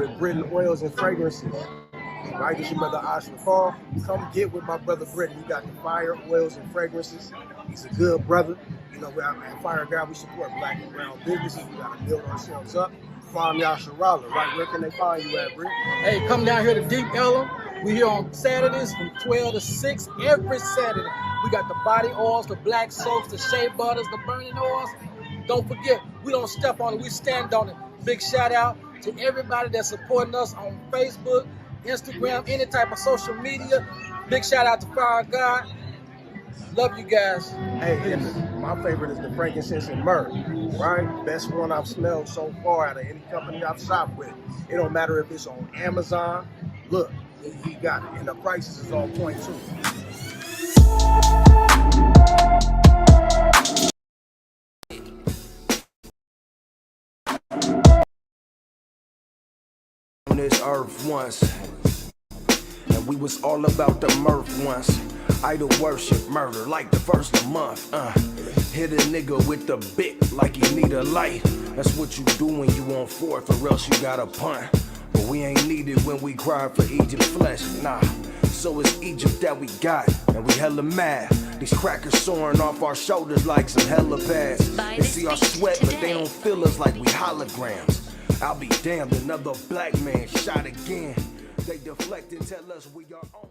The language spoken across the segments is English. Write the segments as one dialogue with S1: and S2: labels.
S1: with Britain Oils and Fragrances. Right, this your brother AhshRawchaa. Come get with my brother Britain. He got the fire, oils, and fragrances. He's a good brother. You know, at Fire God, we support black and brown businesses. We got to build ourselves up. Find AhshRawchaa, right? Where can they find you at, Britt?
S2: Hey, come down here to Deep Ellum. We here on Saturdays from 12 to 6 every Saturday. We got the body oils, the black soaps, the shea butters, the burning oils. Don't forget, we don't step on it, we stand on it. Big shout out to everybody that's supporting us on Facebook, Instagram, any type of social media. Big shout out to Fire God. Love you guys.
S1: Hey, and my favorite is the frankincense and myrrh, right? Best one I've smelled so far out of any company I've shopped with. It don't matter if it's on Amazon. Look, he got it. And the prices is on point too.
S3: On this earth once, and we was all about the mirth once. Idol worship, murder like the first of the month. Hit a nigga with the bit like he need a light. That's what you do when you on fourth, or else you got a punt. But we ain't needed when we cry for Egypt flesh, nah. So it's Egypt that we got, and we hella mad. These crackers soaring off our shoulders like some helipads. They see our sweat, but they don't feel us like we holograms. I'll be damned, another black man shot again. They deflect and tell us we are on.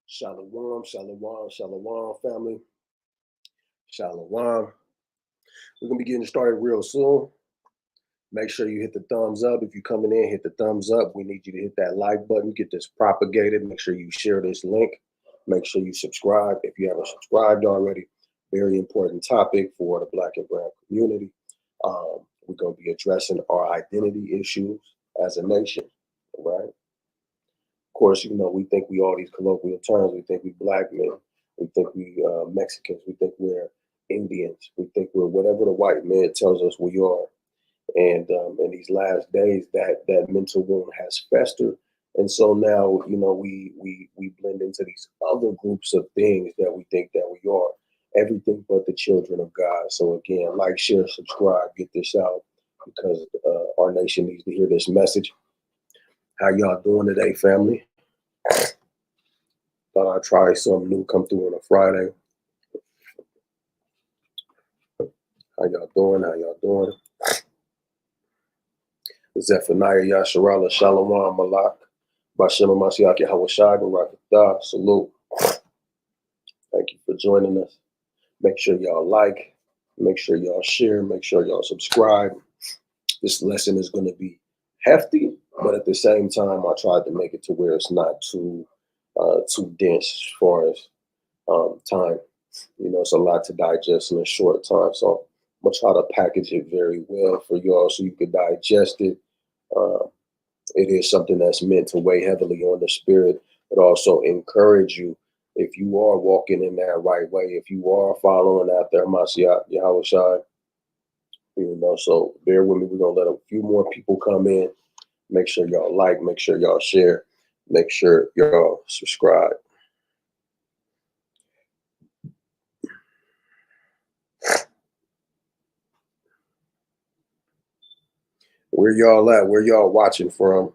S1: Shalom, shalom, shalom, family. Shalom. We're going to be getting started real soon. Make sure you hit the thumbs up. If you're coming in, hit the thumbs up. We need you to hit that like button. Get this propagated. Make sure you share this link. Make sure you subscribe if you haven't subscribed already. Very important topic for the black and brown community. We're going to be addressing our identity issues as a nation, right? Of course, you know, we think we all these colloquial terms. We think we black men. We think we Mexicans. We think we're Indians. We think we're whatever the white man tells us we are. And in these last days, that mental wound has festered. And so now, you know, we blend into these other groups of things that we think that we are. Everything but the children of God. So again, like, share, subscribe, get this out, because our nation needs to hear this message. How y'all doing today, family? Thought I'd try something new, come through on a Friday. How y'all doing? How y'all doing? Zephaniah Yasharala Shalom Malak Bashem hamashiach Yahawashi Rawchaa. Salute. Thank you for joining us. Make sure y'all like, make sure y'all share, make sure y'all subscribe. This lesson is going to be hefty, but at the same time, I tried to make it to where it's not too dense as far as time. You know, it's a lot to digest in a short time, so I'm gonna try to package it very well for y'all so you can digest it. It is something that's meant to weigh heavily on the spirit, but also encourage you if you are walking in that right way, if you are following after hamashiach Yahawashi. You know, so bear with me. We're gonna let a few more people come in. Make sure y'all like, make sure y'all share, make sure y'all subscribe. Where y'all at? Where y'all watching from?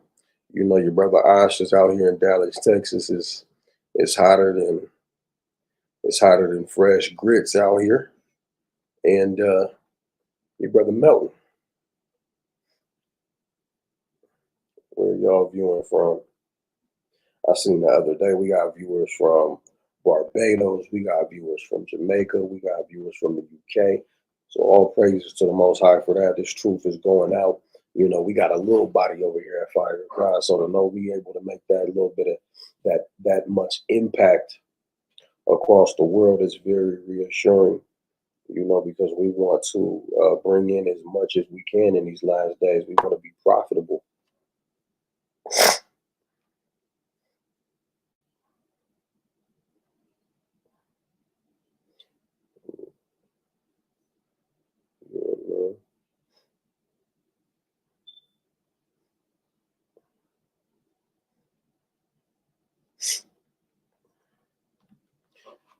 S1: You know, your brother Ahsh is out here in Dallas, Texas. It's hotter than fresh grits out here. And your brother Melton, where y'all viewing from? I seen the other day we got viewers from Barbados, we got viewers from Jamaica, we got viewers from the UK. So all praises to the Most High for that. This truth is going out. You know, we got a little body over here at Fire God, so to know we able to make that little bit of that much impact across the world is very reassuring, because we want to bring in as much as we can in these last days. We want to be profitable. You know?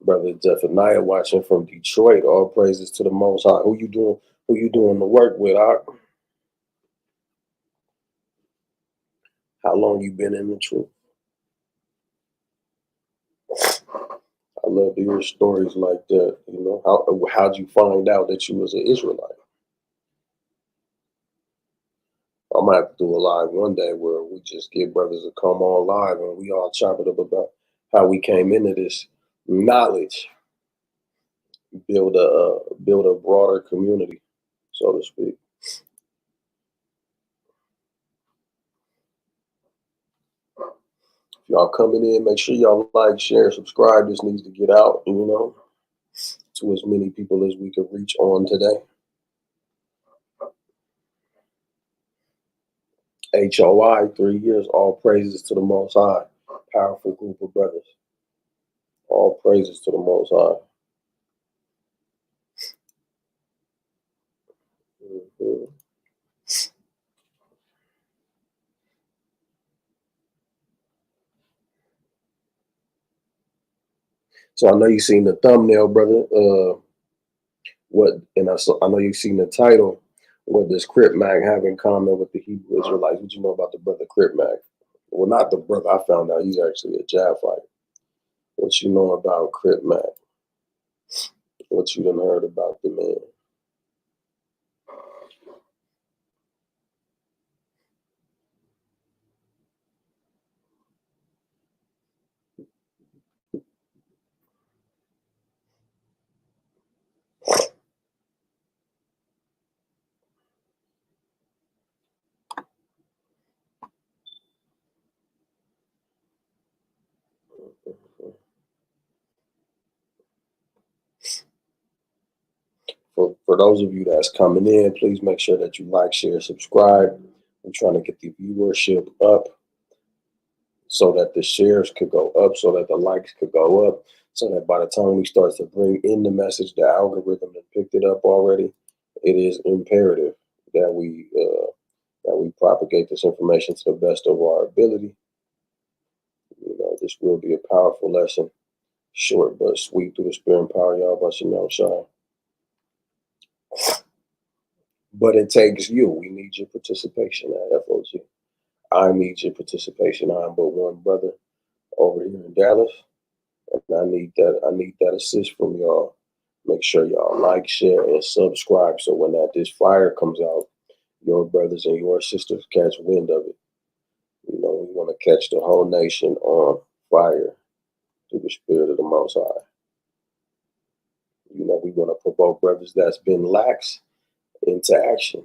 S1: Brother Zephaniah watching from Detroit. All praises to the Most High. Who you doing? Who you doing the work with? How long you been in the truth? I love to hear stories like that. How'd you find out that you was an Israelite? I might have to do a live one day where we just get brothers to come on live and we all chop it up about how we came into this knowledge, build a broader community, so to speak. If y'all coming in, make sure y'all like, share, subscribe. This needs to get out, to as many people as we can reach on today. HOI, 3 years, all praises to the Most High. Powerful group of brothers. All praises to the Most High. Mm-hmm. So I know you seen the thumbnail, brother. I know you've seen the title. What does Crip Mac have in common with the Hebrew Israelites? What you know about the brother Crip Mac? Well, not the brother. I found out he's actually a Japhite. What you know about Crip Mac? What you done heard about the man? For those of you that's coming in, please make sure that you like, share, subscribe. We're trying to get the viewership up so that the shares could go up, so that the likes could go up, so that by the time we start to bring in the message, the algorithm that picked it up already, it is imperative that we propagate this information to the best of our ability. This will be a powerful lesson, short but sweet, through the spirit and power of Yahawashi. But it takes you. We need your participation at FOG. I need your participation. I'm but one brother over here in Dallas, and I need that assist from y'all. Make sure y'all like, share, and subscribe, so when this fire comes out, your brothers and your sisters catch wind of it. We want to catch the whole nation on fire through the spirit of the Most High. We want to provoke brothers that's been lax into action.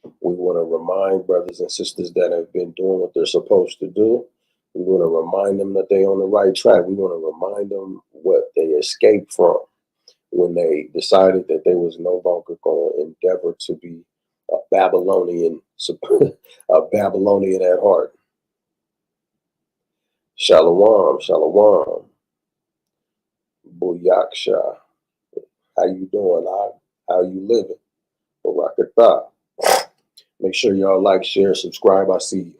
S1: We want to remind brothers and sisters that have been doing what they're supposed to do. We want to remind them that they're on the right track. We want to remind them what they escaped from when they decided that they was no longer going to endeavor to be a Babylonian, a Babylonian at heart. Shalom, shalom. Booyaksha. How you doing? How you living? Rawchaa. Make sure y'all like, share, subscribe. I see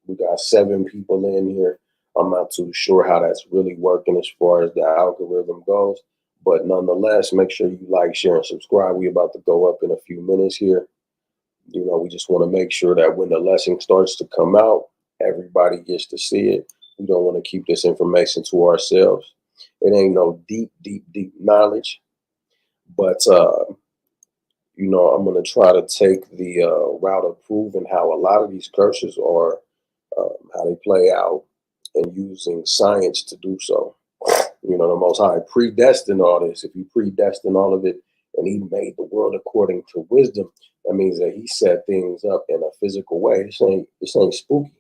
S1: we got 7 people in here. I'm not too sure how that's really working as far as the algorithm goes, but nonetheless, make sure you like, share, and subscribe. We about to go up in a few minutes here. We just want to make sure that when the lesson starts to come out, everybody gets to see it. We don't want to keep this information to ourselves. It ain't no deep knowledge, but I'm going to try to take the route of proving how a lot of these curses are, how they play out, and using science to do so. The Most High predestined all this. If he predestined all of it and he made the world according to wisdom, that means that he set things up in a physical way. This ain't spooky.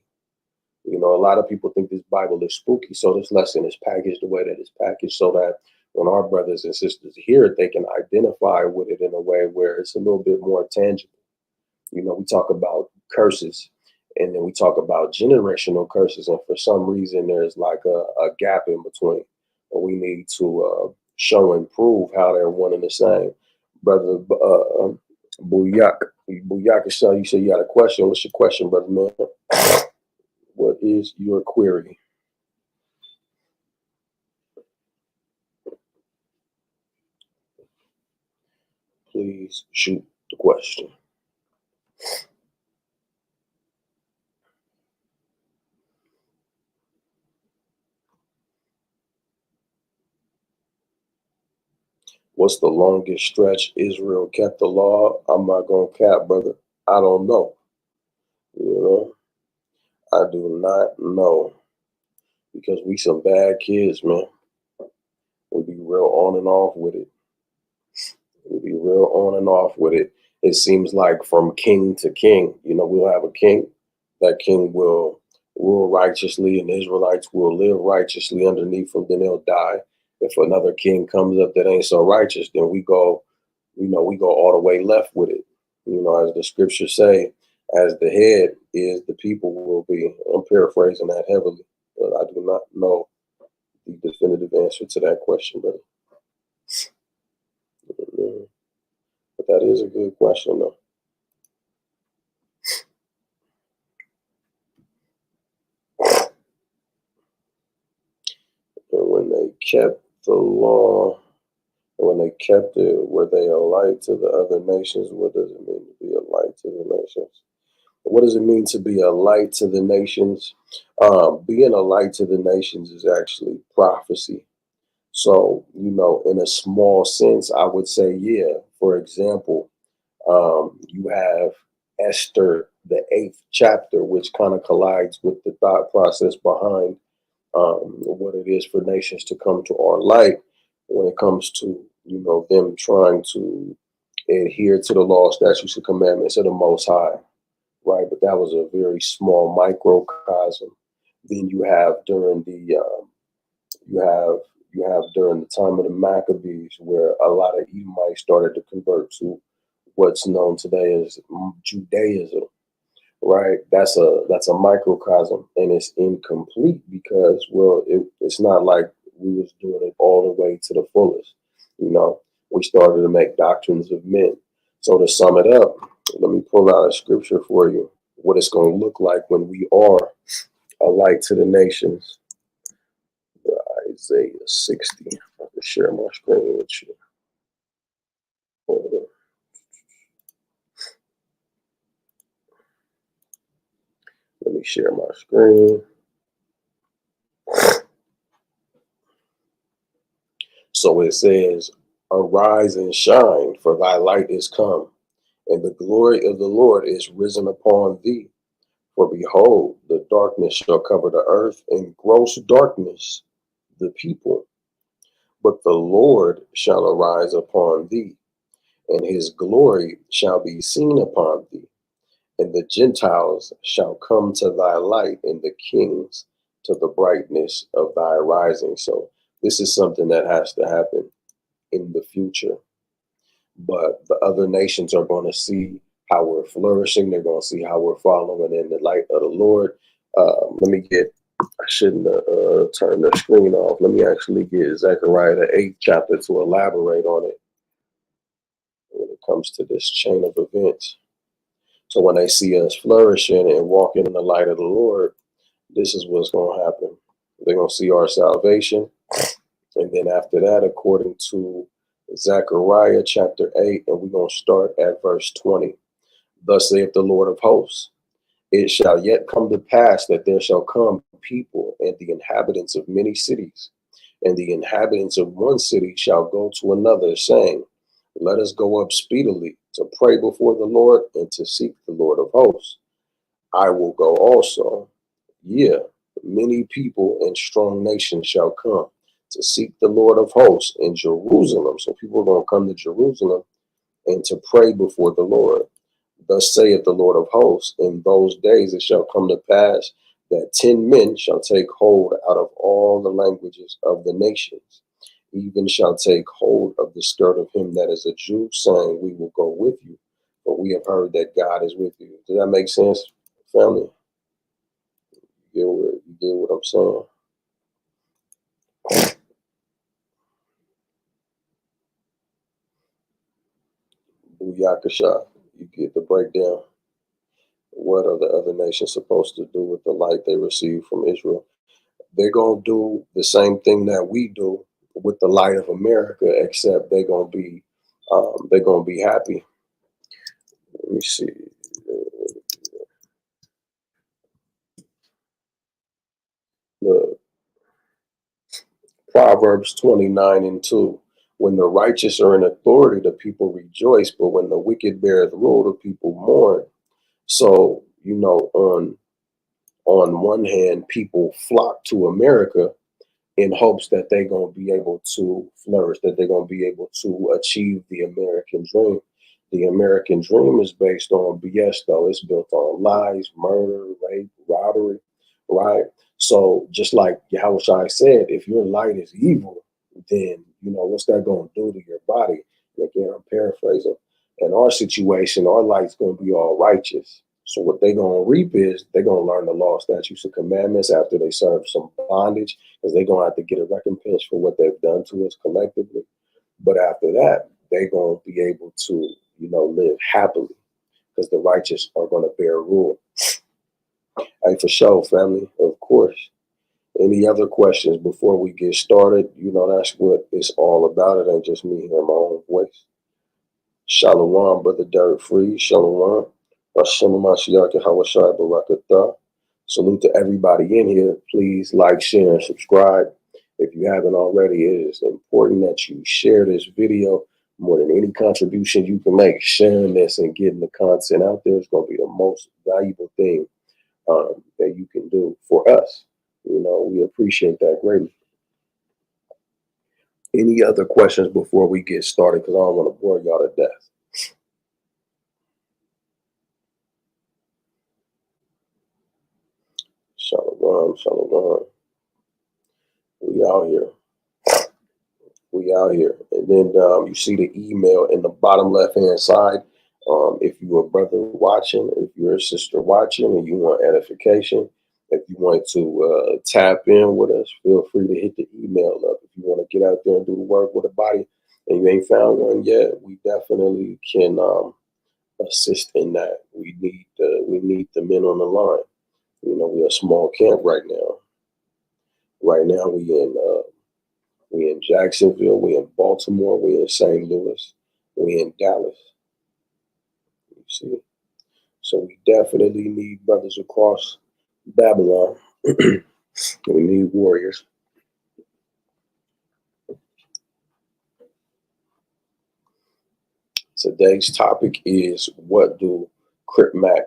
S1: You know, a lot of people think this Bible is spooky, so this lesson is packaged the way that it's packaged so that when our brothers and sisters hear it, they can identify with it in a way where it's a little bit more tangible. You know, we talk about curses and then we talk about generational curses. And for some reason, there's like a gap in between. And we need to show and prove how they're one and the same. Brother Booyak, you said you had a question. What's your question, brother man? What is your query? Please shoot the question. What's the longest stretch Israel kept the law? I'm not going to cap, brother. I don't know. You know, I do not know. Because we some bad kids, man. We be real on and off with it. We be real on and off with it. It seems like from king to king, you know, we'll have a king. That king will rule righteously and the Israelites will live righteously underneath him, then they'll die. If another king comes up that ain't so righteous, then we go, you know, we go all the way left with it. You know, as the scriptures say, as the head is, the people will be. I'm paraphrasing that heavily, but I do not know the definitive answer to that question, brother. But that is a good question, though. And when they kept the law, when they kept it, were they a light to the other nations? What does it mean to be a light to the nations? What does it mean to be a light to the nations? Being a light to the nations is actually prophecy. So, you know, in a small sense, I would say, yeah. For example, you have Esther, the 8th chapter, which kind of collides with the thought process behind what it is for nations to come to our light when it comes to, you know, them trying to adhere to the law, statutes, and commandments of the Most High, right? But that was a very small microcosm. Then you have during the you have during the time of the Maccabees, where a lot of Edomites started to convert to what's known today as Judaism, right? That's a microcosm, and it's incomplete because, well, it's not like we was doing it all the way to the fullest. You know, we started to make doctrines of men. So to sum it up, let me pull out a scripture for you, what it's going to look like when we are a light to the nations. Isaiah 60. I'll just share my screen with you. Let me share my screen. So it says, arise and shine, for thy light is come, and the glory of the Lord is risen upon thee. For behold, the darkness shall cover the earth, and gross darkness the people. But the Lord shall arise upon thee, and his glory shall be seen upon thee. And the Gentiles shall come to thy light, and the kings to the brightness of thy rising. So this is something that has to happen in the future. But the other nations are going to see how we're flourishing. They're going to see how we're following in the light of the Lord. I shouldn't turn the screen off. Let me actually get Zechariah the 8th chapter to elaborate on it when it comes to this chain of events. So when they see us flourishing and walking in the light of the Lord, this is what's going to happen. They're going to see our salvation. And then after that, according to Zechariah chapter 8, and we're going to start at verse 20. Thus saith the Lord of hosts, it shall yet come to pass that there shall come people and the inhabitants of many cities, and the inhabitants of one city shall go to another, saying, let us go up speedily to pray before the Lord and to seek the Lord of hosts. I will go also. Yeah, many people and strong nations shall come to seek the Lord of hosts in Jerusalem. So people are going to come to Jerusalem and to pray before the Lord. Thus saith the Lord of hosts, in those days it shall come to pass that 10 men shall take hold out of all the languages of the nations, even shall take hold of the skirt of him that is a Jew, saying, we will go with you, but we have heard that God is with you. Does that make sense, family? You get what I'm saying? Yahawashi, you get the breakdown. What are the other nations supposed to do with the light they receive from Israel? They're going to do the same thing that we do with the light of America, except they're going to be happy. Let me see. Look, Proverbs 29:2. When the righteous are in authority, the people rejoice, but when the wicked beareth rule, the people mourn. So, on one hand, people flock to America in hopes that they're going to be able to flourish, that they're going to be able to achieve the American dream. The American dream is based on BS, though. It's built on lies, murder, rape, robbery, right? So just like Yahawashi said, if your light is evil, then, what's that going to do to your body? And again, I'm paraphrasing. In our situation, our light's going to be all righteous. So what they're going to reap is they're going to learn the law, statutes, and commandments after they serve some bondage, because they're going to have to get a recompense for what they've done to us collectively. But after that, they're going to be able to, live happily, because the righteous are going to bear rule. Hey, for sure, family, of course. Any other questions before we get started? That's what it's all about. It ain't just me hearing my own voice. Shalom, Brother Derek Free. Shalom. Hamashiach, Yahawashi, Barakatah. Salute to everybody in here. Please like, share, and subscribe. If you haven't already, it is important that you share this video more than any contribution you can make. Sharing this and getting the content out there is going to be the most valuable thing that you can do for us. We appreciate that greatly. Any other questions before we get started? Because I don't want to bore y'all to death. Shalom, shalom. We out here. We out here. And then you see the email in the bottom left-hand side. If you're a brother watching, if you're a sister watching and you want edification, if you want to tap in with us, feel free to hit the email up. If you want to get out there and do the work with a body and you ain't found one yet, we definitely can assist in that. We need the men on the line. We're a small camp right now. Right now we in Jacksonville, we in Baltimore, we in St. Louis, we in Dallas. You see? So we definitely need brothers across Babylon. We need warriors. Today's topic is, what do Crip Mac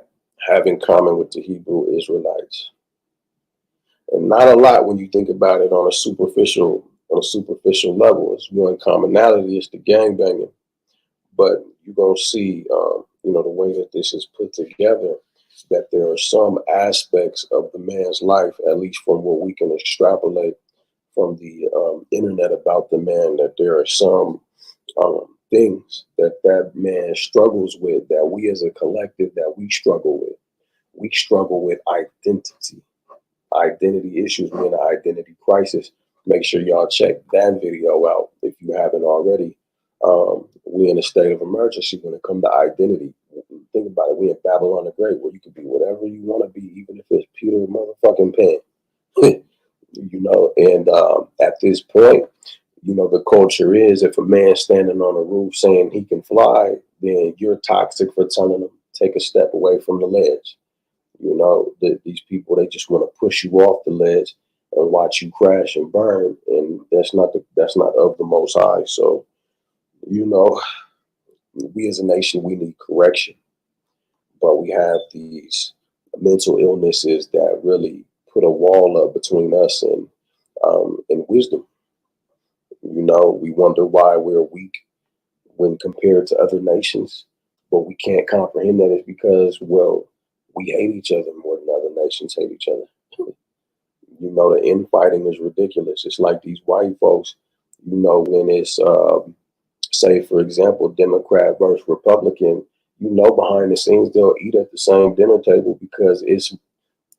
S1: have in common with the Hebrew Israelites? And not a lot when you think about it on a superficial level. It's one commonality, it's the gangbanging. But you're going to see, the way that this is put together, that there are some aspects of the man's life, at least from what we can extrapolate from the internet about the man, that there are some things that man struggles with, that we as a collective, that we struggle with. We struggle with identity issues. We're in an identity crisis. Make sure y'all check that video out if you haven't already. We're in a state of emergency when it comes to identity. Think about it. We're in Babylon the Great, where you can be whatever you want to be, even if it's Peter motherfucking Pan. And at this point, the culture is, if a man's standing on a roof saying he can fly, then you're toxic for telling him take a step away from the ledge. These people, they just want to push you off the ledge and watch you crash and burn, and that's not of the Most High. So, we as a nation, we need correction, but we have these mental illnesses that really put a wall up between us and wisdom. We wonder why we're weak when compared to other nations, but we can't comprehend that it's because, well, we hate each other more than other nations hate each other. You know, the infighting is ridiculous. It's like these white folks, you know, when it's, say, for example, Democrat versus Republican, you know, behind the scenes, they'll eat at the same dinner table because it's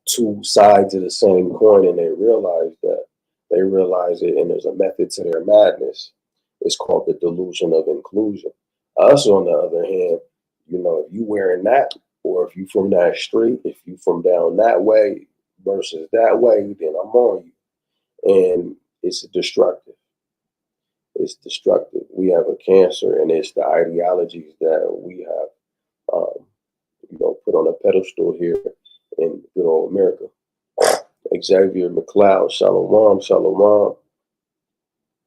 S1: two sides of the same coin, and they realize that. They realize it, and there's a method to their madness. It's called the delusion of inclusion. Us, on the other hand, you know, if you wearing that, or if you from that street, if you from down that way versus that way, then I'm on you. And it's destructive. It's destructive. We have a cancer, and it's the ideologies that we have, you know, put on a pedestal here in good old America. Xavier McLeod, Shalom, Shalom.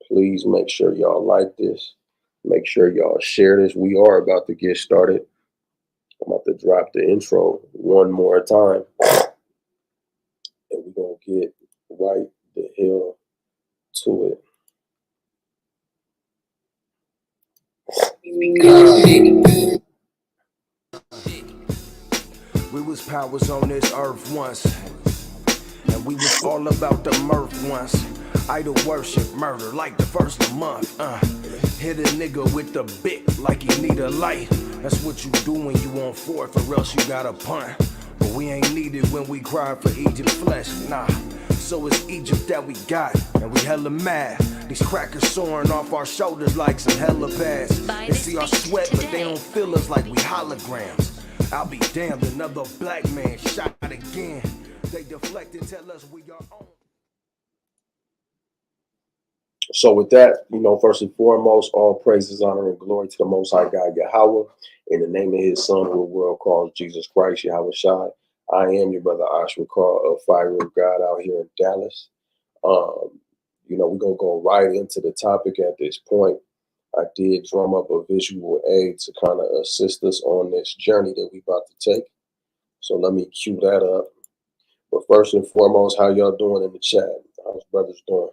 S1: Please make sure y'all like this. Make sure y'all share this. We are about to get started. I'm about to drop the intro one more time. And we're going to get right the hell to it.
S3: We was powers on this earth once, and we was all about the mirth once. Idol worship, murder, like the first of the month. Hit a nigga with the bit like he need a light. That's what you do when you on fourth, or else you got a punt. But we ain't needed when we cry for Egypt's flesh, nah. So it's Egypt that we got, and we hella mad. These crackers soaring off our shoulders like some helipads. They see our sweat, but they don't feel us like we holograms. I'll be damned, another black man shot again. They deflect and tell us we are on.
S1: So with that, you know, first and foremost, all praises, honor, and glory to the Most High God, Yahweh, in the name of his son, who the world calls Jesus Christ, Yahawashi. I am your brother AhshRawchaa of Fire of God out here in Dallas. You know, we're going to go right into the topic at this point. I did drum up a visual aid to kind of assist us on this journey that we're about to take. So let me cue that up. But first and foremost, how y'all doing in the chat? How's brothers doing?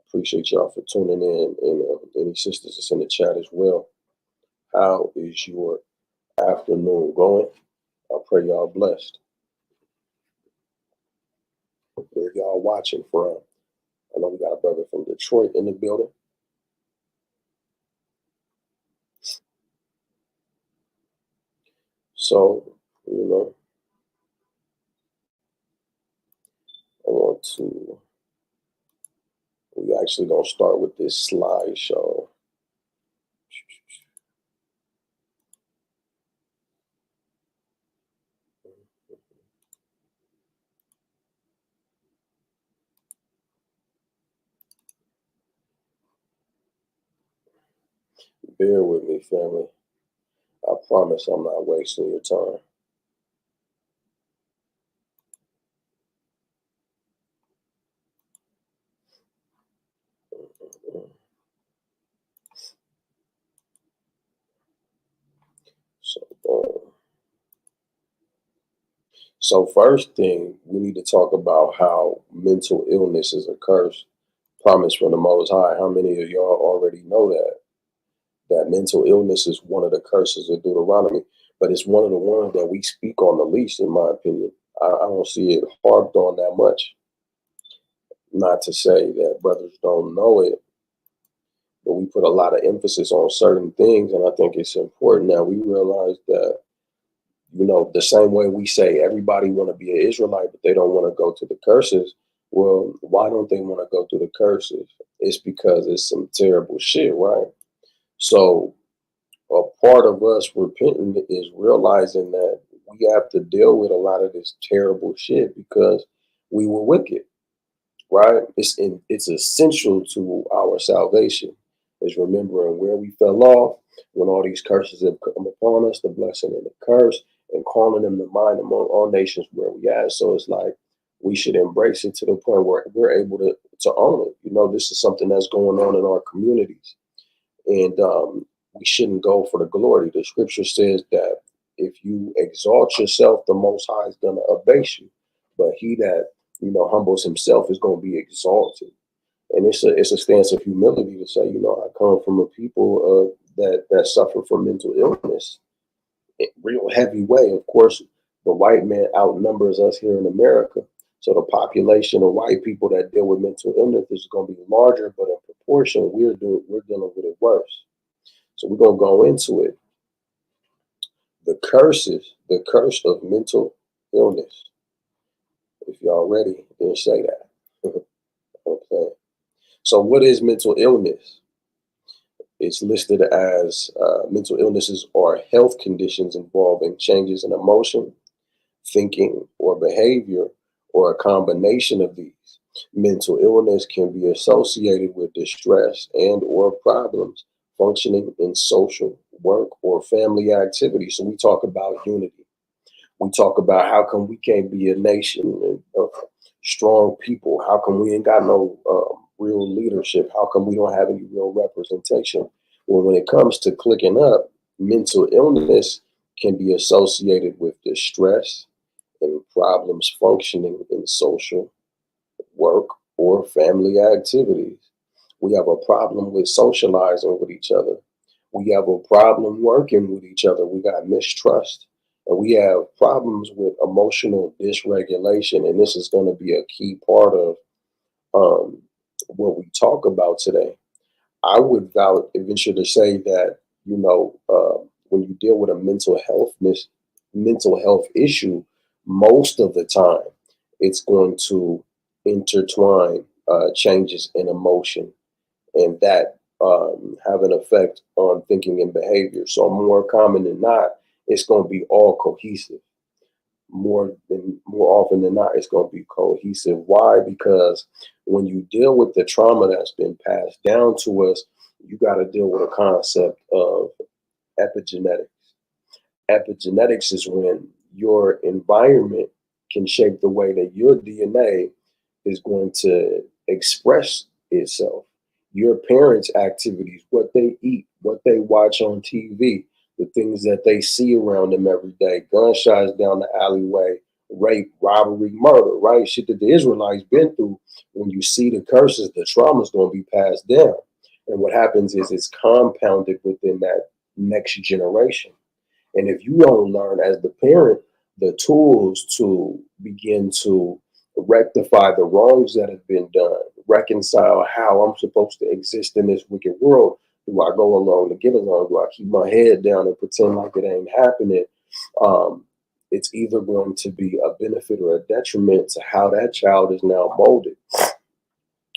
S1: Appreciate y'all for tuning in, and any sisters that's in the chat as well. How is your afternoon going? I pray y'all blessed. Where y'all watching from? I know we got a brother from Detroit in the building. So, you know, we actually gonna start with this slideshow. Bear with me, family. I promise I'm not wasting your time. So first thing, we need to talk about how mental illness is a curse promised from the Most High. How many of y'all already know that mental illness is one of the curses of Deuteronomy, but it's one of the ones that we speak on the least, in my opinion. I don't see it harped on that much. Not to say that brothers don't know it, but we put a lot of emphasis on certain things, and I think it's important that we realize that, you know, the same way we say everybody want to be an Israelite, but they don't want to go to the curses. Well, why don't they want to go through the curses? It's because it's some terrible shit, right? So a part of us repenting is realizing that we have to deal with a lot of this terrible shit because we were wicked, right? It's essential to our salvation, is remembering where we fell off when all these curses have come upon us, the blessing and the curse, and calling them to mind among all nations where we at. So it's like we should embrace it to the point where we're able to own it. You know, this is something that's going on in our communities, and we shouldn't go for the glory. The scripture says that if you exalt yourself, the Most High is going to abase you, but he that, you know, humbles himself is going to be exalted. And it's a stance of humility to say, you know, I come from a people that suffer from mental illness, real heavy way. Of course, the white man outnumbers us here in America, So the population of white people that deal with mental illness is going to be larger, but in proportion, we're dealing with it worse. So we're going to go into it. The curse of mental illness. If y'all ready, then say that. Okay. So what is mental illness? It's listed as mental illnesses are health conditions involving changes in emotion, thinking, or behavior, or a combination of these. Mental illness can be associated with distress and or problems functioning in social, work, or family activities. So we talk about unity. We talk about how come we can't be a nation of strong people? How come we ain't got no real leadership? How come we don't have any real representation? Well, when it comes to clicking up, mental illness can be associated with distress and problems functioning in social, work, or family activities. We have a problem with socializing with each other. We have a problem working with each other. We got mistrust. And we have problems with emotional dysregulation. And this is going to be a key part of what we talk about today. I would venture to say that, when you deal with a mental health issue, most of the time it's going to intertwine changes in emotion, and that have an effect on thinking and behavior. So more common than not, it's going to be all cohesive. More often than not, it's going to be cohesive. Why? Because when you deal with the trauma that's been passed down to us, you got to deal with a concept of epigenetics. Epigenetics is when your environment can shape the way that your DNA is going to express itself. Your parents' activities, what they eat, what they watch on TV, the things that they see around them every day, gunshots down the alleyway, rape, robbery, murder, right? Shit that the Israelites been through. When you see the curses, the trauma is going to be passed down. And what happens is it's compounded within that next generation. And if you don't learn as the parent the tools to begin to rectify the wrongs that have been done, reconcile how I'm supposed to exist in this wicked world, do I go along to get along? Do I keep my head down and pretend like it ain't happening? It's either going to be a benefit or a detriment to how that child is now molded,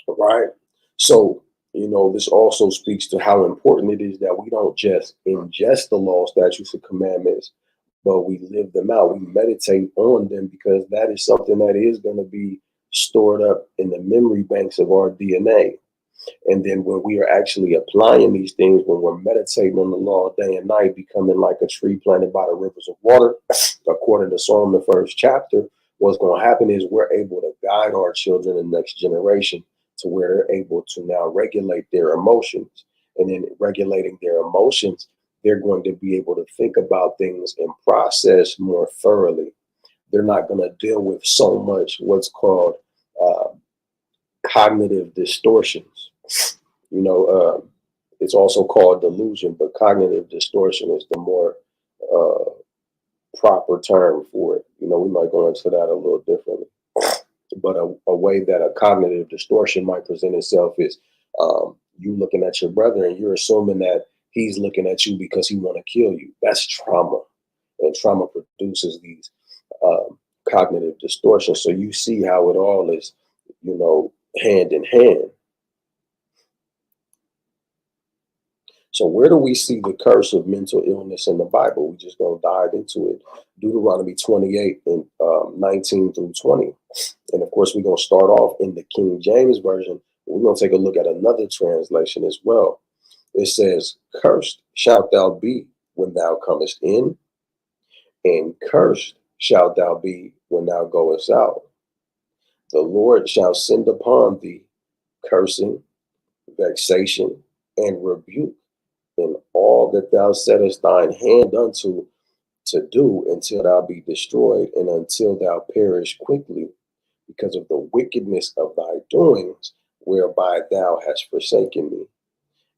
S1: right? So, this also speaks to how important it is that we don't just ingest the law, statutes, and commandments, but we live them out. We meditate on them, because that is something that is going to be stored up in the memory banks of our DNA. And then when we are actually applying these things, when we're meditating on the law day and night, becoming like a tree planted by the rivers of water, according to Psalm, the 1st chapter, what's going to happen is we're able to guide our children and next generation to where they're able to now regulate their emotions. And then regulating their emotions, they're going to be able to think about things and process more thoroughly. They're not going to deal with so much what's called cognitive distortions. It's also called delusion, but cognitive distortion is the more proper term for it. We might go into that a little differently. But a way that a cognitive distortion might present itself is you looking at your brother and you're assuming that he's looking at you because he want to kill you. That's trauma. And trauma produces these cognitive distortions. So you see how it all is, hand in hand. So where do we see the curse of mental illness in the Bible? We're just going to dive into it. Deuteronomy 28 and 19 through 20. And of course, we're going to start off in the King James Version. We're going to take a look at another translation as well. It says, "Cursed shalt thou be when thou comest in, and cursed shalt thou be when thou goest out. The Lord shall send upon thee cursing, vexation, and rebuke in all that thou settest thine hand unto to do, until thou be destroyed, and until thou perish quickly, because of the wickedness of thy doings, whereby thou hast forsaken me."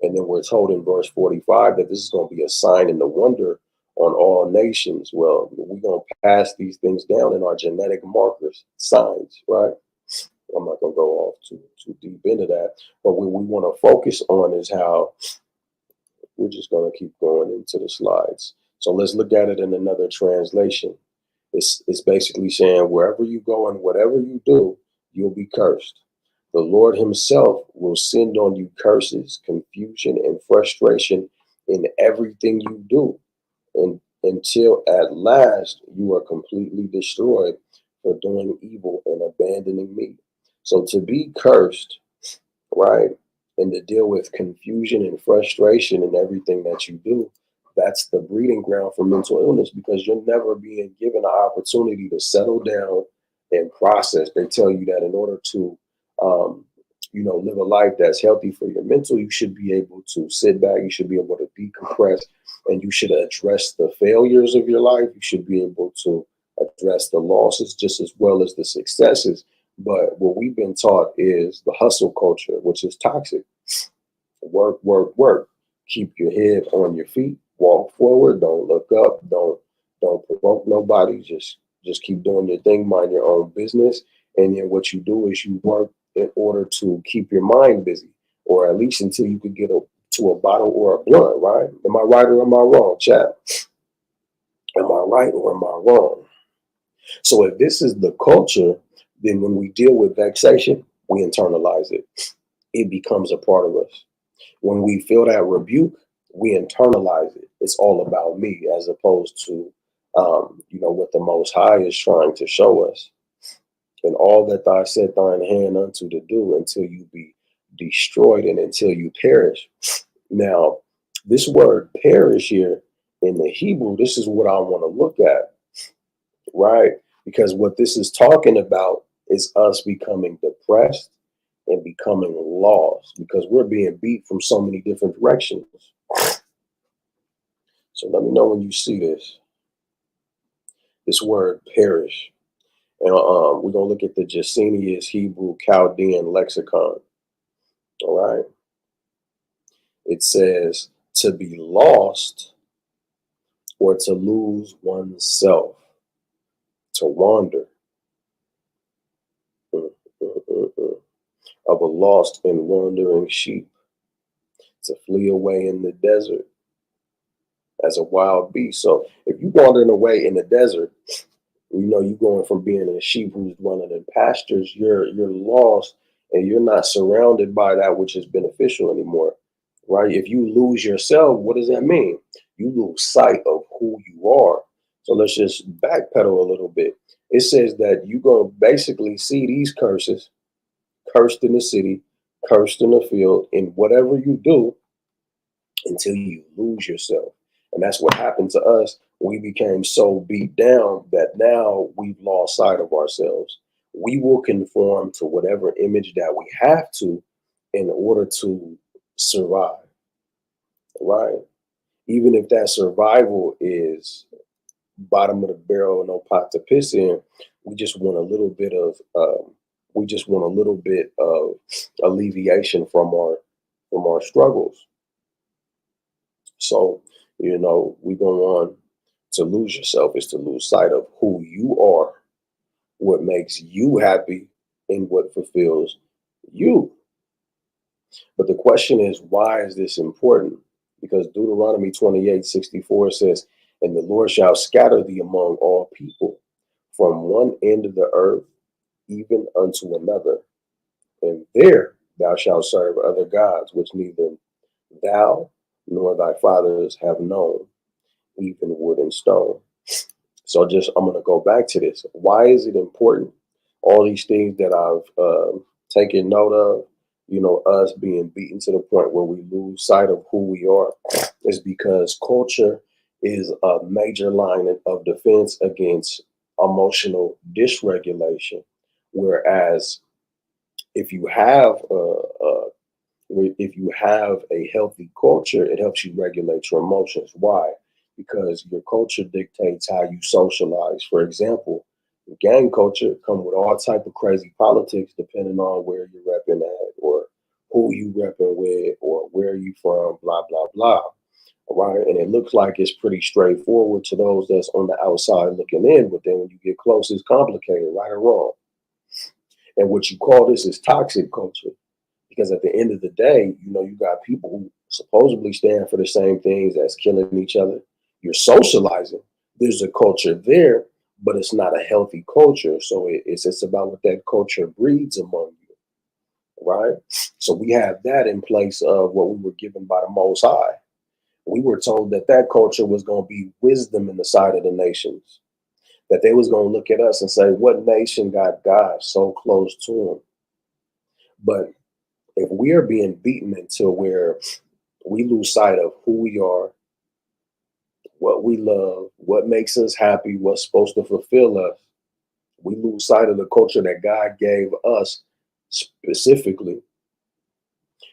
S1: And then we're told in verse 45 that this is going to be a sign and the wonder on all nations. Well, we're going to pass these things down in our genetic markers, signs, right? I'm not going to go off too deep into that. But what we want to focus on is how we're just going to keep going into the slides. So let's look at it in another translation. It's basically saying wherever you go and whatever you do, you'll be cursed. The Lord himself will send on you curses, confusion, and frustration in everything you do, and until at last you are completely destroyed for doing evil and abandoning me. So to be cursed, right, and to deal with confusion and frustration in everything that you do, that's the breeding ground for mental illness, because you're never being given an opportunity to settle down and process. They tell you that in order to live a life that's healthy for your mental, you should be able to sit back, you should be able to decompress, and you should address the failures of your life. You should be able to address the losses just as well as the successes. But what we've been taught is the hustle culture, which is toxic. Work, work, work. Keep your head on your feet. Walk forward. Don't look up. Don't provoke nobody. Just keep doing your thing. Mind your own business. And then what you do is you work in order to keep your mind busy, or at least until you could get to a bottle or a blunt. Right? Am I right or am I wrong, chat? Am I right or am I wrong? So if this is the culture, then when we deal with vexation, we internalize it. It becomes a part of us. When we feel that rebuke, we internalize it. It's all about me, as opposed to, what the Most High is trying to show us. And all that thou set thine hand unto to do until you be destroyed and until you perish. Now, this word perish here in the Hebrew, this is what I want to look at, right? Because what this is talking about is us becoming depressed and becoming lost, because we're being beat from so many different directions. So let me know when you see this word perish. And we're going to look at the Jacenius Hebrew Chaldean lexicon. All right. It says to be lost or to lose oneself, to wander. Of a lost and wandering sheep, to flee away in the desert as a wild beast. So if you're wandering away in the desert, you're going from being a sheep who's dwelling in pastures, you're lost, and you're not surrounded by that which is beneficial anymore, right? If you lose yourself, what does that mean? You lose sight of who you are. So let's just backpedal a little bit. It says that you're going to basically see these curses, cursed in the city, cursed in the field, in whatever you do, until you lose yourself. And that's what happened to us. We became so beat down that now we've lost sight of ourselves. We will conform to whatever image that we have to in order to survive, right? Even if that survival is bottom of the barrel, no pot to piss in, we just want a little bit of alleviation from our struggles. So, we go on. To lose yourself is to lose sight of who you are, what makes you happy, and what fulfills you. But the question is, why is this important? Because Deuteronomy 28:64 says, and the Lord shall scatter thee among all people, from one end of the earth even unto another. And there thou shalt serve other gods, which neither thou nor thy fathers have known, even wood and stone. So I'm going to go back to this. Why is it important? All these things that I've taken note of, us being beaten to the point where we lose sight of who we are, is because culture is a major line of defense against emotional dysregulation. Whereas if you have a healthy culture, it helps you regulate your emotions. Why? Because your culture dictates how you socialize. For example, gang culture come with all type of crazy politics, depending on where you're repping at, or who you repping with, or where you from, blah, blah, blah. right? And it looks like it's pretty straightforward to those that's on the outside looking in, but then when you get close, it's complicated, right or wrong. And what you call this is toxic culture, because at the end of the day, you know, you got people who supposedly stand for the same things as killing each other. You're socializing. There's a culture there, but it's not a healthy culture. So it's about what that culture breeds among you, right? So we have that in place of what we were given by the Most High. We were told that that culture was going to be wisdom in the sight of the nations, that they was going to look at us and say, what nation got God so close to him? But if we are being beaten until where we lose sight of who we are, what we love, what makes us happy, what's supposed to fulfill us, we lose sight of the culture that God gave us specifically,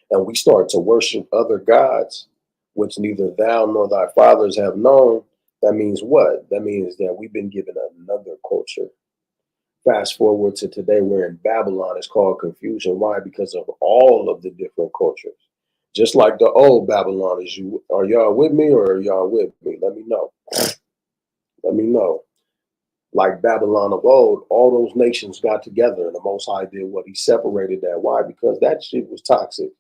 S1: and we start to worship other gods, which neither thou nor thy fathers have known. That means what? That means that we've been given another culture. Fast forward to today, we're in Babylon. It's called confusion. Why? Because of all of the different cultures. Just like the old Babylon. Are y'all with me or are y'all with me? Let me know. Let me know. Like Babylon of old, all those nations got together and the Most High did what? He separated that. Why? Because that shit was toxic.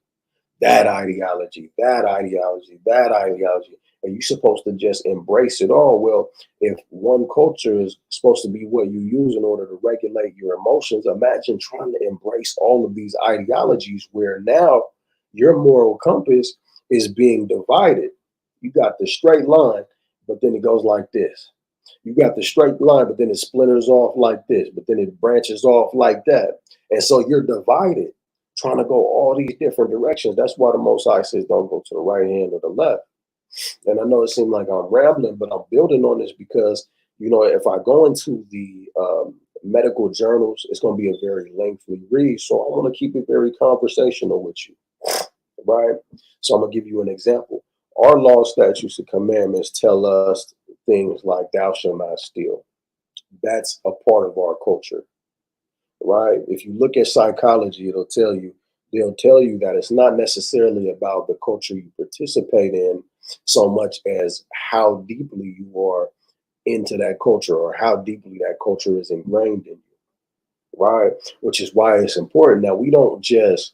S1: That ideology, that ideology, that ideology. And you're supposed to just embrace it all. Well, if one culture is supposed to be what you use in order to regulate your emotions, imagine trying to embrace all of these ideologies where now your moral compass is being divided. You got the straight line, but then it goes like this. You got the straight line, but then it splinters off like this, but then it branches off like that. And so you're divided, trying to go all these different directions. That's why the Most High says don't go to the right hand or the left. And I know it seemed like I'm rambling, but I'm building on this because, you know, if I go into the medical journals, it's going to be a very lengthy read. So I want to keep it very conversational with you, right? So I'm going to give you an example. Our law, statutes, and commandments tell us things like thou shalt not steal. That's a part of our culture, right? If you look at psychology, they'll tell you that it's not necessarily about the culture you participate in so much as how deeply you are into that culture or how deeply that culture is ingrained in you, right? Which is why it's important that we don't just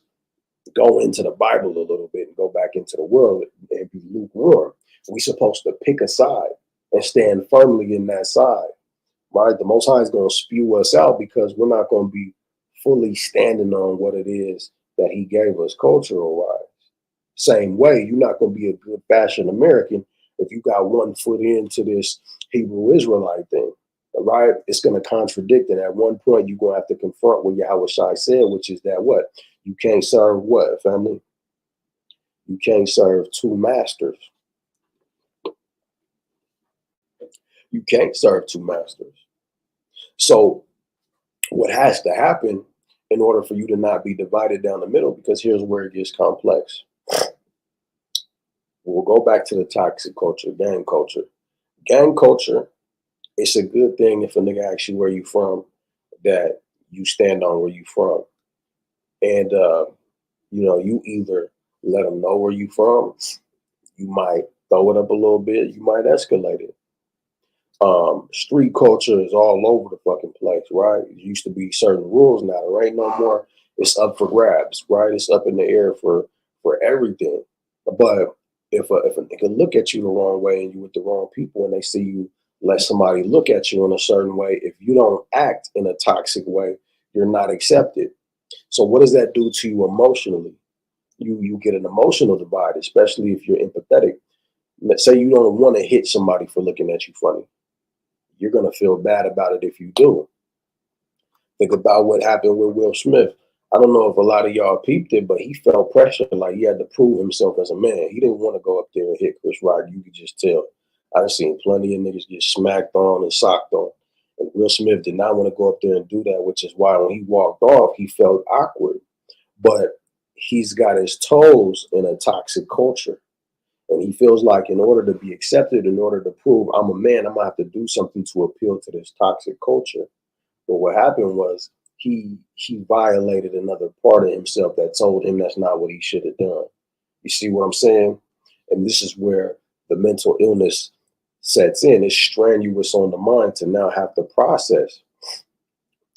S1: go into the Bible a little bit and go back into the world and be lukewarm. We're supposed to pick a side and stand firmly in that side, right? The Most High is going to spew us out because we're not going to be fully standing on what it is that he gave us cultural wise. Same way, you're not going to be a good fashion American if you got one foot into this Hebrew Israelite thing, right? It's going to contradict it. At one point, you're going to have to confront what Yahawashi said, which is that what? You can't serve what, family? You can't serve two masters. You can't serve two masters. So what has to happen in order for you to not be divided down the middle, because here's where it gets complex. We'll go back to the toxic culture, gang culture. Gang culture, it's a good thing if a nigga asks you where you from, that you stand on where you from. And, you know, you either let them know where you from, you might throw it up a little bit, you might escalate it. Street culture is all over the fucking place, right? It used to be certain rules, now there ain't no more. It's up for grabs, right? It's up in the air for everything. But if a nigga look at you the wrong way and you with the wrong people and they see you let somebody look at you in a certain way, if you don't act in a toxic way, you're not accepted. So what does that do to you emotionally? You get an emotional divide, especially if you're empathetic. Let's say you don't want to hit somebody for looking at you funny. You're going to feel bad about it if you do. Think about what happened with Will Smith. I don't know if a lot of y'all peeped it, but he felt pressure, like he had to prove himself as a man. He didn't want to go up there and hit Chris Rock. You could just tell. I've seen plenty of niggas get smacked on and socked on. And Will Smith did not want to go up there and do that, which is why when he walked off, he felt awkward. But he's got his toes in a toxic culture. And he feels like in order to be accepted, in order to prove I'm a man, I'm going to have to do something to appeal to this toxic culture. But what happened was he violated another part of himself that told him that's not what he should have done. You see what I'm saying? And this is where the mental illness sets in. It's strenuous on the mind to now have to process.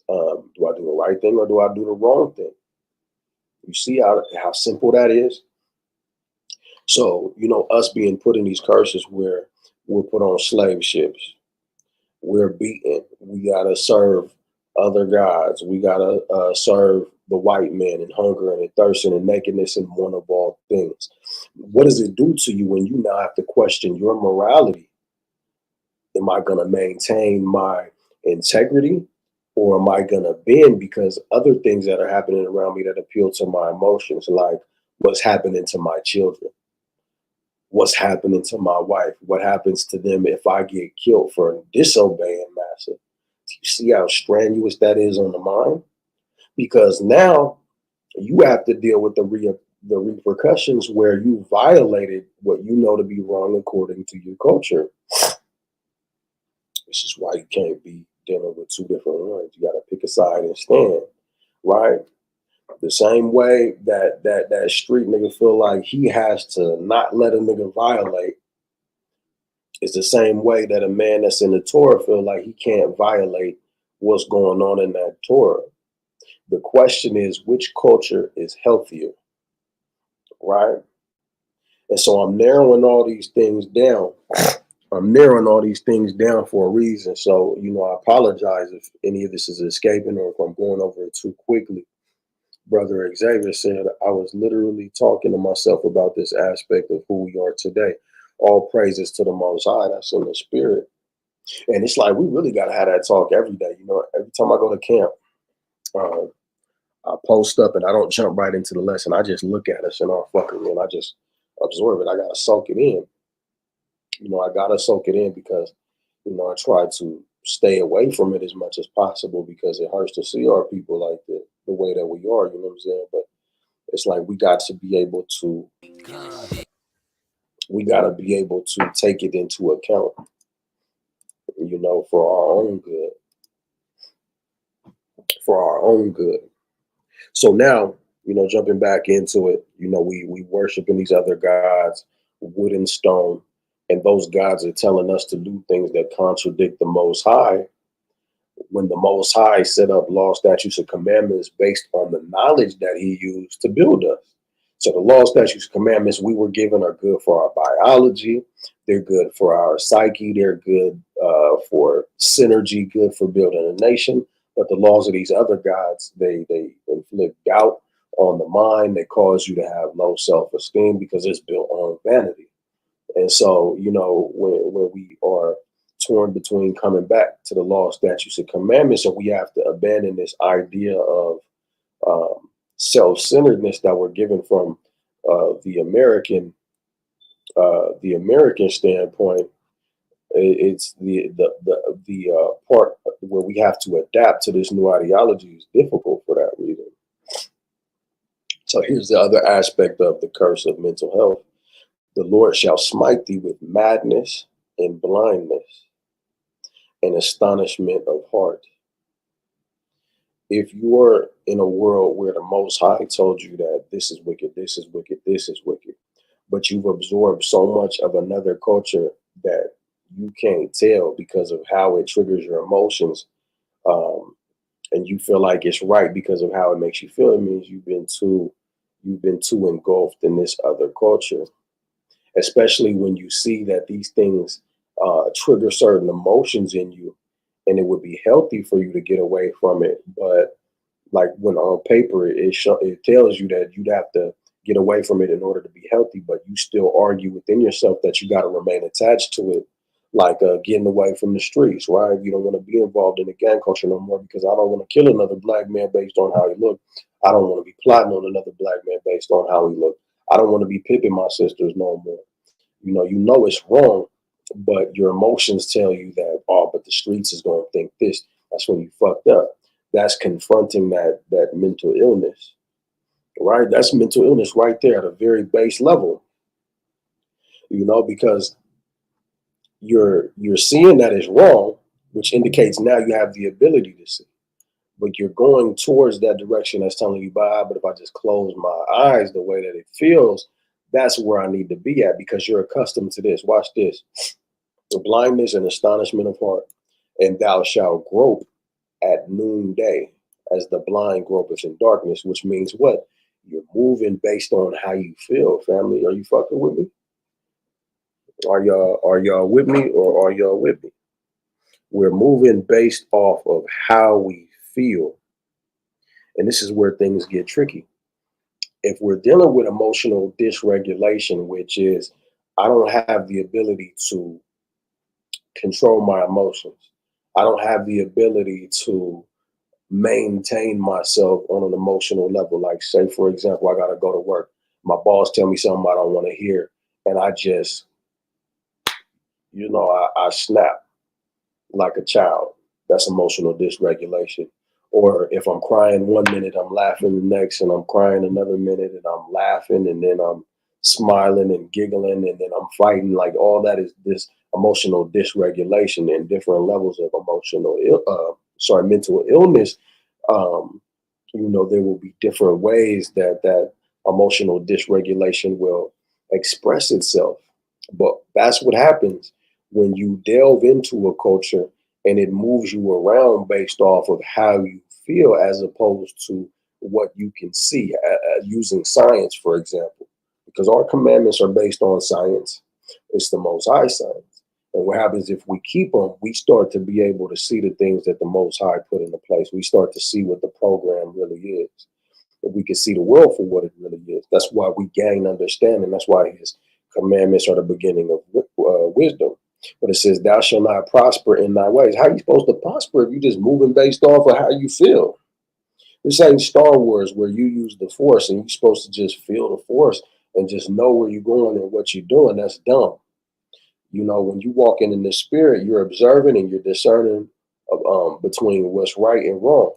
S1: Do I do the right thing or do I do the wrong thing? You see how simple that is? So, us being put in these curses where we're put on slave ships, we're beaten, we got to serve other gods, we got to serve the white man in hunger and in thirst and in nakedness and want of all things. What does it do to you when you now have to question your morality? Am I going to maintain my integrity, or am I going to bend because other things that are happening around me that appeal to my emotions, like what's happening to my children? What's happening to my wife? What happens to them if I get killed for disobeying master? Do you see how strenuous that is on the mind? Because now you have to deal with the repercussions where you violated what you know to be wrong according to your culture. This is why you can't be dealing with two different ones. You got to pick a side and stand, right? The same way that street nigga feel like he has to not let a nigga violate is the same way that a man that's in the Torah feel like he can't violate what's going on in that Torah. The question is, which culture is healthier, right? And so I'm narrowing all these things down. I'm narrowing all these things down for a reason. So, I apologize if any of this is escaping or if I'm going over it too quickly. Brother Xavier said, I was literally talking to myself about this aspect of who we are today. All praises to the Most High. That's in the spirit. And it's like, we really got to have that talk every day. Every time I go to camp, I post up and I don't jump right into the lesson. I just look at us and all fucking, and I just absorb it. I got to soak it in. I got to soak it in because, I try to stay away from it as much as possible because it hurts to see our people like the way that we are, you know what I'm saying? But it's like we got to be able to take it into account, for our own good. For our own good. So now, jumping back into it, we worshiping these other gods, wood and stone, and those gods are telling us to do things that contradict the Most High, when the Most High set up law, statutes, and commandments based on the knowledge that he used to build us. So the law, statutes, commandments we were given are good for our biology. They're good for our psyche. They're good for synergy, good for building a nation. But the laws of these other gods, they inflict doubt on the mind. They cause you to have low self-esteem because it's built on vanity. And so, when we are torn between coming back to the law, statutes, and commandments, so we have to abandon this idea of self-centeredness that we're given from the American standpoint. It's the part where we have to adapt to this new ideology is difficult for that reason. So here's the other aspect of the curse of mental health. The Lord shall smite thee with madness and blindness and astonishment of heart. If you're in a world where the Most High told you that this is wicked, this is wicked, this is wicked, but you've absorbed so much of another culture that you can't tell because of how it triggers your emotions, and you feel like it's right because of how it makes you feel, it means you've been too engulfed in this other culture. Especially when you see that these things trigger certain emotions in you, and it would be healthy for you to get away from it. But like when on paper, it tells you that you'd have to get away from it in order to be healthy, but you still argue within yourself that you got to remain attached to it, like getting away from the streets, right? You don't want to be involved in the gang culture no more because I don't want to kill another black man based on how he looked. I don't want to be plotting on another black man based on how he looked. I don't want to be pimping my sisters no more. You know it's wrong, but your emotions tell you that, oh, but the streets is going to think this. That's when you fucked up. That's confronting that mental illness, right? That's mental illness right there at a very base level, because you're seeing that is wrong, which indicates now you have the ability to see, but you're going towards that direction that's telling you, but if I just close my eyes the way that it feels, That's where I need to be at, because you're accustomed to this. Watch this. The blindness and astonishment of heart, and thou shalt grope at noonday as the blind gropeth in darkness, which means what? You're moving based on how you feel, family. Are you fucking with me? Are y'all with me, or are y'all with me? We're moving based off of how we feel. And this is where things get tricky. If we're dealing with emotional dysregulation, which is I don't have the ability to control my emotions, I don't have the ability to maintain myself on an emotional level. Like, say, for example, I got to go to work. My boss tell me something I don't want to hear. And I just, I snap like a child. That's emotional dysregulation. Or if I'm crying one minute, I'm laughing the next, and I'm crying another minute, and I'm laughing, and then I'm smiling and giggling, and then I'm fighting. Like, all that is this emotional dysregulation and different levels of mental illness. There will be different ways that emotional dysregulation will express itself. But that's what happens when you delve into a culture and it moves you around based off of how you feel, as opposed to what you can see, using science, for example, because our commandments are based on science. It's the Most High science. And what happens if we keep them, we start to be able to see the things that the Most High put into place. We start to see what the program really is. If we can see the world for what it really is. That's why we gain understanding. That's why his commandments are the beginning of wisdom. But it says, thou shalt not prosper in thy ways. How are you supposed to prosper if you just moving based off of how you feel? This ain't Star Wars where you use the Force and you're supposed to just feel the Force and just know where you're going and what you're doing. That's dumb. When you walk in the spirit, you're observing and you're discerning between what's right and wrong.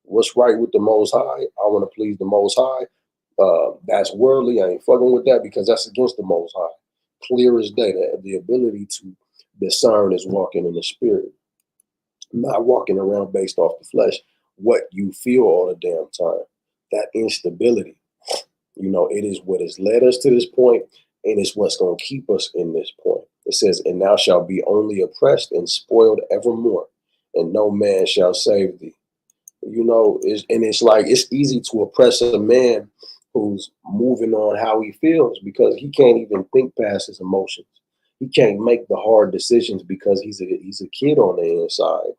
S1: What's right with the Most High? I want to please the Most High. That's worldly. I ain't fucking with that, because that's against the Most High. Clear as day. The ability to discern is walking in the spirit, not walking around based off the flesh. What you feel all the damn time. That instability. It is what has led us to this point, and it's what's going to keep us in this point. It says, and thou shalt be only oppressed and spoiled evermore, and no man shall save thee. It's like, it's easy to oppress a man who's moving on how he feels, because he can't even think past his emotions. He can't make the hard decisions because he's a kid on the inside.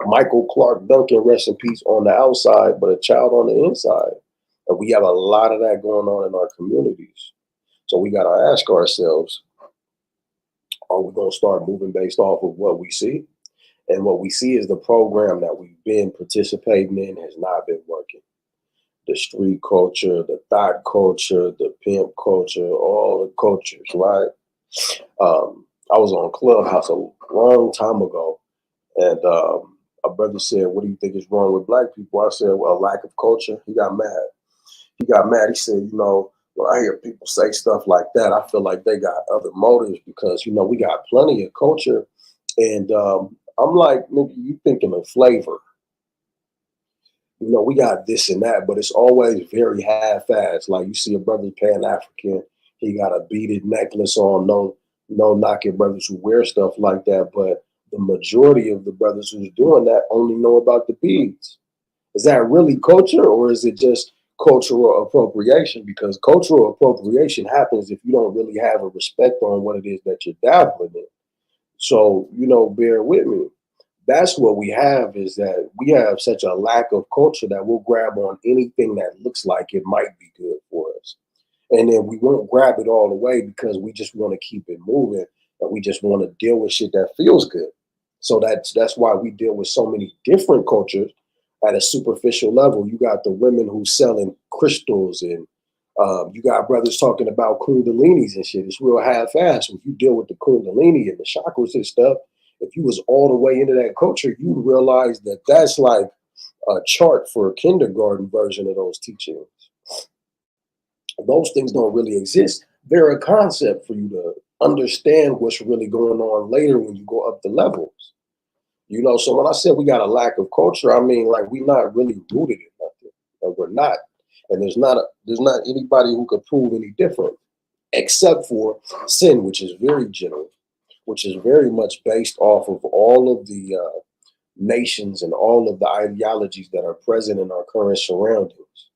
S1: Michael Clark Duncan, rest in peace, on the outside, but a child on the inside. And we have a lot of that going on in our communities. So we got to ask ourselves, are we going to start moving based off of what we see? And what we see is the program that we've been participating in has not been working. The street culture, the thought culture, the pimp culture, all the cultures, right? I was on Clubhouse a long time ago, and a brother said, what do you think is wrong with black people? I said, well, a lack of culture. He got mad. He said, when I hear people say stuff like that, I feel like they got other motives, because, we got plenty of culture. And I'm like, nigga, you thinking of flavor. We got this and that, but it's always very half-assed. Like, you see a brother Pan-African, he got a beaded necklace on. No knocking brothers who wear stuff like that, but the majority of the brothers who's doing that only know about the beads. Is that really culture, or is it just cultural appropriation? Because cultural appropriation happens if you don't really have a respect on what it is that you're dabbling in. So, bear with me. That's what we have, is that we have such a lack of culture that we'll grab on anything that looks like it might be good for us. And then we won't grab it all the way, because we just want to keep it moving, and we just want to deal with shit that feels good. So that's why we deal with so many different cultures at a superficial level. You got the women who's selling crystals, and you got brothers talking about kundalinis and shit. It's real half-assed. When you deal with the kundalini and the chakras and stuff, if you was all the way into that culture, you would realize that that's like a chart for a kindergarten version of those teachings. Those things don't really exist. They're a concept for you to understand what's really going on later when you go up the levels. So when I said we got a lack of culture, I mean, like, we're not really rooted in nothing. And we're not. And there's not anybody who could prove any different. except for sin, which is very general, which is very much based off of all of the nations and all of the ideologies that are present in our current surroundings.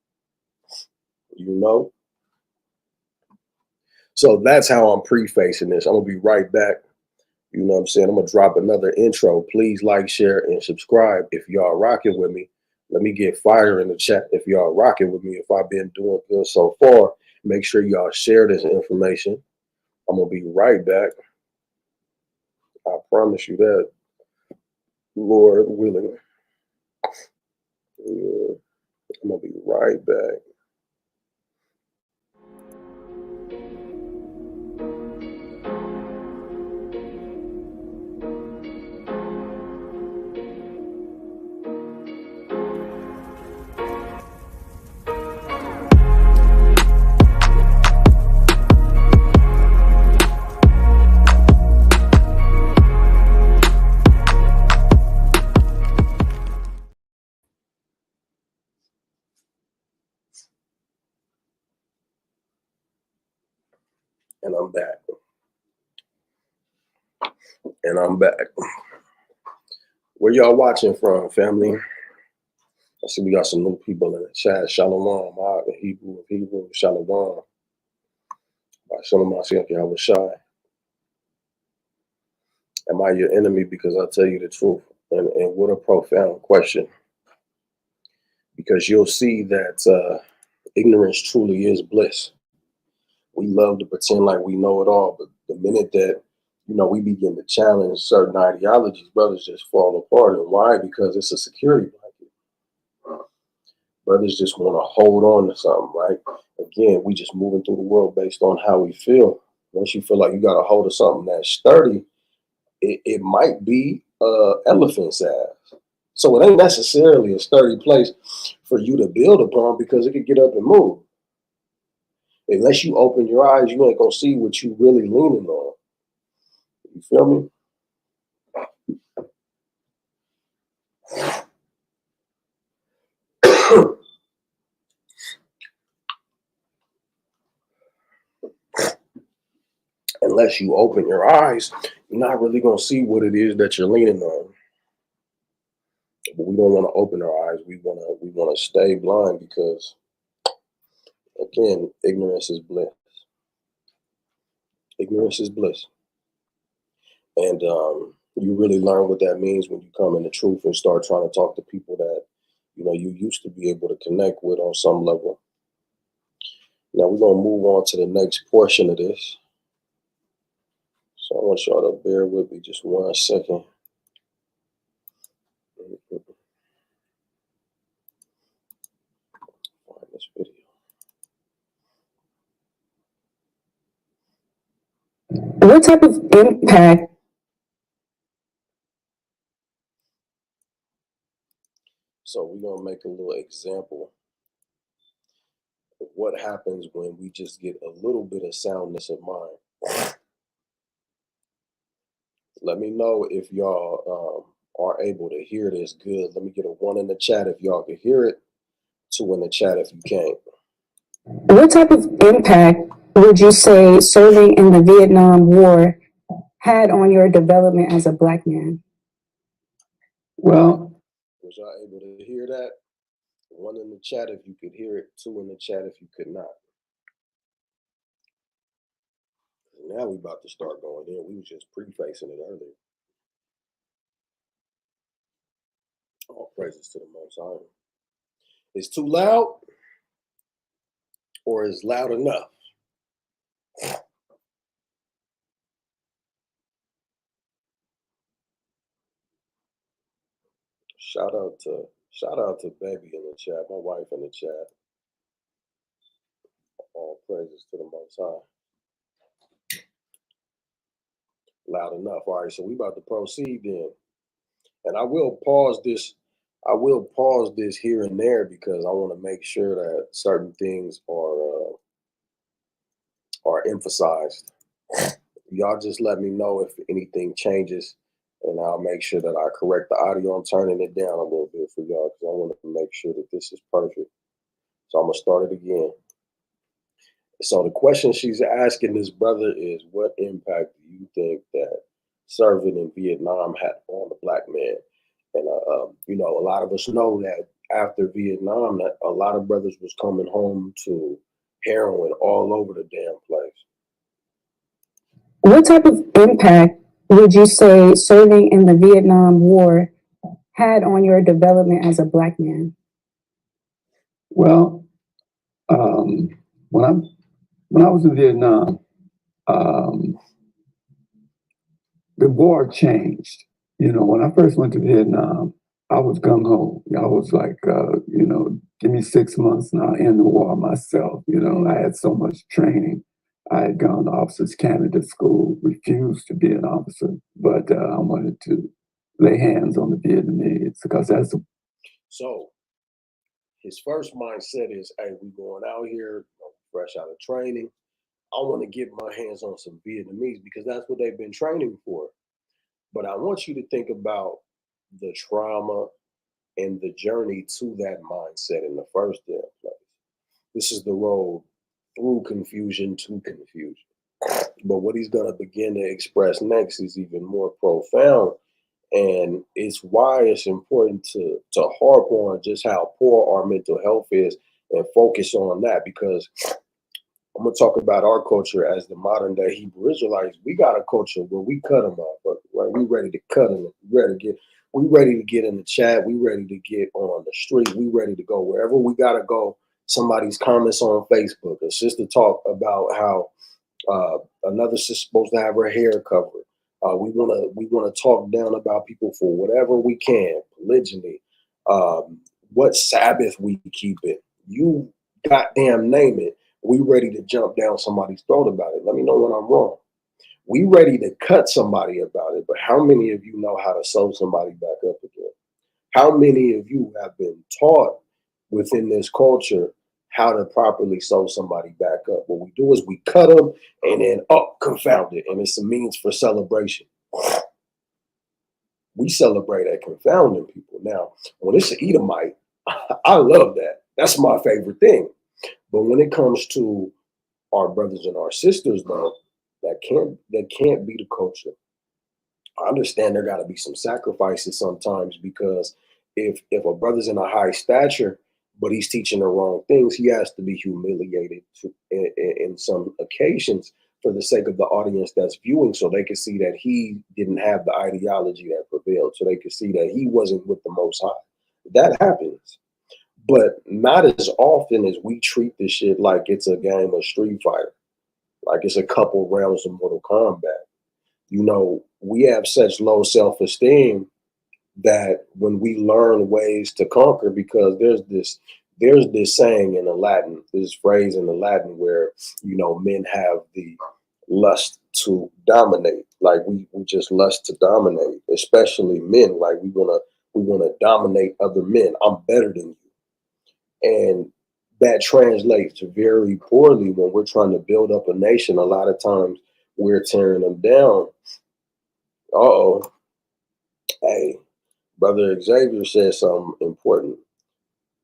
S1: You know? So that's how I'm prefacing this. I'm going to be right back. You know what I'm saying? I'm going to drop another intro. Please like, share, and subscribe if y'all rocking with me. Let me get fire in the chat if y'all rocking with me. If I've been doing good so far, make sure y'all share this information. I'm going to be right back. I promise you that, Lord willing. Yeah, I'm going to be right back. And I'm back. And I'm back. Where y'all watching from, family? I see we got some new people in the chat. Shalom, Hebrew, Shalom. By hamashiach, Yahawashi. Am I your enemy because I tell you the truth? And what a profound question. Because you'll see that ignorance truly is bliss. We love to pretend like we know it all, but the minute that we begin to challenge certain ideologies, brothers just fall apart. And why? Because it's a security blanket. Brothers just want to hold on to something, right? Again, we just moving through the world based on how we feel. Once you feel like you got a hold of something that's sturdy, it might be elephant's ass. So it ain't necessarily a sturdy place for you to build upon because it could get up and move. Unless you open your eyes, you ain't gonna see what you really leaning on. You feel me? Unless you open your eyes, you're not really gonna see what it is that you're leaning on. But we don't want to open our eyes. We wanna stay blind because, again, ignorance is bliss. Ignorance is bliss. And you really learn what that means when you come in the truth and start trying to talk to people that you used to be able to connect with on some level. Now we're gonna move on to the next portion of this. So I want y'all to bear with me just 1 second. Find this video.
S4: What type of impact?
S1: So we're gonna make a little example of what happens when we just get a little bit of soundness of mind. Let me know if y'all are able to hear this good. Let me get a 1 in the chat if y'all can hear it, 2 in the chat if you can't.
S4: What type of impact would you say serving in the Vietnam War had on your development as a Black man?
S1: Well, was y'all able to hear that? 1 in the chat if you could hear it, 2 in the chat if you could not. Now we about to start going in. We was just prefacing it earlier. All praises to the Most High. It's too loud, or is loud enough? Shout out to baby in the chat, my wife in the chat. All praises to the Most High. Loud enough. All right, so we about to proceed then. And I will pause this here and there because I want to make sure that certain things are emphasized. Y'all just let me know if anything changes, and I'll make sure that I correct the audio. I'm turning it down a little bit for y'all because I want to make sure that this is perfect. So I'm gonna start it again. So the question she's asking this brother is, what impact do you think that serving in Vietnam had on the black man? And you know, a lot of us know that after Vietnam, that a lot of brothers was coming home to heroin all over the damn place.
S4: What type of impact would you say serving in the Vietnam War had on your development as a black man?
S5: Well, when I was in Vietnam, the war changed. You know, when I first went to Vietnam, I was gung ho. I was like, you know, give me 6 months and I'll end the war myself. You know, I had so much training. I had gone to officers candidate school, refused to be an officer, but I wanted to lay hands on the Vietnamese because that's
S1: So his first mindset is, hey, we going out here, fresh out of training. I want to get my hands on some Vietnamese because that's what they've been training for. But I want you to think about the trauma and the journey to that mindset in the first damn place. This is the road through confusion to confusion. But what he's going to begin to express next is even more profound. And it's why it's important to harp on just how poor our mental health is and focus on that, because I'm gonna talk about our culture as the modern day Hebrew Israelites. We got a culture where we cut them off, but right, we ready to cut them. We ready to get in the chat. We ready to get on the street. We ready to go wherever we gotta go. Somebody's comments on Facebook, a sister talk about how another sister supposed to have her hair covered. We wanna talk down about people for whatever we can, polygyny, what Sabbath we keep it. You goddamn name it. We ready to jump down somebody's throat about it. Let me know when I'm wrong. We ready to cut somebody about it, but how many of you know how to sew somebody back up again? How many of you have been taught within this culture how to properly sew somebody back up? What we do is we cut them and then confound it, and it's a means for celebration. We celebrate at confounding people. Now, when it's an Edomite, I love that. That's my favorite thing. But when it comes to our brothers and our sisters, though, that can't be the culture. I understand there got to be some sacrifices sometimes, because if a brother's in a high stature but he's teaching the wrong things, he has to be humiliated in some occasions for the sake of the audience that's viewing, so they can see that he didn't have the ideology that prevailed, so they can see that he wasn't with the Most High. That happens. But not as often as we treat this shit like it's a game of Street Fighter, like it's a couple rounds of Mortal Kombat. You know, we have such low self-esteem that when we learn ways to conquer, because there's this saying in the Latin, this phrase in the Latin where, you know, men have the lust to dominate. Like we just lust to dominate, especially men. Like we wanna dominate other men. I'm better than you. And that translates very poorly when we're trying to build up a nation. A lot of times we're tearing them down. Uh-oh. Hey, Brother Xavier said something important.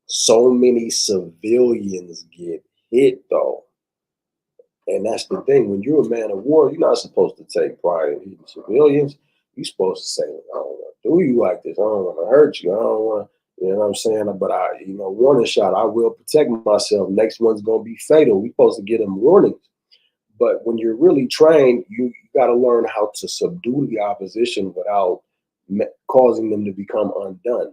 S1: So many civilians get hit, though. And that's the thing. When you're a man of war, you're not supposed to take pride in hitting civilians. You're supposed to say, I don't want to do you like this. I don't want to hurt you. I don't want to, you know what I'm saying? But warning shot, I will protect myself. Next one's going to be fatal. We're supposed to get them warnings. But when you're really trained, you got to learn how to subdue the opposition without causing them to become undone.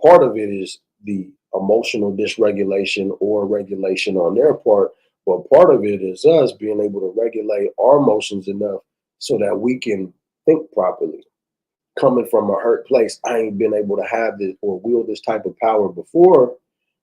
S1: Part of it is the emotional dysregulation or regulation on their part, but part of it is us being able to regulate our emotions enough so that we can think properly. Coming from a hurt place, I ain't been able to have this or wield this type of power before.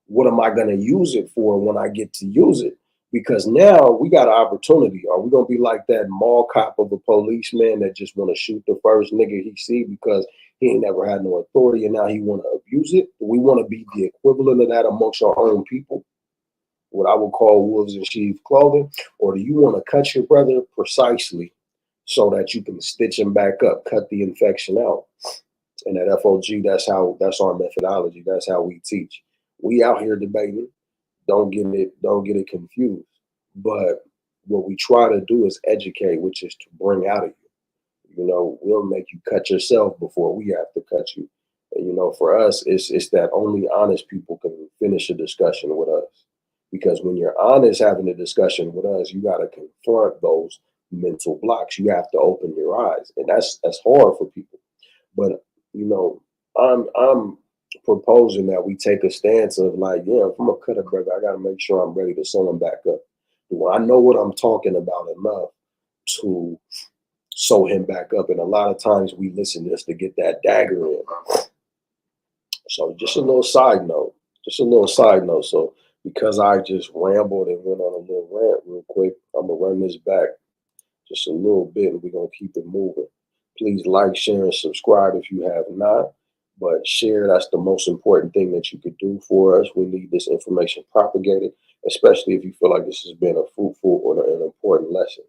S1: What am I going to use it for when I get to use it? Because now we got an opportunity. Are we going to be like that mall cop of a policeman that just want to shoot the first nigga he see because he ain't never had no authority and now he want to abuse it? Do we want to be the equivalent of that amongst our own people, what I would call wolves in sheep's clothing? Or do you want to cut your brother precisely so that you can stitch him back up, cut the infection out? And at FOG, that's our methodology. That's how we teach. We out here debating. Don't get it confused. But what we try to do is educate, which is to bring out of you. You know, we'll make you cut yourself before we have to cut you. And, you know, for us, it's that only honest people can finish a discussion with us. Because when you're honest having a discussion with us, you got to confront those mental blocks. You have to open your eyes, and that's hard for people. But you know, I'm proposing that we take a stance of like, yeah, if I'm gonna cut a brother, I got to make sure I'm ready to sew him back up. Well, I know what I'm talking about enough to sew him back up, and a lot of times we listen just to get that dagger in. So just a little side note, So because I just rambled and went on a little rant real quick, I'm gonna run this back just a little bit and we're gonna keep it moving. Please like, share, and subscribe if you have not. But share, that's the most important thing that you could do for us. We need this information propagated, especially if you feel like this has been a fruitful or an important lesson.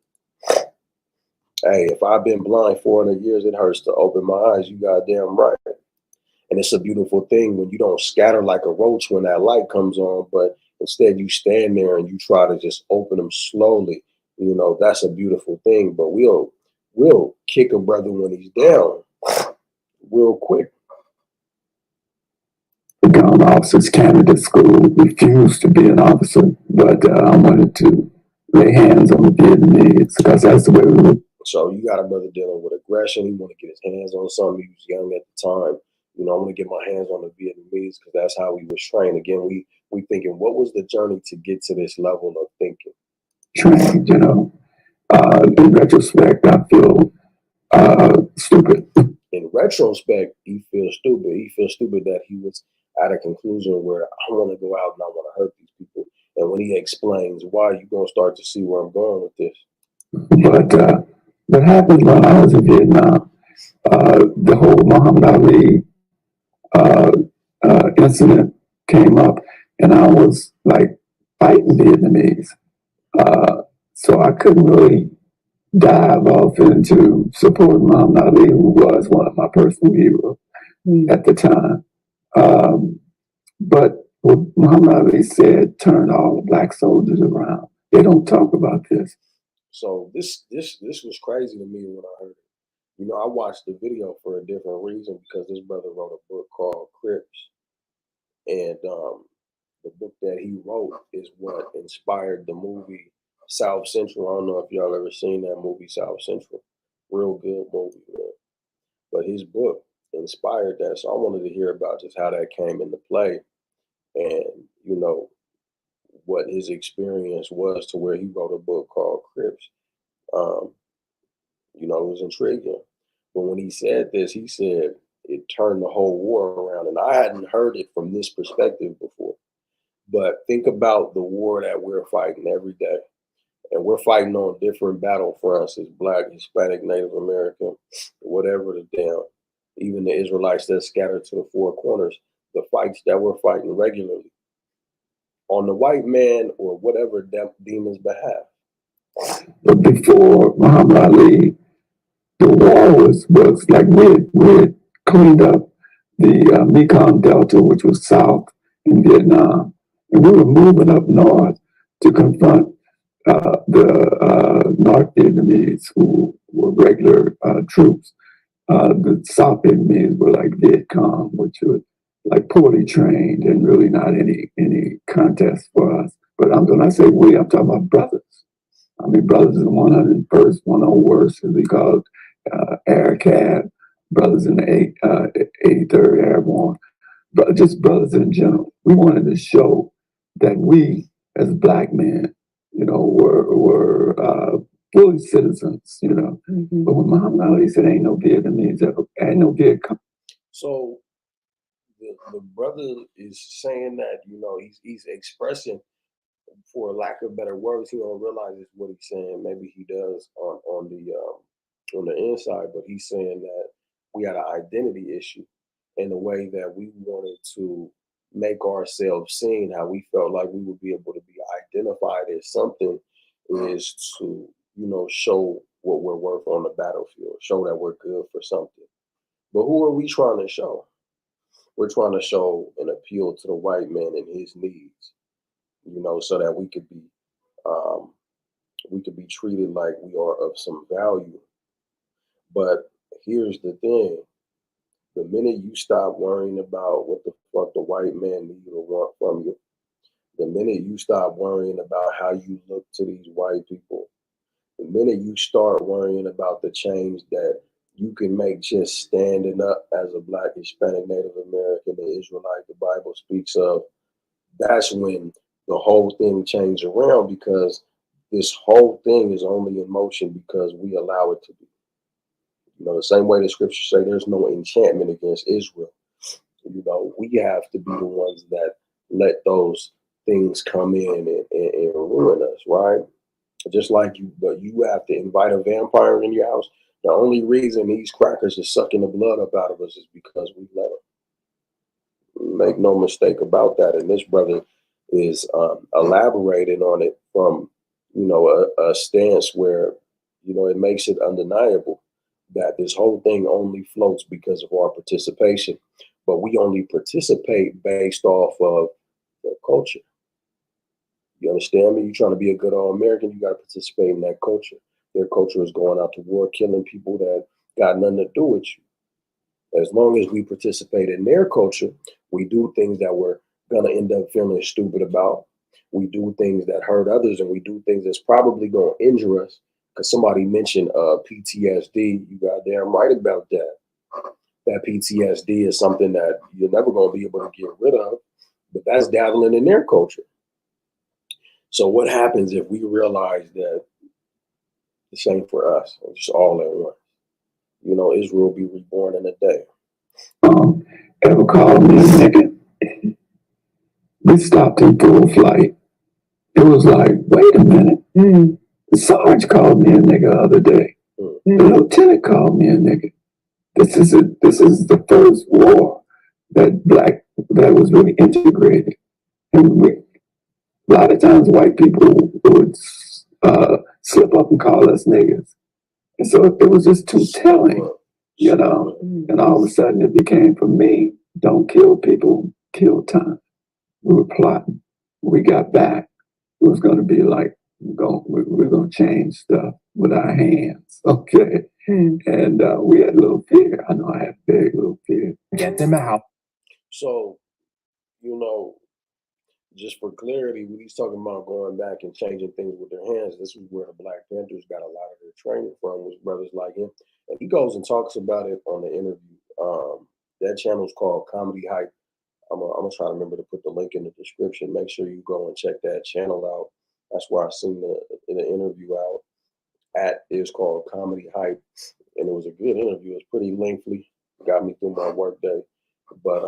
S1: Hey, if I've been blind 400 years, it hurts to open my eyes. You goddamn right. And it's a beautiful thing when you don't scatter like a roach when that light comes on, but instead you stand there and you try to just open them slowly. You know, that's a beautiful thing. But we'll kick a brother when he's down real quick.
S5: Gone officers candidate school, refused to be an officer, but I wanted to lay hands on the Vietnamese because that's the way we were.
S1: So you got a brother dealing with aggression. He want to get his hands on something. He was young at the time. You know, I want to get my hands on the Vietnamese because that's how we was trained. Again, we thinking, what was the journey to get to this level of thinking?
S5: Trained, you know. In retrospect, I feel stupid.
S1: In retrospect, he feels stupid. He feels stupid that he was at a conclusion where I want to go out and I want to hurt these people. And when he explains why, you're going to start to see where I'm going with this.
S5: But what happened when I was in Vietnam, the whole Muhammad Ali incident came up, and I was like fighting Vietnamese. So I couldn't really dive off into supporting Muhammad Ali, who was one of my personal heroes at the time. But what Muhammad Ali said turned all the black soldiers around. They don't talk about this.
S1: So this was crazy to me when I heard it. You know, I watched the video for a different reason because this brother wrote a book called Crips. And the book that he wrote is what inspired the movie South Central. I don't know if y'all ever seen that movie, South Central. Real good movie, man. But his book inspired that. So I wanted to hear about just how that came into play and, you know, what his experience was to where he wrote a book called Crips. You know, it was intriguing. But when he said this, he said it turned the whole war around. And I hadn't heard it from this perspective before. But think about the war that we're fighting every day. And we're fighting on different battlefronts as Black, Hispanic, Native American, whatever the damn, even the Israelites that scattered to the four corners, the fights that we're fighting regularly on the white man or whatever demon's behalf.
S5: But before Muhammad Ali, the war was like we had cleaned up the Mekong Delta, which was south in Vietnam, and we were moving up north to confront the North Vietnamese, who were regular troops. The South Vietnamese were like Viet Cong, which were like poorly trained and really not any contest for us. But when I say we, I'm talking about brothers. I mean, brothers in the 101st, 101st, as we call it, Air Cab, brothers in the 83rd Airborne, but just brothers in general. We wanted to show that we, as Black men, you know, were fully citizens, you know. Mm-hmm. But when Muhammad Ali said, ain't no Vietnamese, ain't no Viet Cong.
S1: So the brother is saying that, you know, he's expressing, for lack of better words, he don't realize it's what he's saying. Maybe he does on the inside, but he's saying that we had an identity issue in the way that we wanted to make ourselves seen, how we felt like we would be able to be identified as something is to, you know, show what we're worth on the battlefield, show that we're good for something. But who are we trying to show? We're trying to show an appeal to the white man and his needs, you know, so that we could be we could be treated like we are of some value. But here's the thing. The minute you stop worrying about what the fuck the white man needs or want from you, the minute you stop worrying about how you look to these white people, the minute you start worrying about the change that you can make just standing up as a Black, Hispanic, Native American, the Israelite the Bible speaks of, that's when the whole thing changes around, because this whole thing is only in motion because we allow it to be. You know, the same way the scriptures say there's no enchantment against Israel. You know, we have to be the ones that let those things come in and ruin us, right? Just like but you have to invite a vampire in your house. The only reason these crackers are sucking the blood up out of us is because we let them. Make no mistake about that. And this brother is elaborating on it from, you know, a stance where, you know, it makes it undeniable that this whole thing only floats because of our participation. But we only participate based off of the culture. You understand me? You're trying to be a good old American, you got to participate in that culture. Their culture is going out to war, killing people that got nothing to do with you. As long as we participate in their culture, we do things that we're going to end up feeling stupid about. We do things that hurt others, and we do things that's probably going to injure us. Because somebody mentioned PTSD. You goddamn right about that. That PTSD is something that you're never going to be able to get rid of, but that's dabbling in their culture. So what happens if we realize that the same for us, just all at once? You know, Israel will be reborn in a day.
S5: Ever called me a nigga? We stopped in full flight. It was like, wait a minute. The Sarge called me a nigga the other day. The lieutenant called me a nigga. This is the first war that was really integrated. And a lot of times white people would slip up and call us niggas. And so it was just too telling, you know. And all of a sudden it became, for me, don't kill people, kill time. We were plotting. We got back. It was going to be like, we're going to change stuff with our hands, okay? And we had a little fear. I know I had a big little fear.
S3: Get them out.
S1: So, you know, just for clarity, when he's talking about going back and changing things with their hands, this is where the Black Panthers got a lot of their training from, was brothers like him. And he goes and talks about it on the interview. That channel is called Comedy Hype. I'm gonna try to remember to put the link in the description. Make sure you go and check that channel out. That's where I seen the interview out at. It's called Comedy Hype, and it was a good interview. It's pretty lengthy. Got me through my work day, but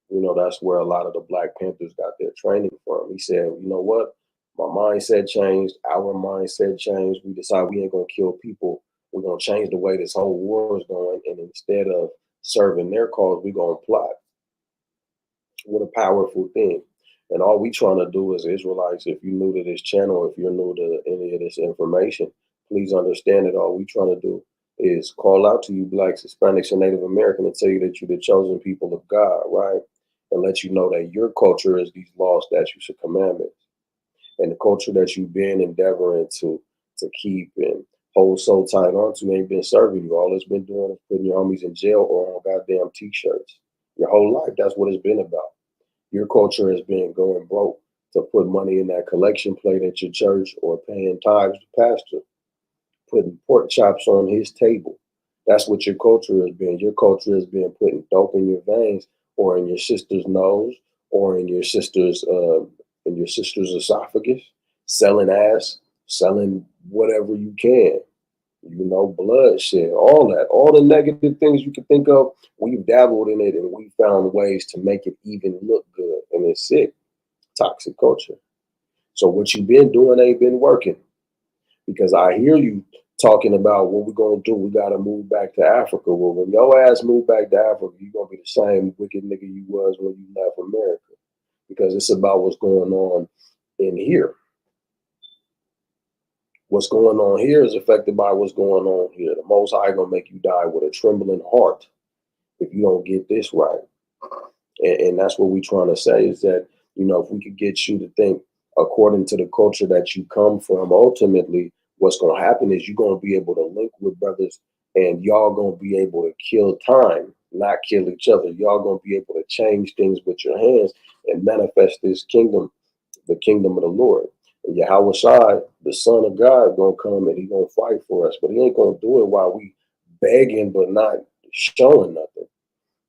S1: you know, that's where a lot of the Black Panthers got their training from. He said, you know what? My mindset changed. Our mindset changed. We decided we ain't gonna kill people. We're gonna change the way this whole war is going, and instead of serving their cause, we're gonna plot. What a powerful thing. And all we trying to do as Israelites, if you're new to this channel, if you're new to any of this information, please understand that all we trying to do is call out to you Blacks, Hispanics, and Native American and tell you that you're the chosen people of God, right? And let you know that your culture is these laws, statutes, and commandments. And the culture that you've been endeavoring to keep and hold so tight onto ain't been serving you. All it's been doing is putting your homies in jail or on goddamn t-shirts. Your whole life, that's what it's been about. Your culture has been going broke to put money in that collection plate at your church or paying tithes to pastor, putting pork chops on his table. That's what your culture has been. Your culture has been putting dope in your veins or in your sister's nose or in your sister's esophagus, selling ass, selling whatever you can. You know, bloodshed, all that, all the negative things you can think of, we've dabbled in it and we found ways to make it even look good. And it's sick, toxic culture. So what you've been doing ain't been working, because I hear you talking about what we're going to do. We got to move back to Africa. Well, when your ass move back to Africa, you're going to be the same wicked nigga you was when you left America, because it's about what's going on in here. What's going on here is affected by what's going on here. The Most High gonna make you die with a trembling heart if you don't get this right. And that's what we're trying to say, is that, you know, if we could get you to think according to the culture that you come from, ultimately what's going to happen is you're going to be able to link with brothers, and y'all going to be able to kill time, not kill each other. Y'all going to be able to change things with your hands and manifest this kingdom, the kingdom of the Lord. And Yahawashi, the Son of God, going to come and he going to fight for us, but he ain't going to do it while we begging but not showing nothing.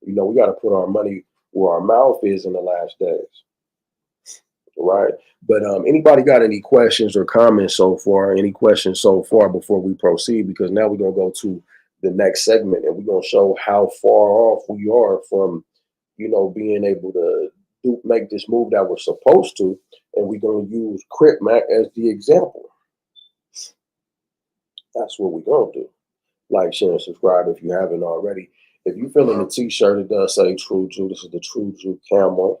S1: You know, we got to put our money where our mouth is in the last days. Right. But anybody got any questions or comments so far? Any questions so far before we proceed? Because now we're going to go to the next segment and we're going to show how far off we are from, you know, being able to make this move that we're supposed to. And we're going to use Crip Mac as the example. That's what we're going to do. Like, share, and subscribe if you haven't already. If you're feeling the t-shirt, it does say True Jew. This is the True Jew camo.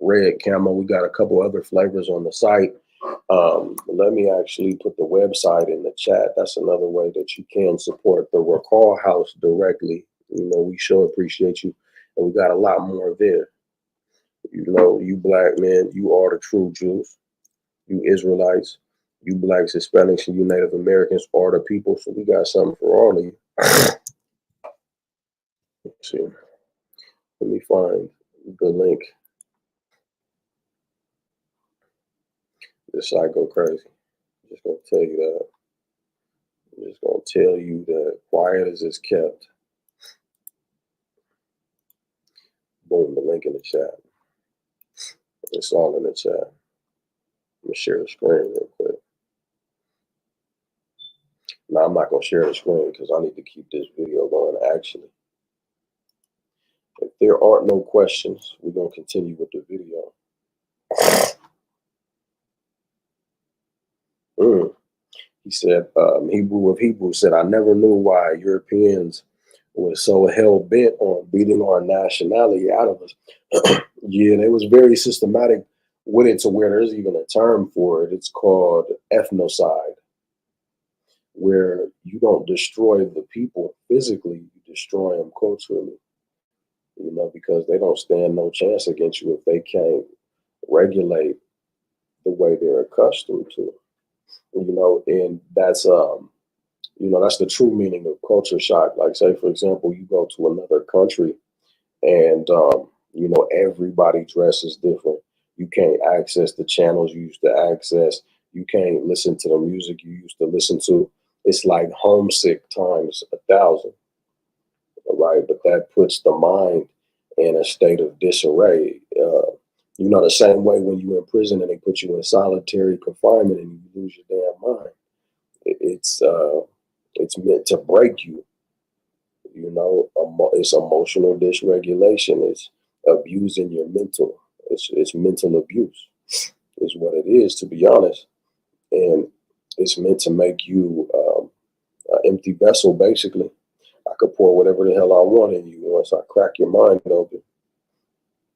S1: Red camo. We got a couple other flavors on the site. Let me actually put the website in the chat. That's another way that you can support the Rawchaa house directly. You know, we sure appreciate you, and we got a lot more there. You know, you black men, you are the true Jews. You Israelites, you blacks, Hispanics, and you Native Americans are the people. So we got something for all of you. Let's see. Let me find the link. This site go crazy. I'm just gonna tell you that. I'm just gonna tell you that quiet as it's kept. Boom, the link in the chat. It's all in the chat. I'm gonna share the screen real quick. Now I'm not gonna share the screen because I need to keep this video going. Actually, if there aren't no questions, we're gonna continue with the video. He said, Hebrew of Hebrews said, I never knew why Europeans were so hell-bent on beating our nationality out of us. Yeah, they was very systematic with it to where there's even a term for it. It's called ethnocide, where you don't destroy the people physically, you destroy them culturally, you know, because they don't stand no chance against you if they can't regulate the way they're accustomed to. You know, and that's you know, that's the true meaning of culture shock. Like, say, for example, you go to another country and you know, everybody dresses different. You can't access the channels you used to access. You can't listen to the music you used to listen to. It's like homesick times 1,000, right? But that puts the mind in a state of disarray. You know, the same way when you're in prison and they put you in solitary confinement and you lose your damn mind. It's meant to break you. You know, it's emotional dysregulation. It's abusing your mental. It's mental abuse is what it is, to be honest. And it's meant to make you an empty vessel, basically. I could pour whatever the hell I want in you. Once I crack your mind open,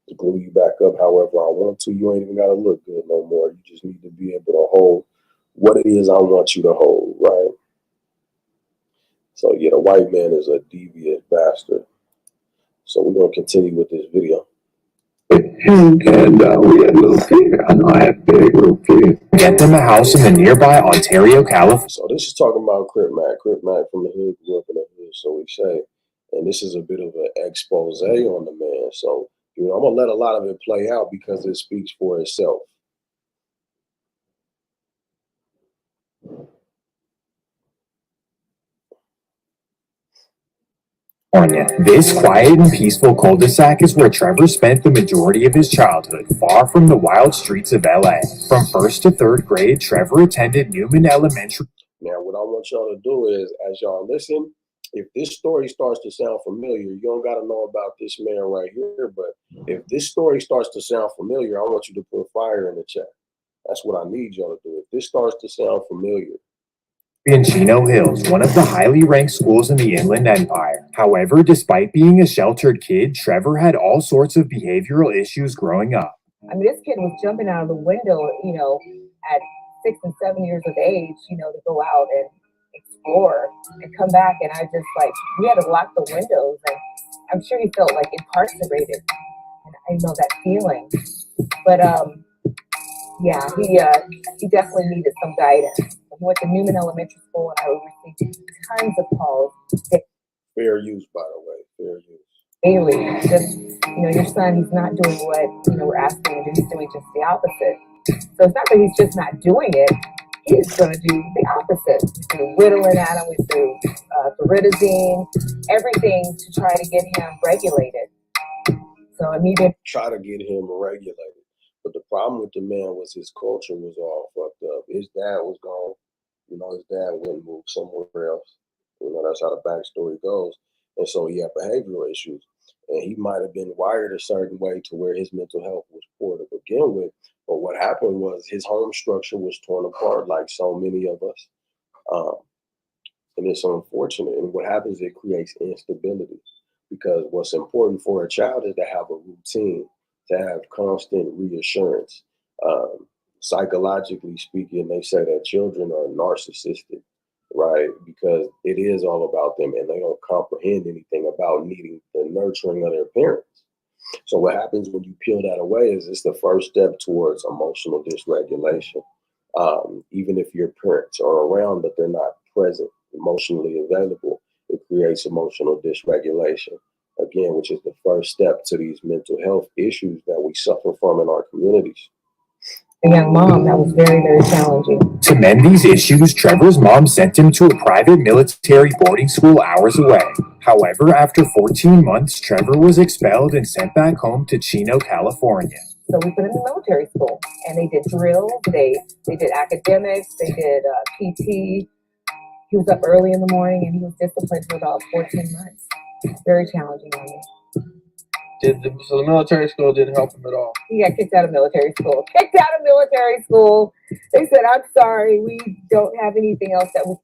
S1: to glue you back up however I want to. You ain't even got to look good no more. You just need to be able to hold what it is I want you to hold, right? So yeah, the white man is a devious bastard. So we're going to continue with this video.
S5: And we had a little fear. I know I had big little fear.
S6: Get them a house in the nearby Ontario, California.
S1: So this is talking about Crip Mac. Crip Mac from the hood, grew up in the hood, so we say. And this is a bit of an expose on the man. So, you know, I'm going to let a lot of it play out because it speaks for itself.
S6: This quiet and peaceful cul-de-sac is where Trevor spent the majority of his childhood, far from the wild streets of LA. From 1st to 3rd grade, Trevor attended Newman Elementary.
S1: Now, what I want y'all to do is, as y'all listen, if this story starts to sound familiar, you don't got to know about this man right here, but if this story starts to sound familiar, I want you to put fire in the chat. That's what I need y'all to do. If this starts to sound familiar.
S6: In Chino Hills, one of the highly ranked schools in the Inland Empire. However, despite being a sheltered kid, Trevor had all sorts of behavioral issues growing up.
S7: I mean, this kid was jumping out of the window, you know, at 6 and 7 years of age, you know, to go out and explore and come back. And I just like, we had to lock the windows, and I'm sure he felt like incarcerated. And I know that feeling. But yeah, he definitely needed some guidance. He went to Newman Elementary School, and I received tons of calls
S1: Fair use, by the way. Fair use.
S7: daily. Just, your son, he's not doing what, we're asking him to do. He's doing just the opposite. So it's not that he's just not doing it. He's going to do the opposite. Through whittling at him, we threw pyridazine, everything to try to get him regulated. So immediately
S1: try to get him regulated. But the problem with the man was his culture was all fucked up. His dad was gone. His dad went and moved somewhere else. That's how the backstory goes. And so he had behavioral issues. And he might have been wired a certain way to where his mental health was poor to begin with. But what happened was his home structure was torn apart like so many of us. And it's unfortunate. And what happens, it creates instability. Because what's important for a child is to have a routine, to have constant reassurance. Psychologically speaking, they say that children are narcissistic, right? Because it is all about them and they don't comprehend anything about needing the nurturing of their parents. So what happens when you peel that away is it's the first step towards emotional dysregulation. Even if your parents are around, but they're not present, emotionally available, it creates emotional dysregulation, again, which is the first step to these mental health issues that we suffer from in our communities.
S7: A young mom, that was very, very challenging.
S6: To mend these issues, Trevor's mom sent him to a private military boarding school hours away. However, after 14 months, Trevor was expelled and sent back home to Chino, California.
S7: So we put him in military school, and they did drills, they did academics, they did PT. He was up early in the morning, and he was disciplined for about 14 months. Very challenging on me.
S2: So the military school didn't help him at all?
S7: He got kicked out of military school. Kicked out of military school. They said, I'm sorry, we don't have anything else that we...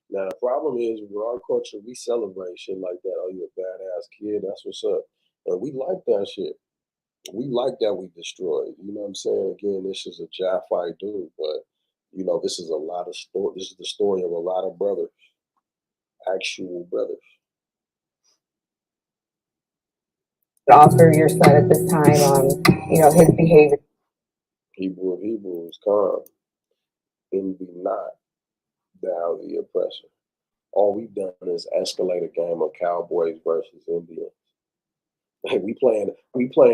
S1: Now, the problem is, with our culture, we celebrate shit like that. Oh, you're a badass kid, that's what's up. And we like that shit. We like that we destroyed. You know what I'm saying? Again, this is a Jaffa dude, but, this is a lot of story. This is the story of a lot of brothers, actual brothers.
S7: Offer your son at this time on, his behavior.
S1: Hebrew of Hebrews, calm. Envy not, thou the oppressor. All we've done is escalate a game of cowboys versus Indians. We playing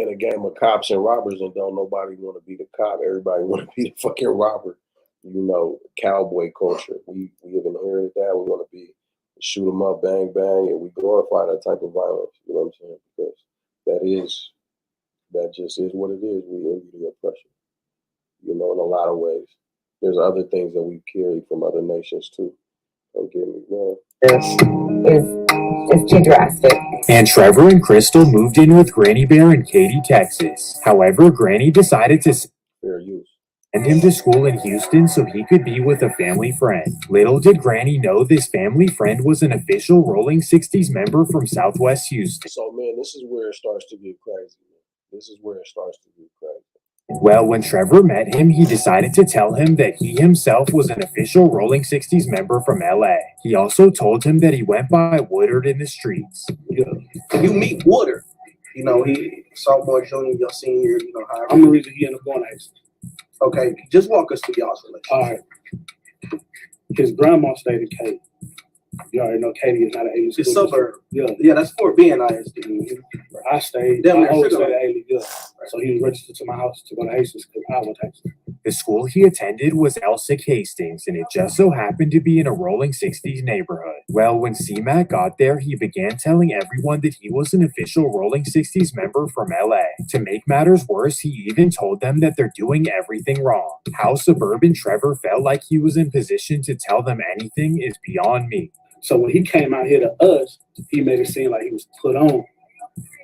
S1: a game of cops and robbers, and don't nobody want to be the cop. Everybody want to be the fucking robber. Cowboy culture. We have inherited that. We want to be shoot 'em up, bang bang, and we glorify that type of violence. You know what I'm saying? Because that just is what it is. We envy the oppression. In a lot of ways. There's other things that we carry from other nations too. Don't get me wrong.
S7: It's too drastic.
S6: And Trevor and Crystal moved in with Granny Bear in Katy, Texas. However, Granny decided to
S1: fair use.
S6: Send him to school in Houston so he could be with a family friend. Little did Granny know this family friend was an official Rolling 60s member from Southwest Houston.
S1: So, man, this is where it starts to get crazy. This is where it starts to get crazy.
S6: Well, when Trevor met him, he decided to tell him that he himself was an official Rolling 60s member from LA. He also told him that he went by Woodard in the streets.
S8: Yeah. You meet Woodard. He sophomore, junior, your senior, however.
S2: I'm the reason he ended up going to AhshRawchaa.
S8: Okay, just walk us through y'all's relationship.
S2: All right. His grandma stayed in Katy. You already know Katy is not an A-list.
S8: It's suburb.
S2: Yeah,
S8: that's for being ISD.
S2: I stayed.
S8: Damn,
S2: I always
S8: sugar.
S2: stayed at A-list. Yeah. So he was registered to my house to go to AhshRawchaa because I went to AhshRawchaa.
S6: The school he attended was Elsick Hastings, and it just so happened to be in a Rolling 60s neighborhood. Well, when CMAC got there, he began telling everyone that he was an official Rolling 60s member from LA. To make matters worse, he even told them that they're doing everything wrong. How suburban Trevor felt like he was in position to tell them anything is beyond me.
S2: So when he came out here to us, he made it seem like he was put on.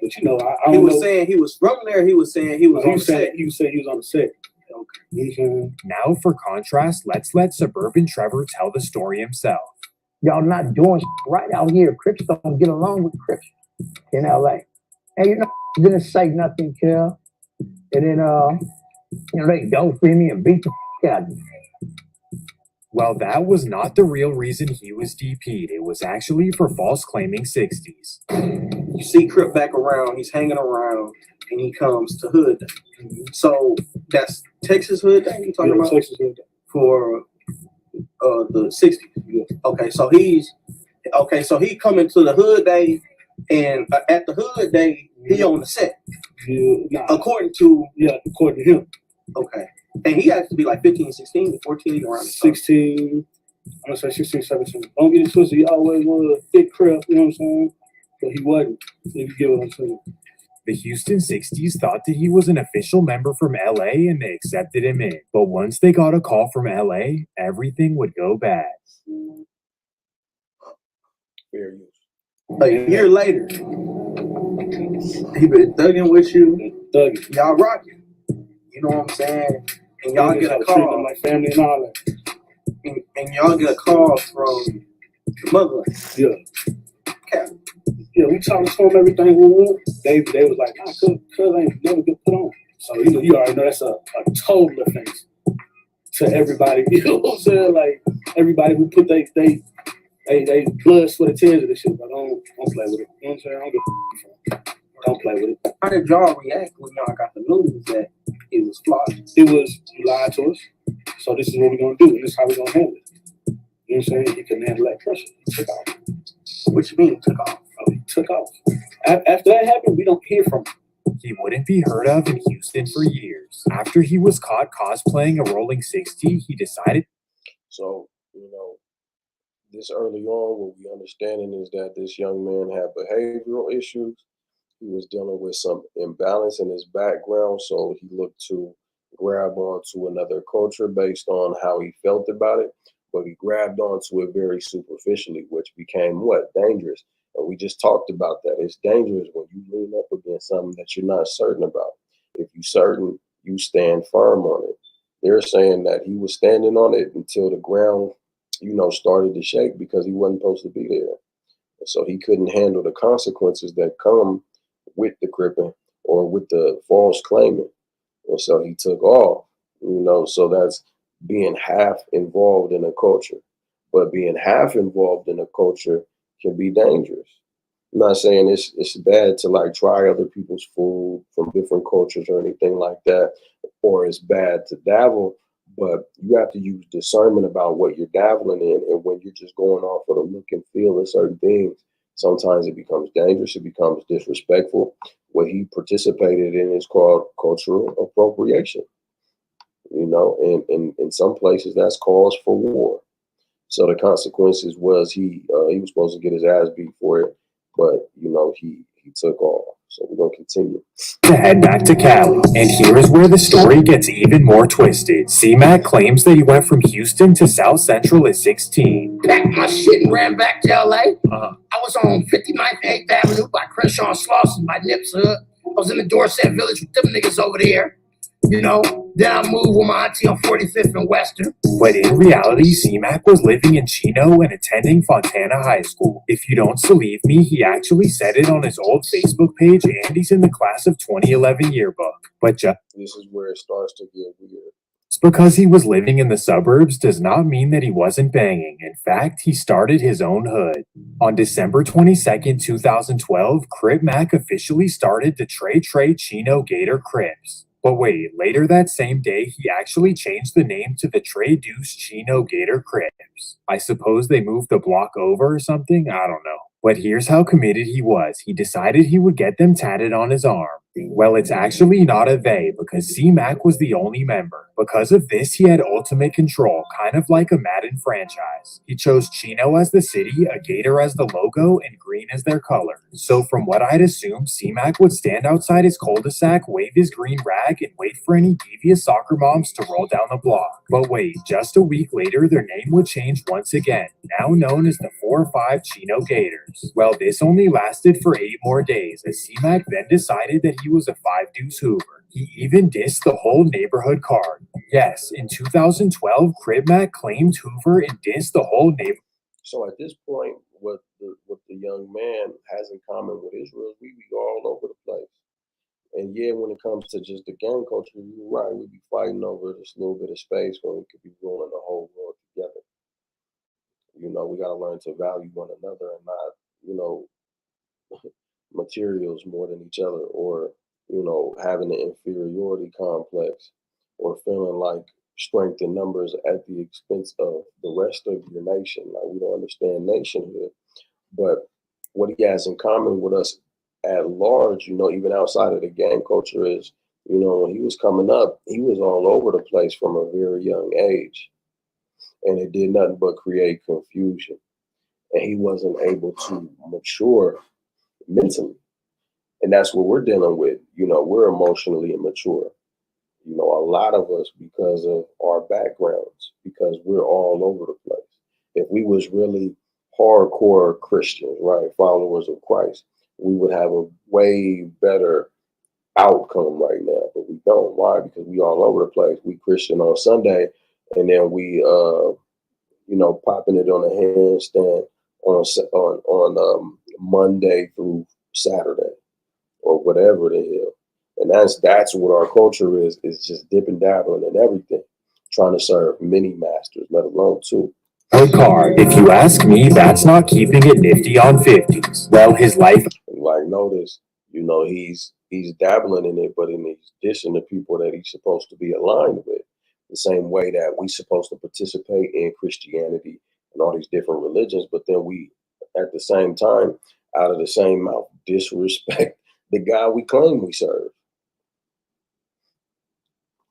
S2: But I don't know.
S8: He was saying he was from there. He was saying he was on the set.
S2: He was saying he was on the set. Okay.
S6: Now, for contrast, let's let suburban Trevor tell the story himself.
S9: Y'all not doing right out here. Crips don't get along with Crips in LA. And didn't say nothing, Kel. And then they don't feed me and beat the out of me.
S6: Well, that was not the real reason he was DP'd. It was actually for false claiming 60s.
S8: you see Crip Mac around, he's hanging around, and he comes to Hood Day. So that's Texas Hood Day you talking about?
S10: Texas Hood Day.
S8: For the 60s.
S10: Yeah.
S8: Okay, so he coming to the Hood Day, and at the Hood Day, he on the set.
S10: Yeah,
S8: according to
S10: him.
S8: Okay. And he has to be like 15, 16, 14, around
S10: 16. I'm gonna say 16, 17. Don't get it twisted. He always was a thick Crip, you know what I'm saying? But he wasn't, if you get what I'm saying.
S6: The Houston 60s thought that he was an official member from LA and they accepted him in. But once they got a call from LA, everything would go bad.
S1: Fair use.
S8: A year later, he been thugging with you.
S10: Thugging.
S8: Y'all rocking. You know what I'm saying? And y'all get a call.
S10: Like family and all that.
S8: And y'all get a call from the mother.
S10: Yeah.
S8: Cap.
S10: Yeah, we talked to them everything we want. They was like, nah, cuz ain't never get put on. So you already know that's a total offense to everybody. You know what I'm saying? Like everybody who put they blood, sweat, and tears of this shit, but don't play with it. You know what I'm saying? Don't play with it.
S8: How did y'all react when y'all got the news that it was flawed?
S10: It was, you lied to us. So this is what we're gonna do, and this is how we're gonna handle it. You know what I'm saying? He couldn't handle that pressure. He took off.
S8: What you mean he took off?
S10: Oh, he took off. After that happened, we don't hear from him.
S6: He wouldn't be heard of in Houston for years. After he was caught cosplaying a rolling 60, he decided.
S1: So, this early on, what we understanding is that this young man had behavioral issues. He was dealing with some imbalance in his background, so he looked to grab onto another culture based on how he felt about it, but he grabbed onto it very superficially, which became what? Dangerous. And we just talked about that. It's dangerous when you lean up against something that you're not certain about. If you're certain, you stand firm on it. They're saying that he was standing on it until the ground, started to shake because he wasn't supposed to be there. And so he couldn't handle the consequences that come with the cripping or with the false claiming. And so he took off, so that's being half involved in a culture. But being half involved in a culture can be dangerous. I'm not saying it's bad to like try other people's food from different cultures or anything like that, or it's bad to dabble, but you have to use discernment about what you're dabbling in. And when you're just going off of the look and feel of certain things, sometimes it becomes dangerous, it becomes disrespectful. What he participated in is called cultural appropriation. And in some places that's cause for war. So the consequences was he was supposed to get his ass beat for it, but he took off. So we're gonna continue.
S6: To head back to Cali, and here is where the story gets even more twisted. CMAC claims that he went from Houston to South Central at 16.
S9: Packed my shit and ran back to LA. I was on 59th and 8th Avenue by Crenshaw and Slauson by Nips Hood. I was in the Dorset Village with them niggas over there. Then I moved with my auntie on 45th and Western.
S6: But in reality, CMAC was living in Chino and attending Fontana High School. If you don't believe me, he actually said it on his old Facebook page, and he's in the class of 2011 yearbook. But
S1: this is where it starts to get weird.
S6: Just because he was living in the suburbs does not mean that he wasn't banging. In fact, he started his own hood. On December 22nd, 2012, Crip Mac officially started the Trey Chino Gator Crips. But wait, later that same day, he actually changed the name to the Trey Deuce Chino Gator Crips. I suppose they moved the block over or something? I don't know. But here's how committed he was. He decided he would get them tatted on his arm. Well, it's actually not a they, because C-Mac was the only member. Because of this, he had ultimate control, kind of like a Madden franchise. He chose Chino as the city, a gator as the logo, and green as their color. So from what I'd assume, C-Mac would stand outside his cul-de-sac, wave his green rag, and wait for any devious soccer moms to roll down the block. But wait, just a week later, their name would change once again, now known as the 4-5 Chino Gators. Well, this only lasted for 8 more days, as C-Mac then decided that he was a 5-deuce Hoover. He even dissed the whole neighborhood card. Yes, in 2012, Crip Mac claimed Hoover and dissed the whole neighborhood.
S1: So at this point, what the young man has in common with Israel is we be all over the place. And yeah, when it comes to just the gang culture, you're right, we be fighting over this little bit of space when we could be ruling the whole world together. We got to learn to value one another and not, I'm going to materials more than each other, or having an inferiority complex, or feeling like strength in numbers at the expense of the rest of your nation. Like, we don't understand nationhood. But what he has in common with us at large, even outside of the gang culture, is, when he was coming up, he was all over the place from a very young age. And it did nothing but create confusion. And he wasn't able to mature mentally. And that's what we're dealing with. We're emotionally immature. A lot of us, because of our backgrounds, because we're all over the place. If we was really hardcore Christians, right, followers of Christ, we would have a way better outcome right now. But we don't. Why? Because we all over the place. We Christian on Sunday, and then we popping it on a handstand on Monday through Saturday, or whatever the hell. And that's what our culture is just dipping, dabbling in everything, trying to serve many masters, let alone two.
S6: Card. If you ask me, that's not keeping it nifty on 50s. Well, his life.
S1: Like, notice, he's dabbling in it, but he's dishing the people that he's supposed to be aligned with. The same way that we supposed to participate in Christianity and all these different religions, but then we, at the same time, out of the same mouth, disrespect the God we claim we serve.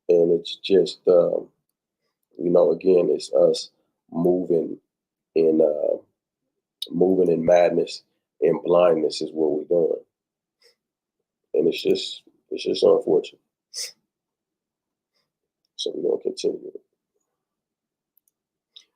S1: And it's just, again, it's us moving in madness and blindness is what we're doing. And it's just unfortunate. So we're going to continue.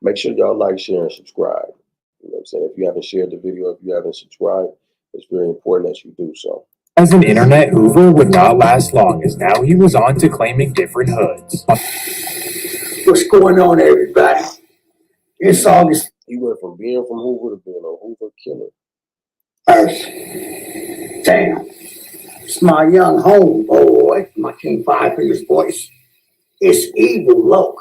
S1: Make sure y'all like, share, and subscribe. You know what I'm saying? If you haven't shared the video, if you haven't subscribed, it's very important that you do so.
S6: As an internet Hoover would not last long, as now he was on to claiming different hoods.
S9: What's going on, everybody? It's August.
S1: He went from being from Hoover to being a Hoover killer.
S9: Damn. It's my young homeboy, my King Five Fingers voice. It's Evil Loke.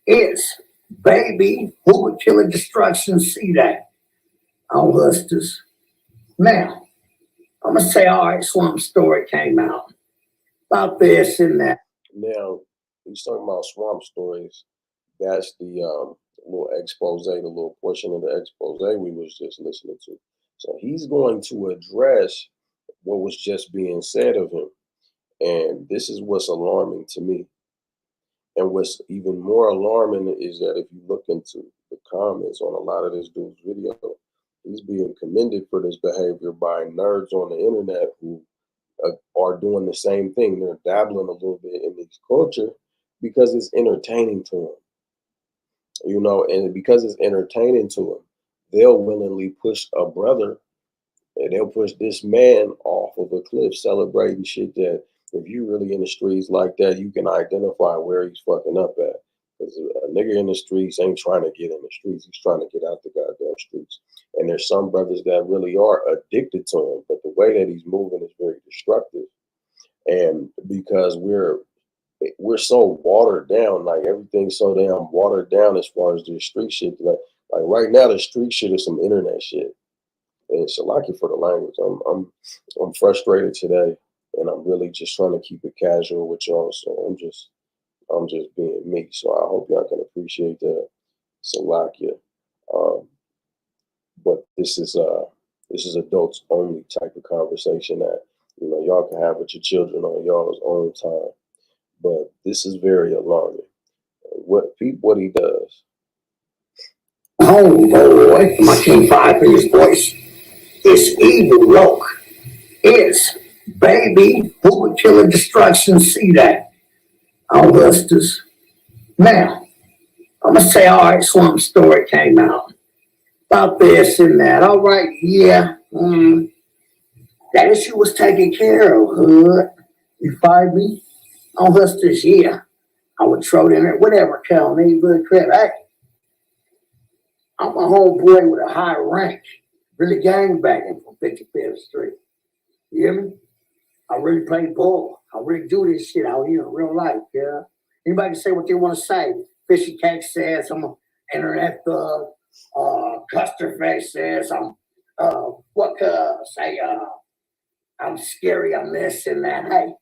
S9: It's Baby Hoover Killer Destruction. See that? On Hustlers. Now, I'm going to say, all right, Swamp Story came out about this and that.
S1: Now, he's talking about Swamp Stories. That's the little expose, the little portion of the expose we was just listening to. So he's going to address what was just being said of him. And this is what's alarming to me. And what's even more alarming is that if you look into the comments on a lot of this dude's video, he's being commended for this behavior by nerds on the internet who are doing the same thing. They're dabbling a little bit in this culture because it's entertaining to them. And because it's entertaining to them, they'll willingly push a brother, and they'll push this man off of a cliff, celebrating shit that if you really in the streets like that, you can identify where he's fucking up at. Because a nigga in the streets ain't trying to get in the streets. He's trying to get out the goddamn streets. And there's some brothers that really are addicted to him, but the way that he's moving is very destructive. And because we're so watered down, like everything's so damn watered down as far as the street shit. Like right now, the street shit is some internet shit. And it's a lucky for the language. I'm frustrated today, and I'm really just trying to keep it casual with y'all. So I'm just being me. So I hope y'all can appreciate that. Salakia. But this is adults only type of conversation that y'all can have with your children on y'all's own time. But this is very alarming. What he does.
S9: Homeboy, my King Five Fingers voice. It's Evil Loke. It's Baby Hoover Killer Destruction. See that? On Hustlers. Now, I'm going to say, all right, Swamp Story came out about this and that. All right, yeah. That issue was taken care of, hood. You find me? On Hustlers, yeah. I would throw in it, whatever, Cal, neighborhood crap. Hey, I'm a homeboy with a high rank. Really gangbanging from 55th Street. You hear me? I really play ball. I really do this shit out here in real life, yeah. Anybody can say what they want to say. Fishy Cake says I'm an internet thug. Custer Face says I'm I'm scary, I'm this and that. Hey,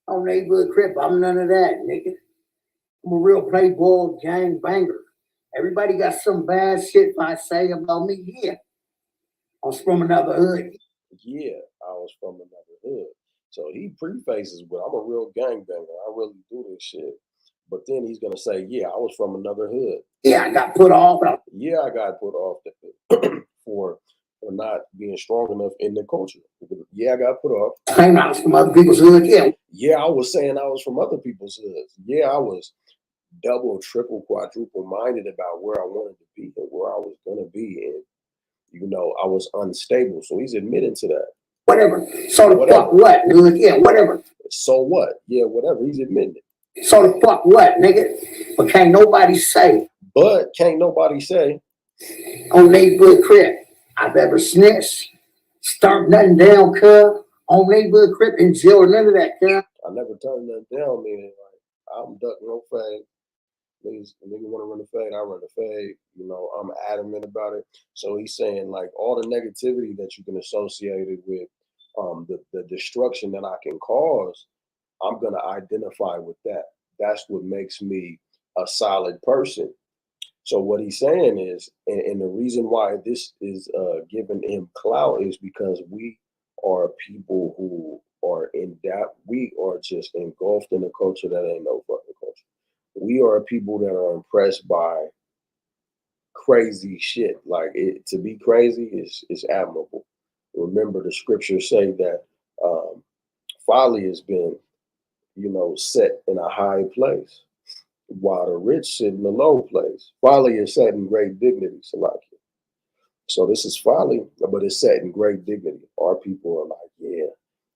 S9: I'm neighborhood Crip. I'm none of that, nigga. I'm a real playboy gang banger. Everybody got some bad shit I say about me. Yeah, I was from another hood.
S1: Yeah, I was from another hood. So he prefaces with, I'm a real gangbanger. I really do this shit. But then he's going to say, yeah, I was from another hood.
S9: Yeah, I got put off.
S1: Yeah, I got put off for not being strong enough in the culture. Yeah, I got put off.
S9: Came out from other people's hood.
S1: Yeah, I was saying I was from other people's hoods. Yeah, I was double, triple, quadruple minded about where I wanted to be and where I was going to be. And, you know, I was unstable. So he's admitting to that.
S9: Whatever. So the fuck what, dude? Yeah, whatever.
S1: So what? Yeah, whatever. He's admitting it.
S9: So the fuck what, nigga? But can't nobody say.
S1: But can't nobody say.
S9: On neighborhood Crip, I've ever snitched, starved nothing down, cuz. On neighborhood Crip in jail or none of that, cuz.
S1: I never turned nothing down, meaning like I'm ducking no fade. Niggas want to run the fade, I run the fade. You know, I'm adamant about it. So he's saying like all the negativity that you can associate it with the destruction that I can cause, I'm gonna identify with that. That's what makes me a solid person. So what he's saying is, and the reason why this is giving him clout is because we are people who are in that, we are just engulfed in a culture that ain't no fucking culture. We are people that are impressed by crazy shit. Like to be crazy is admirable. Remember, the scriptures say that folly has been, you know, set in a high place, while the rich sit in a low place. Folly is set in great dignity, Salaki. So this is folly, but it's set in great dignity. Our people are like, yeah.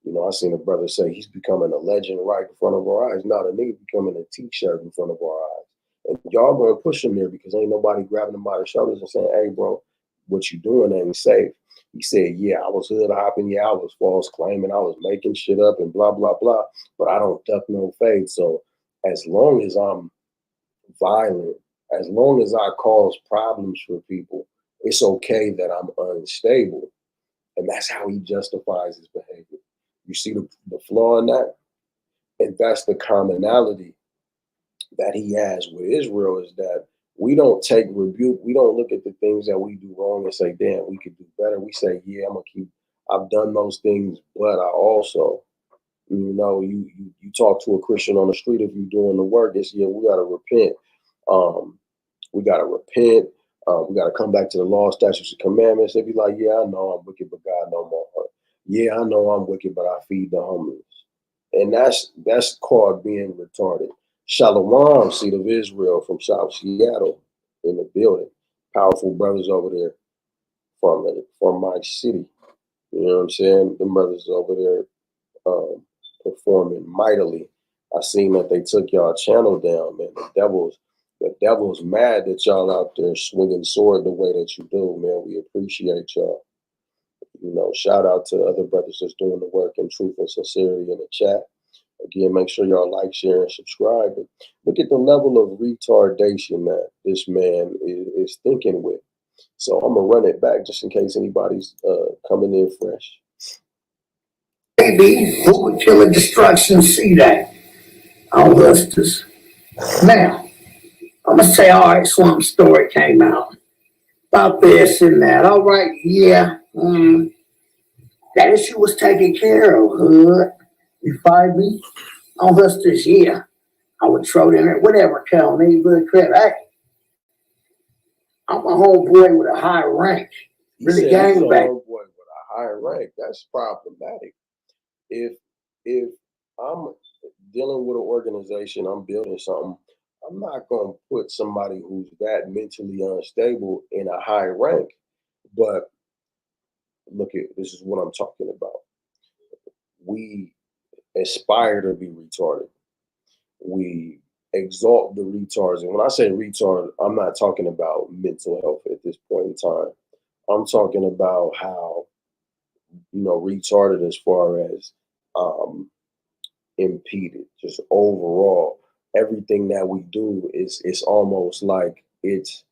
S1: You know, I seen a brother say he's becoming a legend right in front of our eyes. Not a nigga becoming a t-shirt in front of our eyes. And y'all gonna push him there because ain't nobody grabbing him by the shoulders and saying, hey, bro, what you doing ain't safe. He said, yeah, I was hood hopping. Yeah, I was false claiming. I was making shit up and blah, blah, blah. But I don't duck no fade. So as long as I'm violent, as long as I cause problems for people, it's okay that I'm unstable. And that's how he justifies his behavior. You see the flaw in that? And that's the commonality that he has with Israel, is that we don't take rebuke. We don't look at the things that we do wrong and say, damn, we could do better. We say, yeah, I've done those things, but I also, you know, you talk to a Christian on the street, if you're doing the work, it's, yeah, we got to repent. We got to repent. We got to come back to the law, statutes, and commandments. They be like, yeah, I know I'm wicked, but God know my heart. Yeah, I know I'm wicked, but I feed the homeless. And that's called being retarded. Shalom, seed of Israel from South Seattle in the building. Powerful brothers over there from my city. You know what I'm saying? The brothers over there performing mightily. I seen that they took y'all channel down, man. The devil's mad that y'all out there swinging sword the way that you do, man. We appreciate y'all. You know, shout out to other brothers that's doing the work in truth and sincerity in the chat. Again, make sure y'all like, share, and subscribe. But look at the level of retardation that this man is thinking with. So I'm gonna run it back just in case anybody's coming in fresh.
S9: Baby, who would kill a destruction? See that? All this. Now, I'm gonna say, all right, Swamp Story came out about this and that. All right, yeah. That issue was taken care of, hood. You find me? On Hustlers, yeah. I would throw it in there, whatever, Cal, neighborhood Crip. Hey, I'm a homeboy with a high rank. Really gangbang.
S1: Homeboy with a high rank. That's problematic. If I'm dealing with an organization, I'm building something, I'm not gonna put somebody who's that mentally unstable in a high rank. But look at, this is what I'm talking about. We aspire to be retarded. We exalt the retards. And when I say retard, I'm not talking about mental health at this point in time. I'm talking about how, you know, retarded as far as impeded, just overall. Everything that we do is almost like it's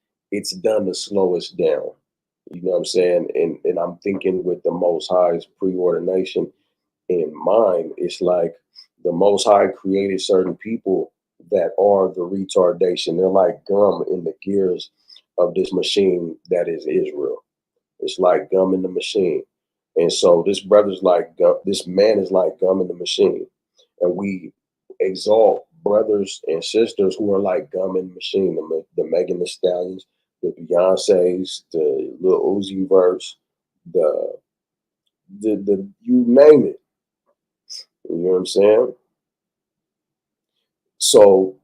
S1: done to slow us down. You know what I'm saying? And I'm thinking with the Most High's preordination in mind, it's like the Most High created certain people that are the retardation. They're like gum in the gears of this machine that is Israel. It's like gum in the machine. And so this brother's like gum, this man is like gum in the machine. And we exalt brothers and sisters who are like gum in the machine, the Megan Thee Stallions, the Beyoncés, the Lil Uzi Verse, the you name it. You know what I'm saying? So,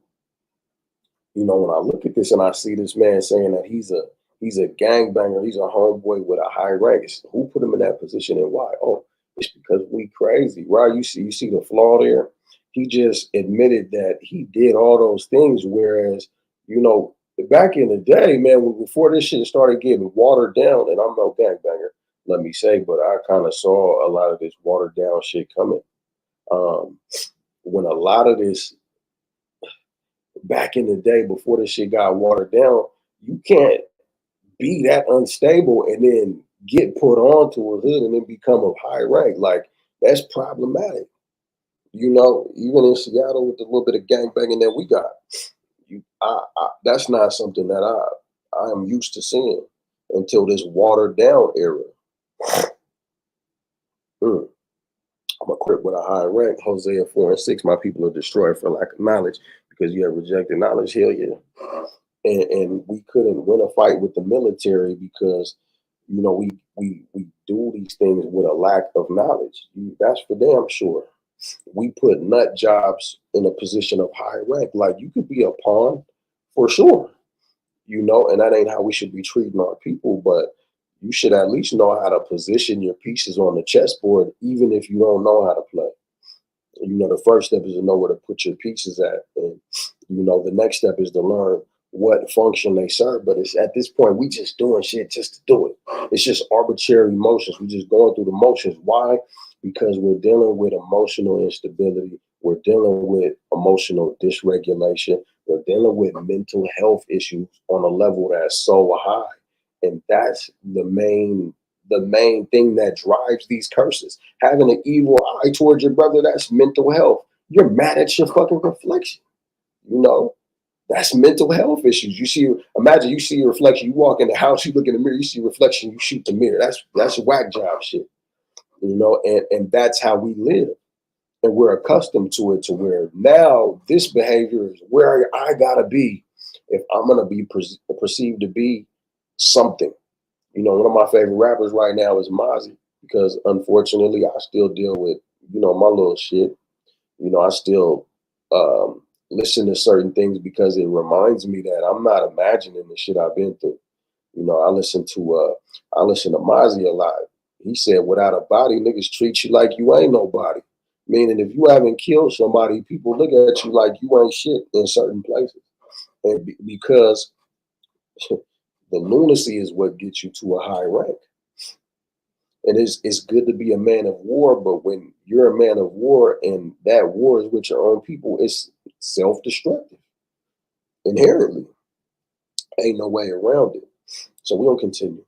S1: you know, when I look at this and I see this man saying that he's a gangbanger, he's a homeboy with a high rank, who put him in that position and why? Oh, it's because we crazy, right? You see the flaw there. He just admitted that he did all those things, whereas, you know, back in the day, man, before this shit started getting watered down, and I'm no gangbanger, let me say, but I kind of saw a lot of this watered down shit coming. When a lot of this back in the day, before this shit got watered down, you can't be that unstable and then get put onto a hood and then become of high rank. Like, that's problematic. You know, even in Seattle with the little bit of gangbanging that we got, that's not something that I am used to seeing until this watered down era. I'm a Crip with a high rank. Hosea 4:6. My people are destroyed for lack of knowledge, because you have rejected knowledge. Hell yeah. And we couldn't win a fight with the military because, you know, we do these things with a lack of knowledge. That's for damn sure. We put nut jobs in a position of high rank. Like, you could be a pawn for sure, you know, and that ain't how we should be treating our people, but you should at least know how to position your pieces on the chessboard, even if you don't know how to play. You know, the first step is to know where to put your pieces at. And, you know, the next step is to learn what function they serve. But it's at this point, we just doing shit just to do it. It's just arbitrary motions. We're just going through the motions. Why? Because we're dealing with emotional instability. We're dealing with emotional dysregulation. We're dealing with mental health issues on a level that's so high. And that's the main thing that drives these curses. Having an evil eye towards your brother, that's mental health. You're mad at your fucking reflection. You know, that's mental health issues. Imagine you see your reflection, you walk in the house, you look in the mirror, you see reflection, you shoot the mirror. That's whack job shit. You know, and that's how we live. And we're accustomed to it, to where now this behavior is where I gotta be if I'm gonna be perceived to be something. You know, one of my favorite rappers right now is Mozzie, because unfortunately I still deal with, you know, my little shit. You know, I still listen to certain things because it reminds me that I'm not imagining the shit I've been through. You know, I listen to Mozzie a lot. He said, without a body, niggas treat you like you ain't nobody. Meaning, if you haven't killed somebody, people look at you like you ain't shit in certain places. And because the lunacy is what gets you to a high rank. And it's good to be a man of war, but when you're a man of war and that war is with your own people, it's self-destructive inherently. Ain't no way around it. So we'll continue.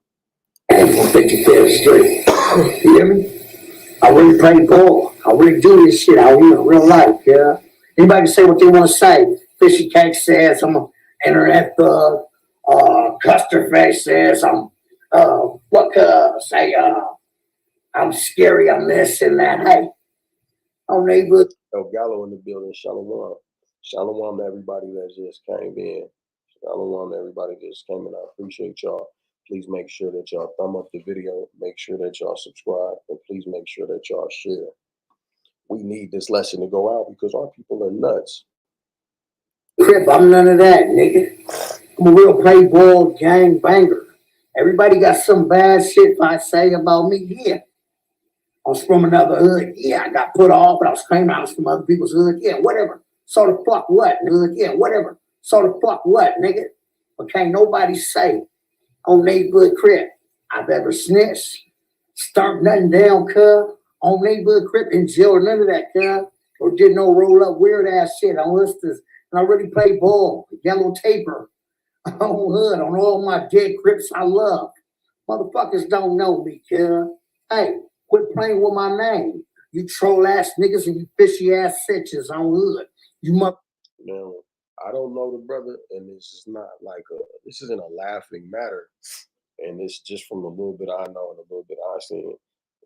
S9: 55th Street. You hear me? I really play ball. I really do this shit out here in real life, yeah. Anybody can say what they want to say. Fishy Cake says I'm an internet thug. Custer Face says I'm I'm scary, I'm this and that. Hey, oh neighbor.
S1: El Gallo in the building. Shalom. Shalom to everybody that just came in. Shalom to everybody that just came in. I appreciate y'all. Please make sure that y'all thumb up the video. Make sure that y'all subscribe. And please make sure that y'all share. We need this lesson to go out because our people are nuts.
S9: Crip, I'm none of that, nigga. I'm a real playboy gang banger. Everybody got some bad shit I say about me, yeah. I was from another hood, yeah. I got put off, but I was claiming I was from other people's hood, yeah, whatever. So the fuck what, hood, yeah, whatever. So the fuck what, nigga? But can't nobody say on neighborhood Crip I've ever snitched, stomped nothing down, cuz, on neighborhood Crip in jail or none of that, cuz, or did no roll up weird ass shit on listers. And I really play ball, yellow taper, on hood, on all my dead Crips I love. Motherfuckers don't know me, kid. Hey, quit playing with my name. You troll ass niggas and you fishy ass bitches on hood. You must.
S1: Now, I don't know the brother, and this is not like this isn't a laughing matter. And it's just from a little bit I know and a little bit I've seen,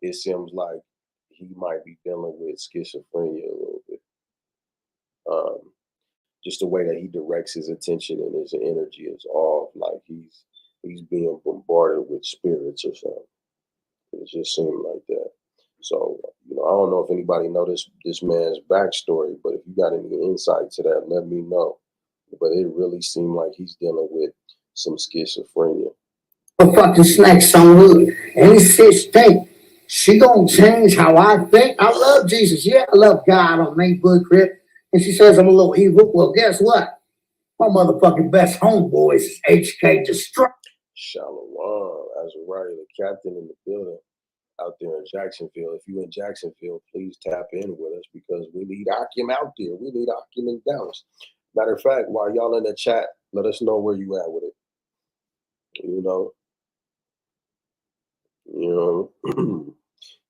S1: it seems like he might be dealing with schizophrenia a little bit. Just the way that he directs his attention and his energy is off, like he's being bombarded with spirits or something. It just seemed like that. So, I don't know if anybody know this man's backstory, but if you got any insight to that, let me know. But it really seemed like he's dealing with some schizophrenia.
S9: Fucking snakes on hood. Any bitch think she gonna change how I think? I love Jesus. Yeah, I love God on neighborhood Crip. And she says I'm a little evil. Well, guess what? My motherfucking best homeboys is HK Destruct.
S1: Shalom, Azariah, the captain in the building out there in Jacksonville. If you in Jacksonville, please tap in with us because we need Akim out there. We need Akim in Dallas. Matter of fact, while y'all in the chat, let us know where you at with it.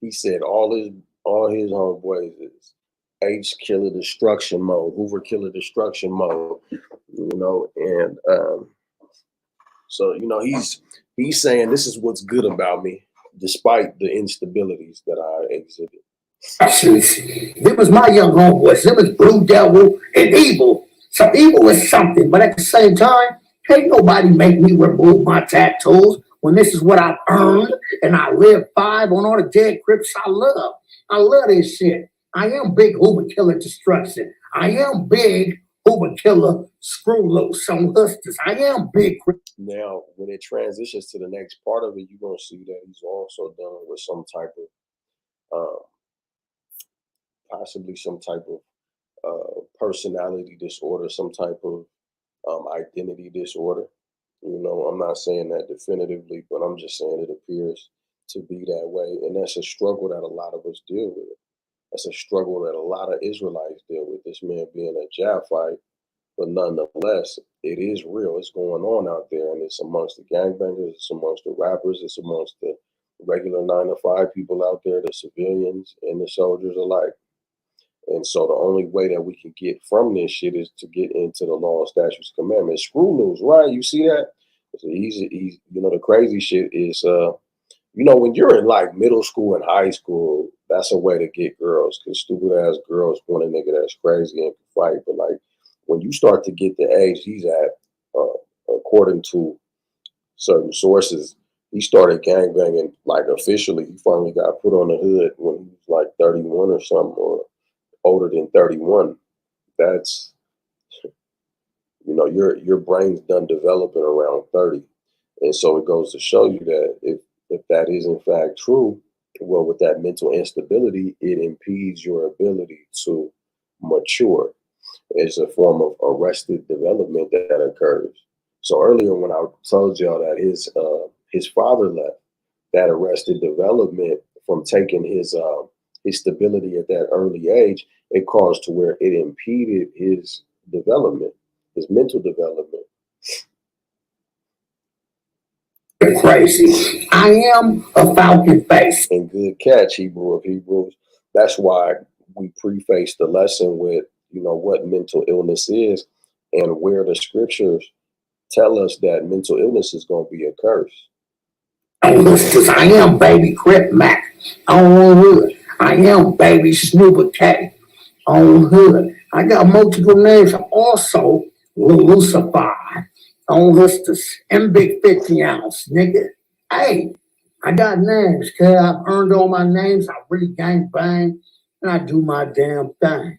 S1: He said all his homeboys is H killer destruction mode, Hoover killer destruction mode, and so he's saying this is what's good about me, despite the instabilities that I exhibit.
S9: It was my young homeboys. It was Blue Devil and Evil. So evil is something, but at the same time, can't nobody make me remove my tattoos when this is what I've earned and I live 5 on all the dead Crips I love. I love this shit. I am big Hoover killer destruction. I am big Hoover killer screw loose on hustlers. I am big.
S1: Now, when it transitions to the next part of it, you're going to see that he's also dealing with some type of, possibly some type of personality disorder, some type of identity disorder. I'm not saying that definitively, but I'm just saying it appears to be that way. And that's a struggle that a lot of us deal with. That's a struggle that a lot of Israelites deal with, this man being a Japhite. But nonetheless, it is real. It's going on out there, and it's amongst the gangbangers, it's amongst the rappers, it's amongst the regular 9-to-5 people out there, the civilians and the soldiers alike. And so the only way that we can get from this shit is to get into the law, statutes, commandments. Screw news, right? You see that? So he's the crazy shit is, when you're in like middle school and high school, that's a way to get girls, because stupid ass girls want a nigga that's crazy and can fight. But like when you start to get the age he's at, according to certain sources, he started gangbanging like officially. He finally got put on the hood when he was like 31 or something, or older than 31. That's, your brain's done developing around 30. And so it goes to show you that if that is in fact true, well, with that mental instability, it impedes your ability to mature. It's a form of arrested development that occurs. So earlier when I told y'all that his father left, that arrested development from taking his stability at that early age, it caused to where it impeded his development, his mental development.
S9: Crazy. I am a falcon face.
S1: And good catch, Hebrew of Hebrews. That's why we preface the lesson with, what mental illness is and where the scriptures tell us that mental illness is going to be a curse.
S9: I am baby Crip Mac on hood. I am baby Snooper K on hood. I got multiple names. I'm also Lucifer on hustlers and big 50 ounce nigga. Hey, I got names, cuz I've earned all my names. I really gang bang and I do my damn thing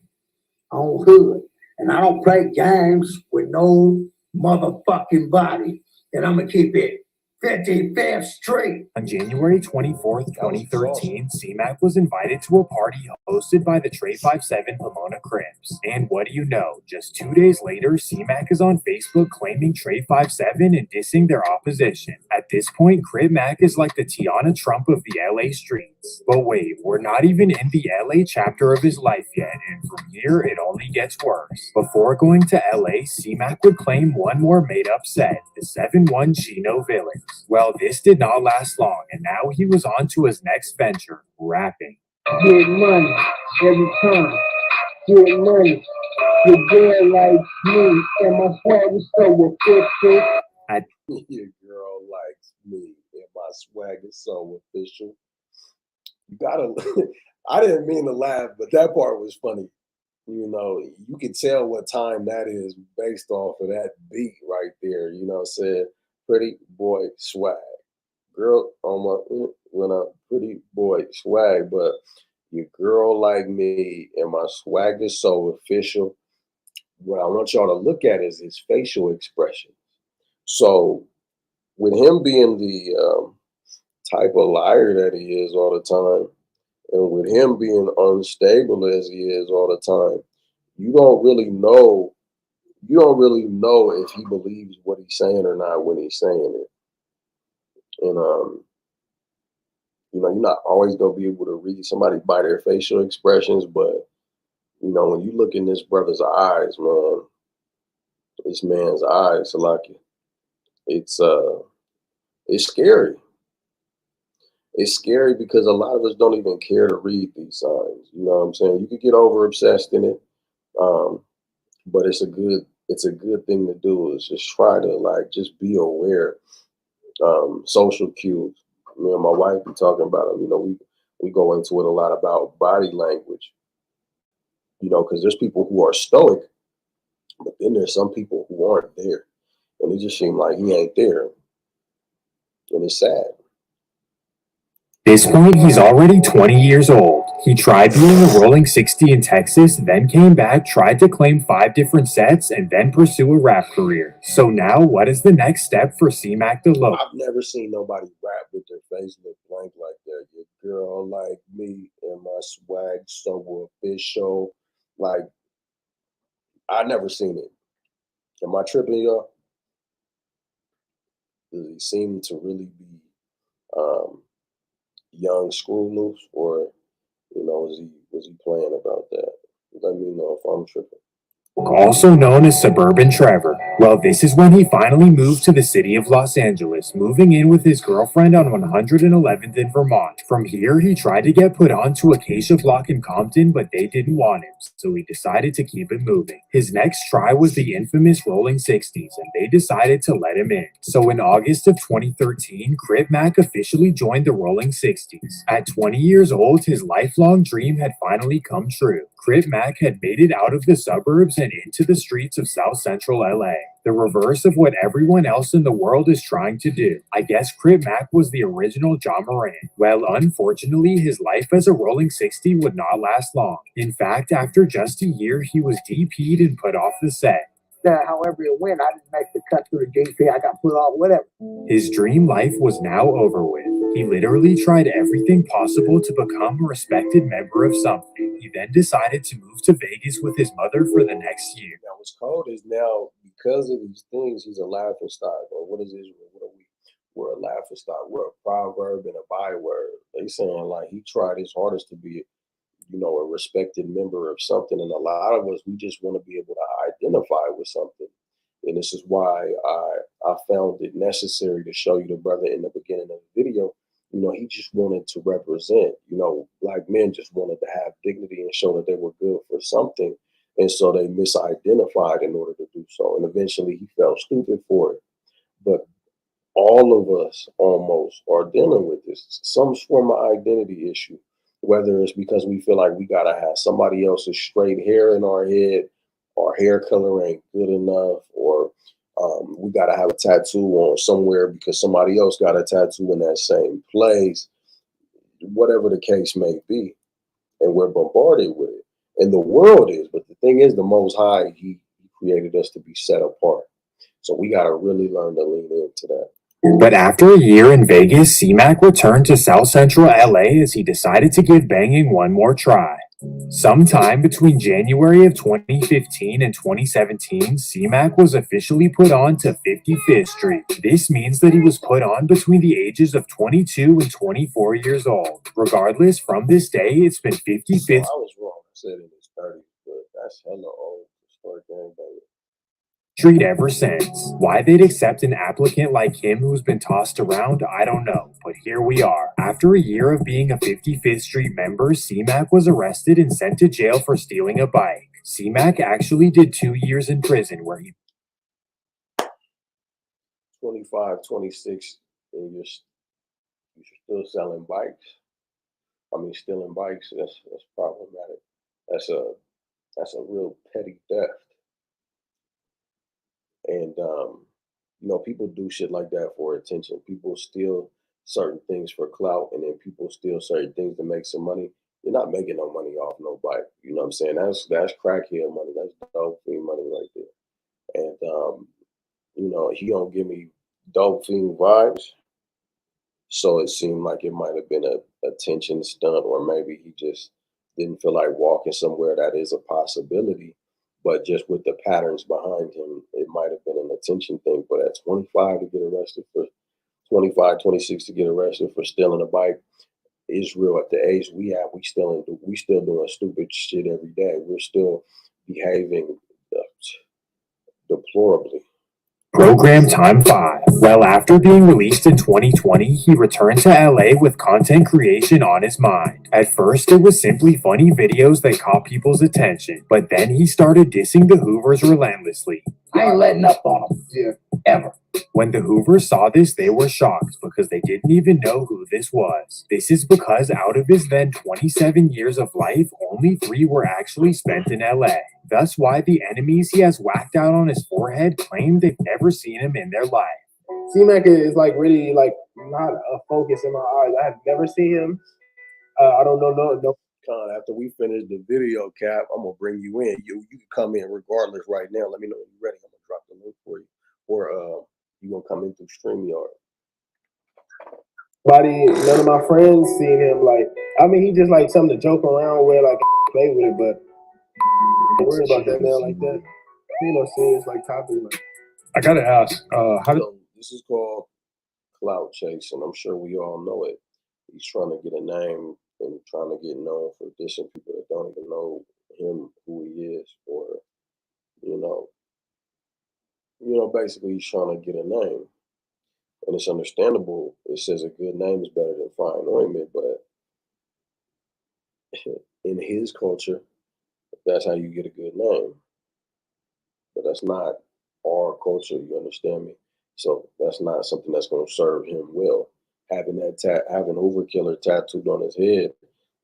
S9: on hood. And I don't play games with no motherfucking body. And I'm gonna keep it 55th Street.
S6: On January 24th, 2013, CMAC was invited to a party hosted by the Trey 57 Pomona Crips. And what do you know? Just 2 days later, CMAC is on Facebook claiming Trey 57 and dissing their opposition. At this point, Cripmac is like the Tiana Trump of the LA streets. But wait, we're not even in the LA chapter of his life yet, and from here it only gets worse. Before going to LA, CMAC would claim one more made-up set, the 7-1 Chino Villains. Well, this did not last long, and now he was on to his next venture, rapping.
S9: Get money every time. Get money. You're doing like me, and my swag is so official.
S1: Your girl likes me, and my swag is so official. You gotta. I didn't mean to laugh, but that part was funny. You know, you can tell what time that is based off of that beat right there. You know what I'm saying? Pretty boy swag. Girl on my when a pretty boy swag, but your girl like me and my swag is so official. What I want y'all to look at is his facial expression. So with him being the type of liar that he is all the time, and with him being unstable as he is all the time, you don't really know. You don't really know if he believes what he's saying or not when he's saying it. And you know, you're not always gonna be able to read somebody by their facial expressions, but you know, when you look in this brother's eyes, man, this man's eyes, Salaki, it's scary. It's scary because a lot of us don't even care to read these signs. You know what I'm saying? You could get over obsessed in it, but it's a good thing to do. Is just try to like just be aware. Social cues. Me and my wife be talking about them. You know, we go into it a lot about body language. You know, because there's people who are stoic, but then there's some people who aren't there, and it just seems like he ain't there, and it's sad.
S6: At this point, he's already 20 years old. He tried being a rolling 60 in Texas, then came back, tried to claim 5 different sets, and then pursue a rap career. So now, what is the next step for CMAC the Low?
S1: I've never seen nobody rap with their face look blank like that. Your girl like me and my swag so official. Like, I never seen it. Am I tripping, y'all? Does he seem to really be young screw loose, or you know, was he playing about that? Let me know if I'm tripping.
S6: Also known as Suburban Trevor. Well, this is when he finally moved to the city of Los Angeles, moving in with his girlfriend on 111th in Vermont. From here, he tried to get put onto a CASHAPP block in Compton, but they didn't want him, so he decided to keep it moving. His next try was the infamous Rolling 60s, and they decided to let him in. So in August of 2013, Crip Mac officially joined the Rolling 60s. At 20 years old, his lifelong dream had finally come true. Crip Mac had made it out of the suburbs and into the streets of South Central LA. The reverse of what everyone else in the world is trying to do. I guess Crip Mac was the original John Moran. Well, unfortunately, his life as a Rolling 60 would not last long. In fact, after just a year, he was DP'd and put off the set.
S9: However it went, I didn't make the cut through the DP. I got put off, whatever.
S6: His dream life was now over with. He literally tried everything possible to become a respected member of something. He then decided to move to Vegas with his mother for the next year.
S1: Now, what's cold is now, because of these things, he's a laughing stock. Or what is Israel? What are we? We're a laughing stock. We're a proverb and a byword. They saying like he tried his hardest to be, you know, a respected member of something. And a lot of us, we just want to be able to identify with something. And this is why I found it necessary to show you the brother in the beginning of the video. You know, he just wanted to represent, you know, black men just wanted to have dignity and show that they were good for something. And so they misidentified in order to do so. And eventually he felt stupid for it. But all of us almost are dealing with this, some form of identity issue, whether it's because we feel like we got to have somebody else's straight hair in our head, our hair color ain't good enough, or we got to have a tattoo on somewhere because somebody else got a tattoo in that same place, whatever the case may be. And we're bombarded with it. And the world is, but the thing is, the Most High, he created us to be set apart. So we got to really learn to lean into that.
S6: But after a year in Vegas, CMAC returned to South Central LA as he decided to give banging one more try. Sometime between January of 2015 and 2017, CMAC was officially put on to 55th Street. This means that he was put on between the ages of 22 and 24 years old. Regardless, from this day, it's been 55th.
S1: So I was wrong. I said in his 30s, but that's hella old to start gangbanging.
S6: street ever since. Why they'd accept an applicant like him who's been tossed around, I don't know, but here we are. After a year of being a 55th Street member, C-Mac was arrested and sent to jail for stealing a bike. C-Mac actually did 2 years in prison where he
S1: 25, 26, and you're still selling bikes. I mean, stealing bikes, that's problematic. That's a real petty theft. And you know, people do shit like that for attention. People steal certain things for clout, and then people steal certain things to make some money. You're not making no money off no bike. You know what I'm saying? That's crackhead money. That's dope fiend money right there. And you know, he don't give me dope fiend vibes. So it seemed like it might have been a attention stunt, or maybe he just didn't feel like walking somewhere that is a possibility. But just with the patterns behind him, it might have been an attention thing. But at 25 to get arrested for 25, 26 to get arrested for stealing a bike, Israel at the age we have, we still doing stupid shit every day. We're still behaving deplorably.
S6: Program Time 5. Well, after being released in 2020, he returned to LA with content creation on his mind. At first, it was simply funny videos that caught people's attention, but then he started dissing the Hoovers relentlessly.
S9: I ain't letting up on them. Yeah. Ever.
S6: When the Hoovers saw this, they were shocked because they didn't even know who this was. This is because out of his then 27 years of life, only 3 were actually spent in LA. Thus why the enemies he has whacked out on his forehead claim they've never seen him in their life.
S8: C-Mac is like really like not a focus in my eyes. I have never seen him. I don't know no.
S1: After we finish the video, Cap, I'm gonna bring you in. You can come in regardless right now. Let me know when you're ready. I'm gonna drop the link for you. Or you gonna come in through StreamYard.
S8: None of my friends seen him like. I mean, he just like something to joke around with, like play with it, but don't worry about that man like that. You know, serious like topic. Like.
S10: I gotta ask, how did
S1: This is called clout chasing. I'm sure we all know it. He's trying to get a name and trying to get known for dissing people that don't even know him, who he is, or you know, basically he's trying to get a name. And it's understandable. It says a good name is better than fine ointment, but in his culture, that's how you get a good name. But that's not our culture, you understand me? So that's not something that's going to serve him well. Having having Overkiller tattooed on his head,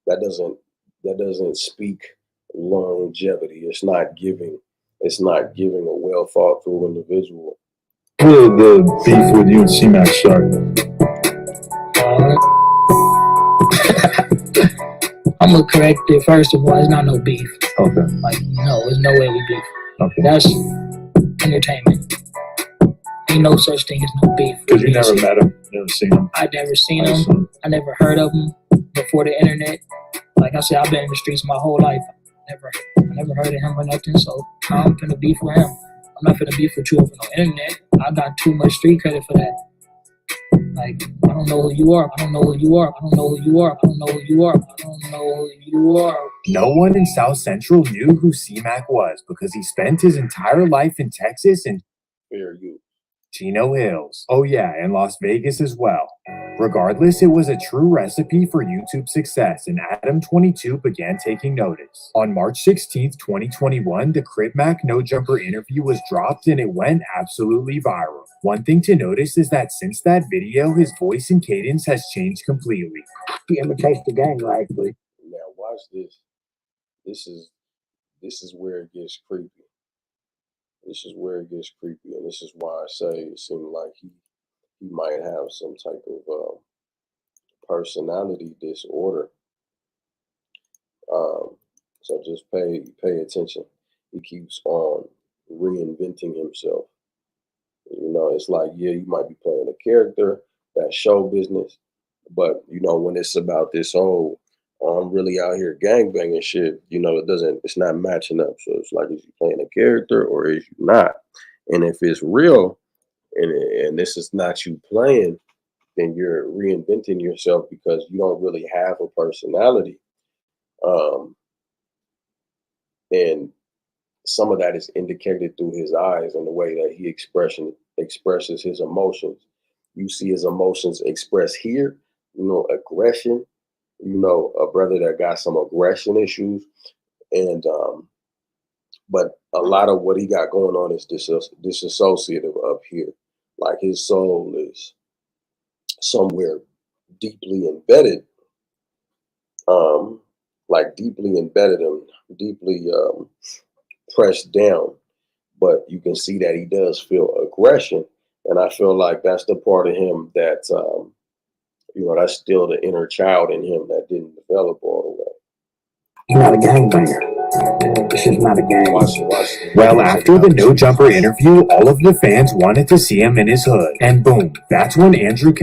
S1: that doesn't speak longevity. It's not giving a well thought through individual.
S10: where did the beef with you and C-Mac start?
S11: I'm gonna correct it first of all. It's not no beef.
S10: Okay.
S11: Like no, there's no way we beef.
S10: Okay.
S11: That's entertainment. Ain't no such thing as no beef.
S10: Because you never met him, never seen him.
S11: I never seen him. I never heard of him before the internet. Like I said, I've been in the streets my whole life. I never heard of him or nothing. So I'm finna beef with him. I'm not finna beef with you over no internet. I got too much street credit for that. Like, I don't know who you are. I don't know who you are. I don't know who you are. I don't know who you are. I don't know who you are.
S6: No one in South Central knew who C-Mac was because he spent his entire life in Texas and Chino Hills. Oh yeah, and Las Vegas as well. Regardless, it was a true recipe for YouTube success, and Adam22 began taking notice. On March 16th, 2021, the Crip Mac No Jumper interview was dropped and it went absolutely viral. One thing to notice is that since that video, his voice and cadence has changed completely.
S9: He imitates the gang rightly.
S1: Now watch this. This is where it gets creepy. This is where it gets creepy, and this is why I say it seemed like he might have some type of personality disorder. So just pay attention. He keeps on reinventing himself. You know, it's like, yeah, you might be playing a character, that's show business, but you know, when it's about this whole I'm really out here gangbanging shit, you know, it's not matching up. So it's like, is you playing a character or is you not? And if it's real and this is not you playing, then you're reinventing yourself because you don't really have a personality. And some of that is indicated through his eyes and the way that he expresses his emotions. You see his emotions expressed here, aggression, a brother that got some aggression issues. And, but a lot of what he got going on is disassociative up here. Like his soul is somewhere deeply embedded, deeply embedded and deeply pressed down. But you can see that he does feel aggression. And I feel like that's the part of him that, that's still the inner child in him that didn't develop all the way.
S9: He's not a gangbanger. This is not a gang.
S6: Well, after the No Jumper interview, all of the fans wanted to see him in his hood. And boom, that's when Andrew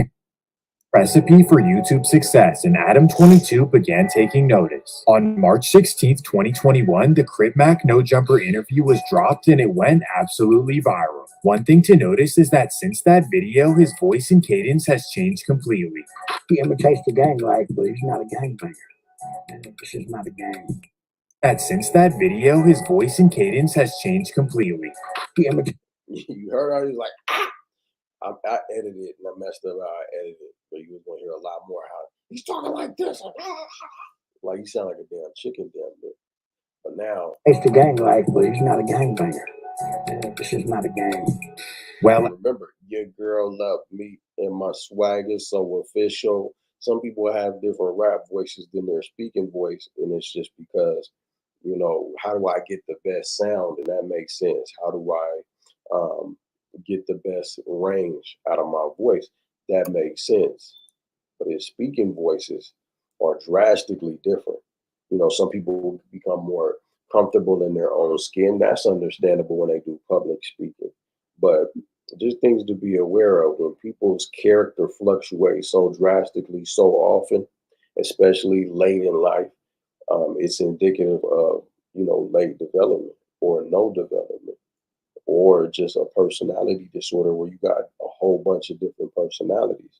S6: recipe for YouTube success, and Adam22 began taking notice. On March 16th, 2021, the Crip Mac No Jumper interview was dropped and it went absolutely viral. One thing to notice is that since that video, his voice and cadence has changed completely.
S9: He imitates the gang life, but he's not a gangbanger. This is not a gang.
S6: Since that video, his voice and cadence has changed completely.
S1: You heard how he was like, ah! I edited it and I messed up how I edited it, but you was gonna hear a lot more how he's talking like this, like he sound like a damn chicken damn bit. But now
S9: it's the gang life, but he's not a gangbanger. This is not a gang.
S6: Well,
S1: remember, your girl loved me and my swagger so official. Some people have different rap voices than their speaking voice, and it's just because, how do I get the best sound? And that makes sense. How do I get the best range out of my voice? That makes sense. But his speaking voices are drastically different. Some people become more comfortable in their own skin. That's understandable when they do public speaking. But just things to be aware of when people's character fluctuates so drastically so often, especially late in life, it's indicative of, late development or no development, or just a personality disorder where you got a whole bunch of different personalities.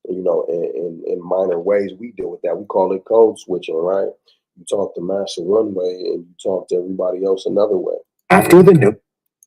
S1: In minor ways, we deal with that. We call it code switching, right? You talk to Master one way and you talk to everybody else another way.
S6: After the No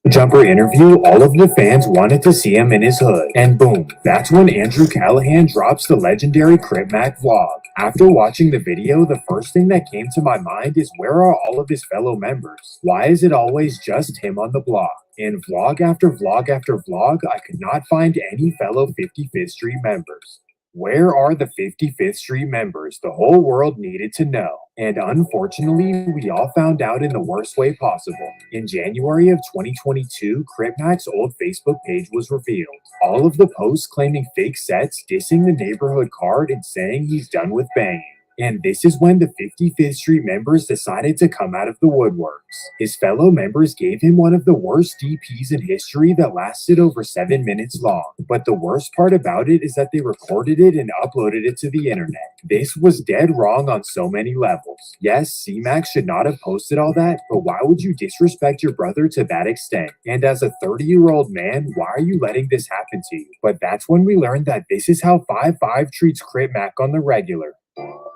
S6: Jumper interview, all of the fans wanted to see him in his hood. And boom, that's when Andrew Callahan drops the legendary Crip Mac vlog. After watching the video, the first thing that came to my mind is, where are all of his fellow members? Why is it always just him on the block? In vlog after vlog after vlog, I could not find any fellow 55th Street members. Where are the 55th Street members? The whole world needed to know. And unfortunately, we all found out in the worst way possible. In January of 2022, Crip Mac's old Facebook page was revealed. All of the posts claiming fake sets, dissing the neighborhood card, and saying he's done with banging. And this is when the 55th Street members decided to come out of the woodworks. His fellow members gave him one of the worst DPs in history that lasted over 7 minutes long. But the worst part about it is that they recorded it and uploaded it to the internet. This was dead wrong on so many levels. Yes, C-Mac should not have posted all that, but why would you disrespect your brother to that extent? And as a 30-year-old man, why are you letting this happen to you? But that's when we learned that this is how 5'5" treats Crip Mac on the regular.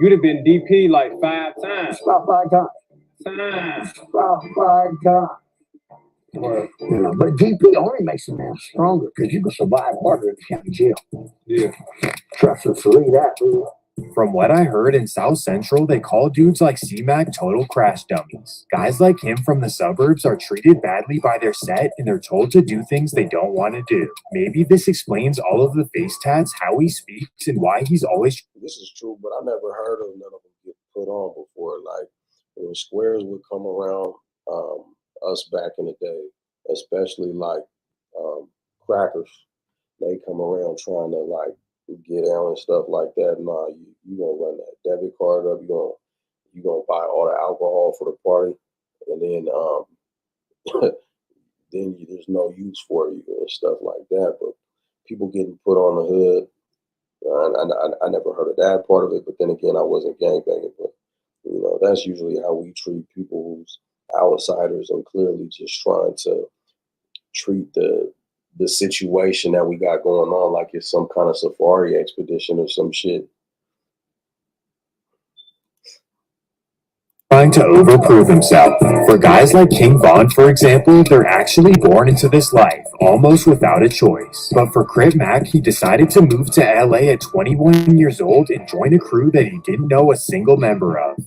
S12: You'd have been DP like 5 times.
S9: About 5 times. About 5 times. But DP only makes a man stronger because you can survive harder in the county jail.
S12: Yeah.
S9: Trust us, believe that.
S6: From what I heard in South Central, they call dudes like C-Mac total crash dummies. Guys like him from the suburbs are treated badly by their set and they're told to do things they don't want to do. Maybe this explains all of the face tats, how he speaks, and why he's always...
S1: This is true, but I never heard of none of them get put on before. Like, when squares would come around us back in the day, especially like crackers, they come around trying to like get out and stuff like that. Nah, you gonna run that debit card up. You gonna buy all the alcohol for the party, and then there's no use for you and stuff like that. But people getting put on the hood, I never heard of that part of it. But then again, I wasn't gangbanging. But that's usually how we treat people who's outsiders and clearly just trying to treat the situation that we got going on like it's some kind of safari expedition or some shit.
S6: trying to overprove himself. For guys like King Von, for example, they're actually born into this life, almost without a choice. But for Crip Mac, he decided to move to LA at 21 years old and join a crew that he didn't know a single member of.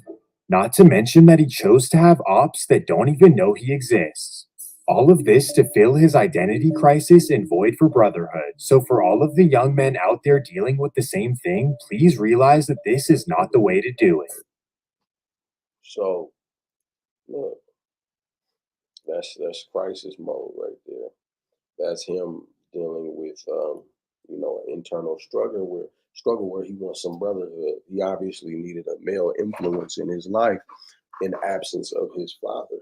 S6: Not to mention that he chose to have ops that don't even know he exists. All of this to fill his identity crisis and void for brotherhood. So for all of the young men out there dealing with the same thing, please realize that this is not the way to do it.
S1: So, look, that's crisis mode right there. That's him dealing with, you know, an internal struggle where he wants some brotherhood. He obviously needed a male influence in his life in absence of his father.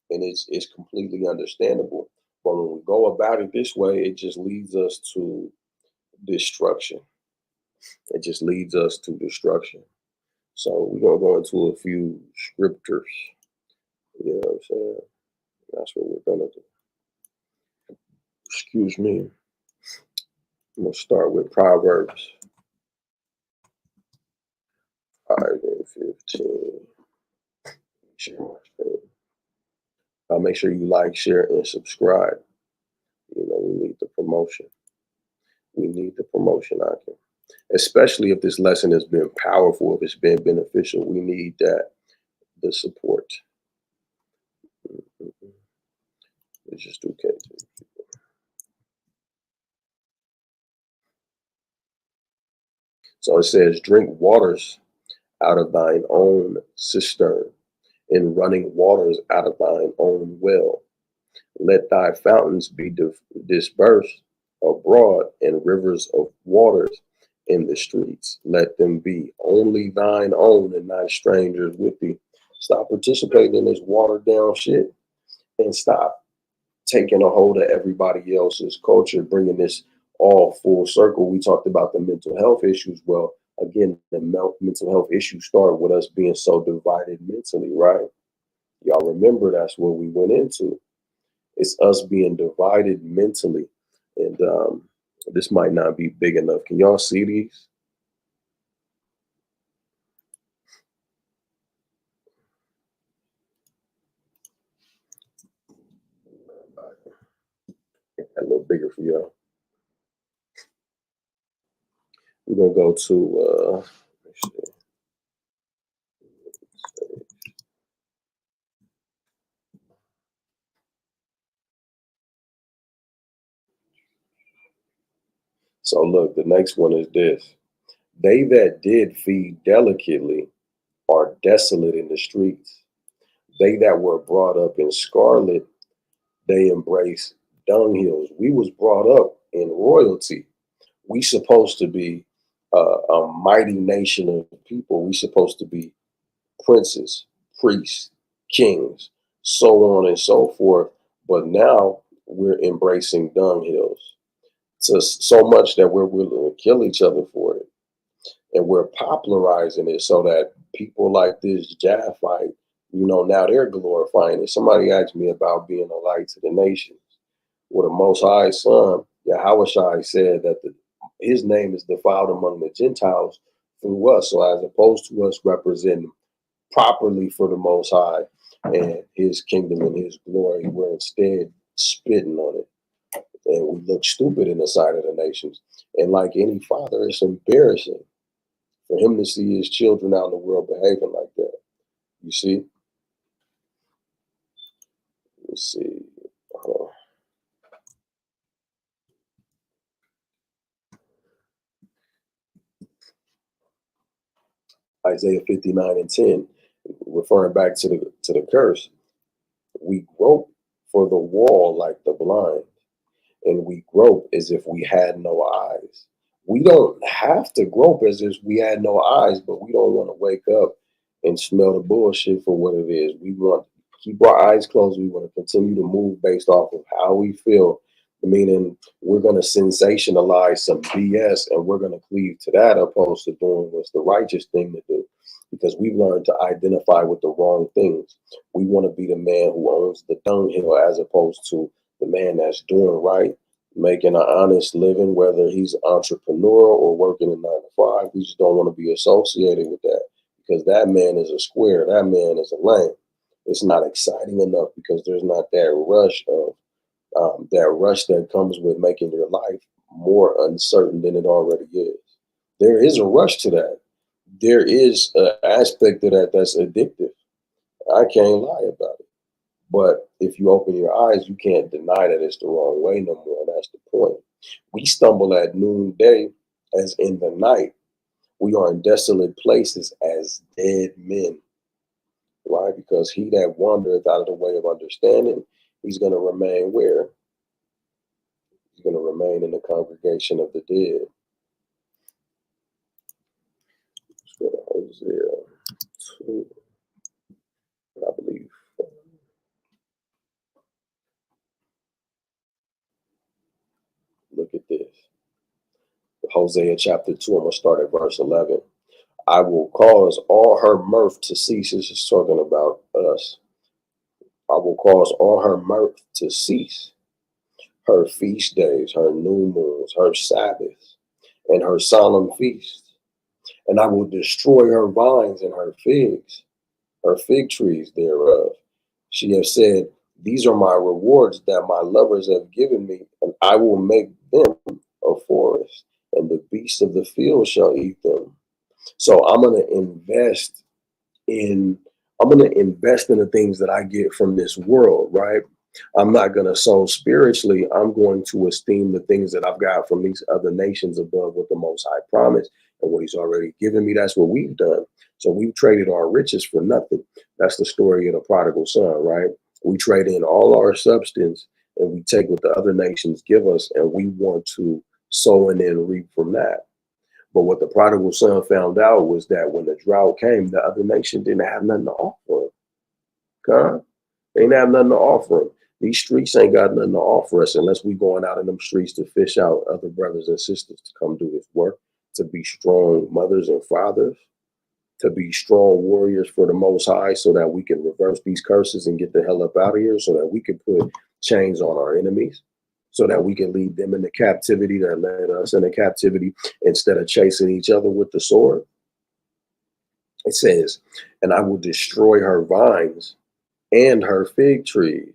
S1: And it's completely understandable. But when we go about it this way, it just leads us to destruction. It just leads us to destruction. So we're gonna go into a few scriptures. You know what I'm saying? That's what we're gonna do. Excuse me. I'm gonna start with Proverbs 5 and 15. Make sure you like, share, and subscribe. You know, we need the promotion. We need the promotion out there. Especially if this lesson has been powerful, if it's been beneficial, we need the support. Let's just do K. So it says, drink waters out of thine own cistern, and running waters out of thine own well. Let thy fountains be dispersed abroad, and rivers of waters in the streets. Let them be only thine own and not strangers with thee. Stop participating in this watered down shit and stop taking a hold of everybody else's culture, bringing this all full circle. We talked about the mental health issues. Well, again, the mental health issues start with us being so divided mentally, right? Y'all remember that's what we went into. It's us being divided mentally. And this might not be big enough. Can y'all see these? A little bigger for y'all. We're gonna go to let's see. So look, the next one is this. They that did feed delicately are desolate in the streets. They that were brought up in scarlet, they embrace dunghills. We was brought up in royalty. We supposed to be a mighty nation of people. We supposed to be princes, priests, kings, so on and so forth. But now we're embracing dunghills. So much that we're willing to kill each other for it. And we're popularizing it so that people like this Japhite, you know, now they're glorifying it. Somebody asked me about being a light to the nations. Well, the Most High's Son, Yahawashi, said that his name is defiled among the Gentiles through us. So as opposed to us representing properly for the Most High and his kingdom and his glory, we're instead spitting on it. And we look stupid in the sight of the nations. And like any father, it's embarrassing for him to see his children out in the world behaving like that. You see? Let's see. Isaiah 59 and 10, referring back to the curse. We grope for the wall like the blind, and we grope as if we had no eyes. We don't have to grope as if we had no eyes, but we don't want to wake up and smell the bullshit for what it is. We want to keep our eyes closed. We want to continue to move based off of how we feel, meaning we're going to sensationalize some BS and we're going to cleave to that opposed to doing what's the righteous thing to do, because we've learned to identify with the wrong things. We want to be the man who owns the dunghill as opposed to the man that's doing right, making an honest living, whether he's an entrepreneur or working a 9 to 5. We just don't want to be associated with that because that man is a square. That man is a lame. It's not exciting enough because there's not that rush of that comes with making your life more uncertain than it already is. There is a rush to that. There is an aspect of that that's addictive. I can't lie about it. But if you open your eyes, you can't deny that it's the wrong way no more. That's the point. We stumble at noonday as in the night. We are in desolate places as dead men. Why? Because he that wandereth out of the way of understanding, he's going to remain where? He's going to remain in the congregation of the dead. Let's go to Hosea 2, I believe. Look at this. Hosea chapter 2, I'm going to start at verse 11. I will cause all her mirth to cease. This is talking about us. I will cause all her mirth to cease. Her feast days, her new moons, her Sabbaths, and her solemn feasts. And I will destroy her vines and her figs, her fig trees thereof. She has said, these are my rewards that my lovers have given me, and I will make them a forest, and the beasts of the field shall eat them. So I'm going to invest in the things that I get from this world, right? I'm not going to sow spiritually. I'm going to esteem the things that I've got from these other nations above what the Most High promised and what he's already given me. That's what we've done. So we've traded our riches for nothing. That's the story of the prodigal son, right? We trade in all our substance and we take what the other nations give us and we want to sow and then reap from that. But what the prodigal son found out was that when the drought came, the other nation didn't have nothing to offer him. Huh? They didn't have nothing to offer him. These streets ain't got nothing to offer us unless we going out in them streets to fish out other brothers and sisters to come do this work, to be strong mothers and fathers, to be strong warriors for the Most High so that we can reverse these curses and get the hell up out of here, so that we can put chains on our enemies, so that we can lead them into captivity that led us into captivity instead of chasing each other with the sword. It says, and I will destroy her vines and her fig trees,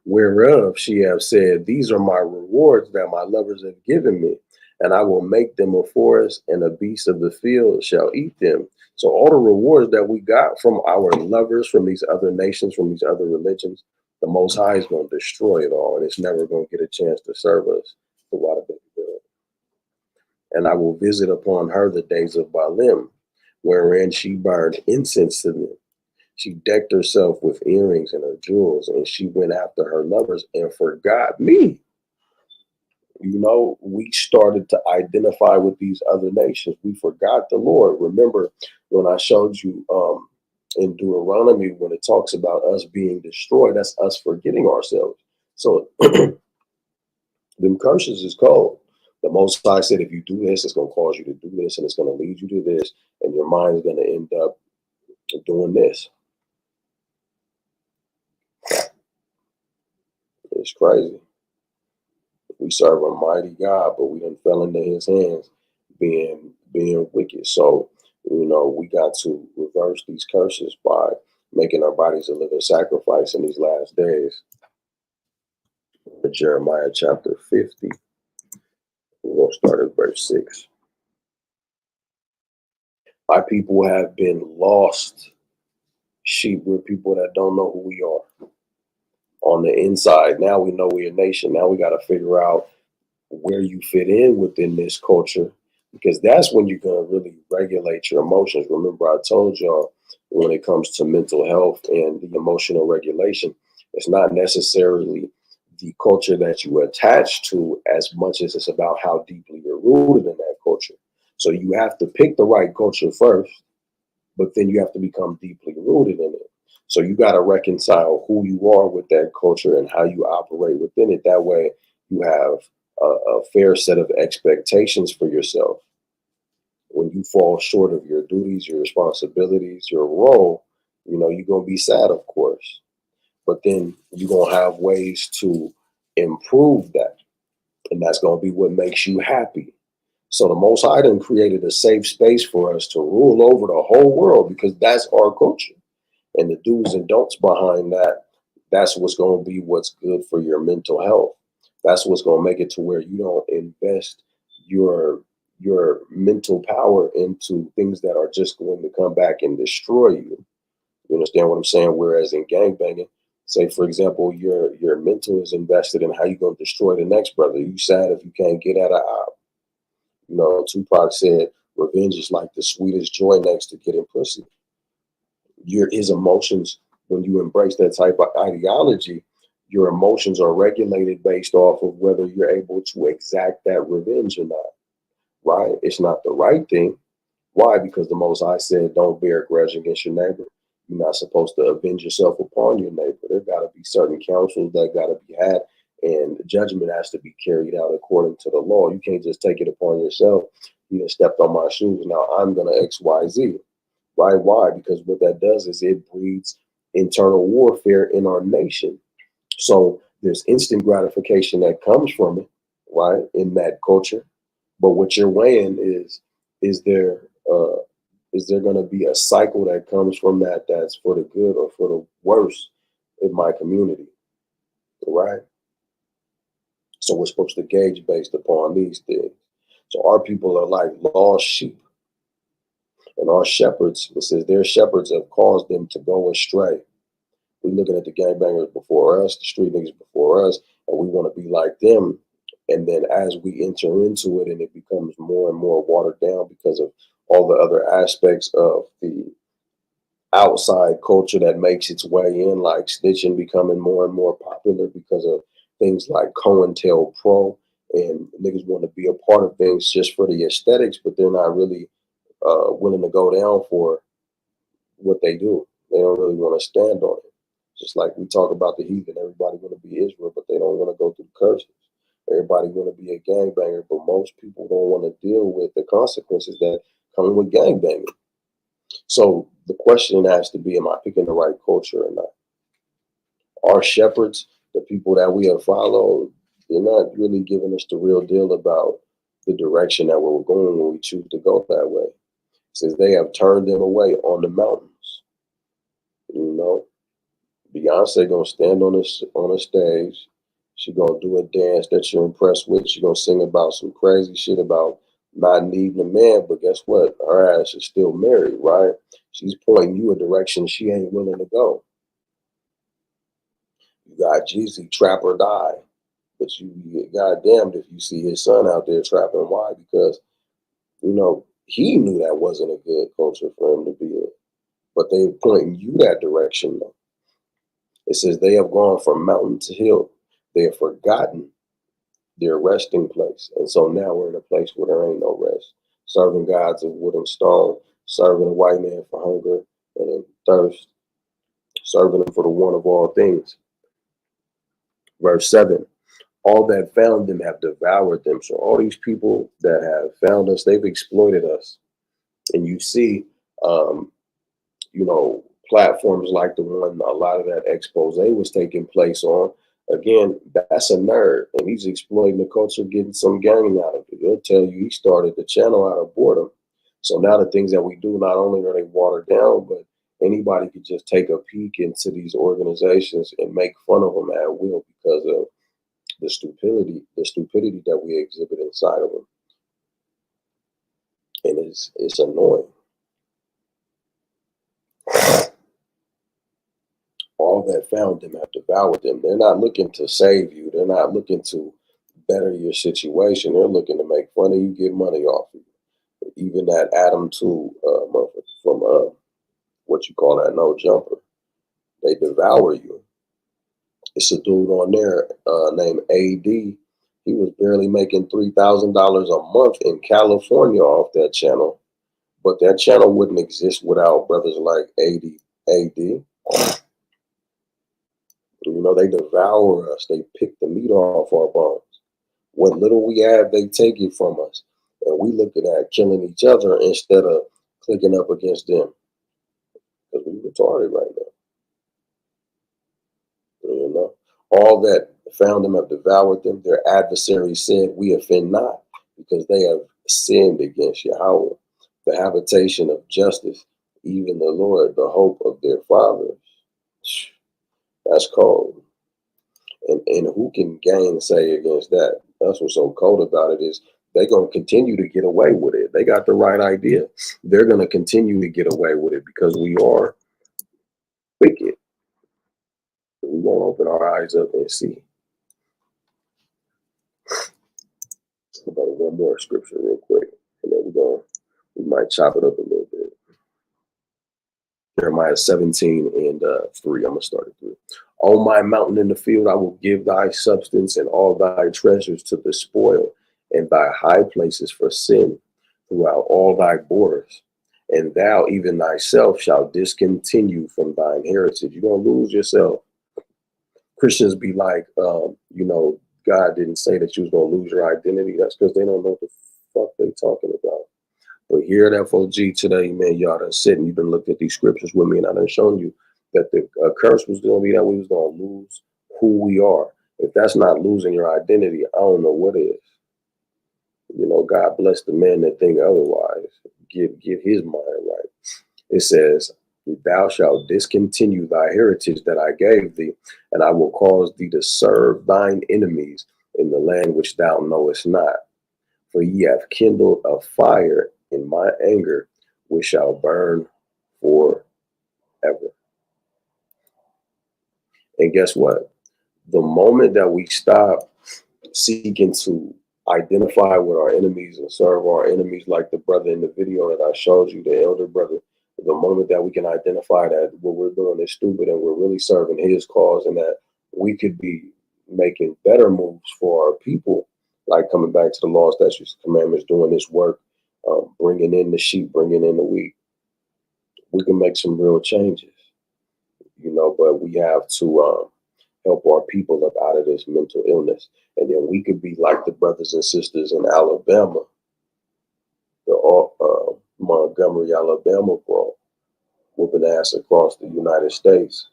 S1: whereof she have said, these are my rewards that my lovers have given me, and I will make them a forest, and a beast of the field shall eat them. So all the rewards that we got from our lovers, from these other nations, from these other religions, the Most High is going to destroy it all, and it's never going to get a chance to serve us. And I will visit upon her the days of Baalim, wherein she burned incense to them. She decked herself with earrings and her jewels, and she went after her lovers and forgot me. You know, we started to identify with these other nations. We forgot the Lord. Remember when I showed you in Deuteronomy, when it talks about us being destroyed, that's us forgetting ourselves. So them curses is cold. The Most High said, if you do this, it's going to cause you to do this, and it's going to lead you to this, and your mind is going to end up doing this. It's crazy. We serve a mighty God, but we done fell into his hands being wicked. So, you know, we got to reverse these curses by making our bodies a living sacrifice in these last days. Jeremiah chapter 50. We're going to start at verse 6. My people have been lost sheep. We're people that don't know who we are on the inside. Now we know we're a nation. Now we got to figure out where you fit in within this culture, because that's when you're going to really regulate your emotions. Remember, I told y'all when it comes to mental health and the emotional regulation, it's not necessarily the culture that you attach to as much as it's about how deeply you're rooted in that culture. So you have to pick the right culture first, but then you have to become deeply rooted in it. So you got to reconcile who you are with that culture and how you operate within it. That way you have a fair set of expectations for yourself. When you fall short of your duties, your responsibilities, your role, you know, you're going to be sad, of course, but then you're going to have ways to improve that. And that's going to be what makes you happy. So the Most High done created a safe space for us to rule over the whole world, because that's our culture. And the do's and don'ts behind that, that's what's going to be what's good for your mental health. That's what's going to make it to where you don't invest your mental power into things that are just going to come back and destroy you. You understand what I'm saying? Whereas in gangbanging, say for example, your mental is invested in how you're going to destroy the next brother. You sad if you can't get at a op. You know, Tupac said, revenge is like the sweetest joy next to getting pussy. His emotions, when you embrace that type of ideology, your emotions are regulated based off of whether you're able to exact that revenge or not, right? It's not the right thing. Why? Because the Most High said, don't bear a grudge against your neighbor. You're not supposed to avenge yourself upon your neighbor. There got to be certain counsels that got to be had, and judgment has to be carried out according to the law. You can't just take it upon yourself. You done stepped on my shoes, now I'm going to X, Y, Z. Right? Why? Because what that does is it breeds internal warfare in our nation. So there's instant gratification that comes from it, right, in that culture. But what you're weighing is there going to be a cycle that comes from that that's for the good or for the worse in my community, right? So we're supposed to gauge based upon these things. So our people are like lost sheep. And our shepherds, it says their shepherds have caused them to go astray. We're looking at the gangbangers before us, the street niggas before us, and we want to be like them. And then as we enter into it and it becomes more and more watered down because of all the other aspects of the outside culture that makes its way in, like snitching becoming more and more popular because of things like COINTELPRO, and niggas want to be a part of things just for the aesthetics, but they're not really willing to go down for what they do. They don't really want to stand on it. Just like we talk about the heathen, everybody want to be Israel, but they don't want to go through the curses. Everybody want to be a gangbanger, but most people don't want to deal with the consequences that come with gangbanging. So the question has to be, am I picking the right culture or not? Our shepherds, the people that we have followed, they're not really giving us the real deal about the direction that we're going when we choose to go that way. It says they have turned them away on the mountains. You know, Beyonce gonna stand on a stage. She gonna do a dance that you're impressed with. She gonna sing about some crazy shit about not needing a man, but guess what? Her ass is still married, right? She's pointing you a direction she ain't willing to go. You got Jeezy, trap or die, but you get goddamned if you see his son out there trapping. Why? Because you know he knew that wasn't a good culture for him to be in, but they pointing you that direction though. It says they have gone from mountain to hill. They have forgotten their resting place. And so now we're in a place where there ain't no rest. Serving gods of wood and stone, serving a white man for hunger and thirst, serving him for the one of all things. Verse 7, all that found them have devoured them. So all these people that have found us, they've exploited us. And you see, you know, platforms like the one a lot of that expose was taking place on. Again, that's a nerd, and he's exploiting the culture, getting some gain out of it. He'll tell you he started the channel out of boredom. So now the things that we do, not only are they watered down, but anybody could just take a peek into these organizations and make fun of them at will because of the stupidity that we exhibit inside of them. And it's annoying. All that found them have devoured them. They're not looking to save you. They're not looking to better your situation. They're looking to make fun of you, get money off of you. Even that Adam 2 from what you call that no jumper, they devour you. It's a dude on there named AD. He was barely making $3,000 a month in California off that channel, but that channel wouldn't exist without brothers like AD. You know, they devour us. They pick the meat off our bones. What little we have, they take it from us. And we looking at killing each other instead of clicking up against them. Because we're retarded right now. You know, all that found them have devoured them. Their adversaries said, we offend not. because they have sinned against Yahweh, the habitation of justice, even the Lord, the hope of their fathers. That's cold. And who can gainsay against that? That's what's so cold about it is they're going to continue to get away with it. They got the right idea. They're going to continue to get away with it because we are wicked. We won't open our eyes up and see. About one more scripture real quick, and then we might chop it up a little bit. Jeremiah 17 and 3. I'm gonna start at 3. On my mountain in the field, I will give thy substance and all thy treasures to the spoil, and thy high places for sin throughout all thy borders. And thou even thyself shall discontinue from thine heritage. You're gonna lose yourself. Christians be like, God didn't say that you was gonna lose your identity. That's because they don't know what the fuck they talking about. But here at FOG today, man, y'all done sit and you've been looking at these scriptures with me, and I done shown you that the curse was going to be that we was going to lose who we are. If that's not losing your identity, I don't know what is. God bless the man that think otherwise. Give his mind right. It says, thou shalt discontinue thy heritage that I gave thee, and I will cause thee to serve thine enemies in the land which thou knowest not. For ye have kindled a fire in my anger, which shall burn forever. And guess what? The moment that we stop seeking to identify with our enemies and serve our enemies, like the brother in the video that I showed you, the elder brother, the moment that we can identify that what we're doing is stupid and we're really serving his cause, and that we could be making better moves for our people, like coming back to the law, statutes, commandments, doing this work, bringing in the sheep, bringing in the wheat, we can make some real changes, but we have to help our people up out of this mental illness. And then we could be like the brothers and sisters in Alabama, the Montgomery, Alabama bro, whooping ass across the United States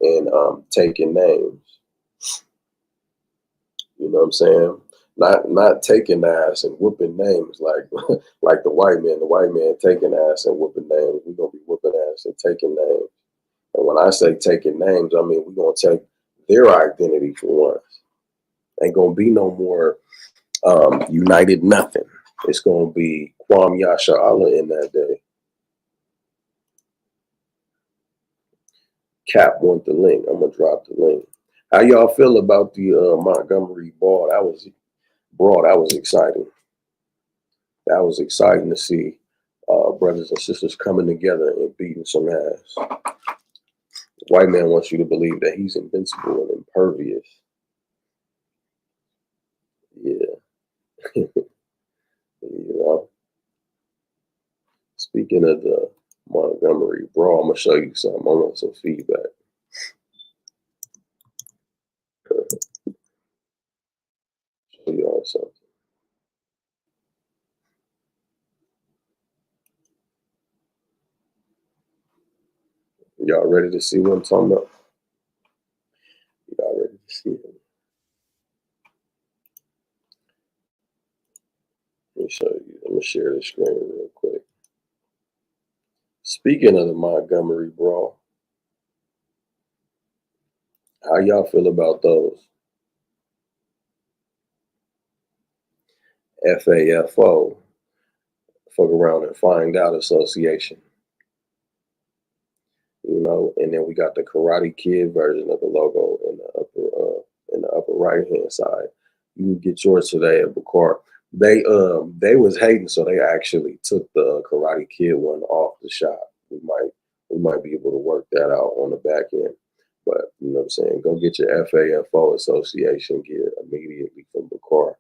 S1: and taking names. You know what I'm saying? Not taking ass and whooping names like like the white man taking ass and whooping names. We're gonna be whooping ass and taking names. And when I say taking names, I mean we're gonna take their identity for once. Ain't gonna be no more United nothing. It's gonna be Kwam Yasha Allah in that day. Cap want the link. I'm gonna drop the link. How y'all feel about the Montgomery ball? That was exciting. That was exciting to see brothers and sisters coming together and beating some ass. The white man wants you to believe that he's invincible and impervious. Yeah. Speaking of the Montgomery brawl, I'm gonna show you something. I want some feedback. Show y'all something. Y'all ready to see what I'm talking about? Y'all ready to see it? Let me show you. I'm gonna share the screen real quick. Speaking of the Montgomery brawl, how y'all feel about those? FAFO, fuck around and find out association. And then we got the Karate Kid version of the logo in the upper right hand side. You can get yours today at Bakar. They was hating, so they actually took the Karate Kid one off the shop. We might be able to work that out on the back end. But you know what I'm saying? Go get your FAFO association gear immediately from Bakar.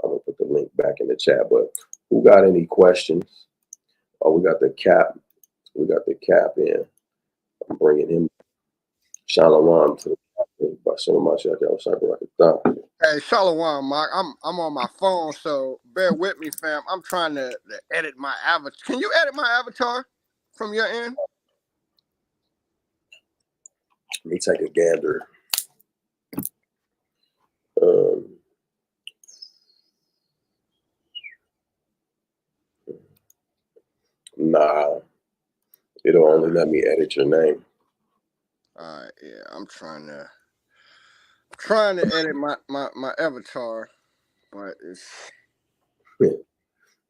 S1: I'm gonna put the link back in the chat. But who got any questions? Oh, we got the cap. We got the cap in. I'm bringing him. Shalom to the by some of my check out cyber.
S13: Hey, Shalom, Mark. I'm on my phone, so bear with me, fam. I'm trying to edit my avatar. Can you edit my avatar from your end?
S1: Let me take a gander. It'll only let me edit your name.
S13: All right, yeah, I'm trying to edit my avatar, but it's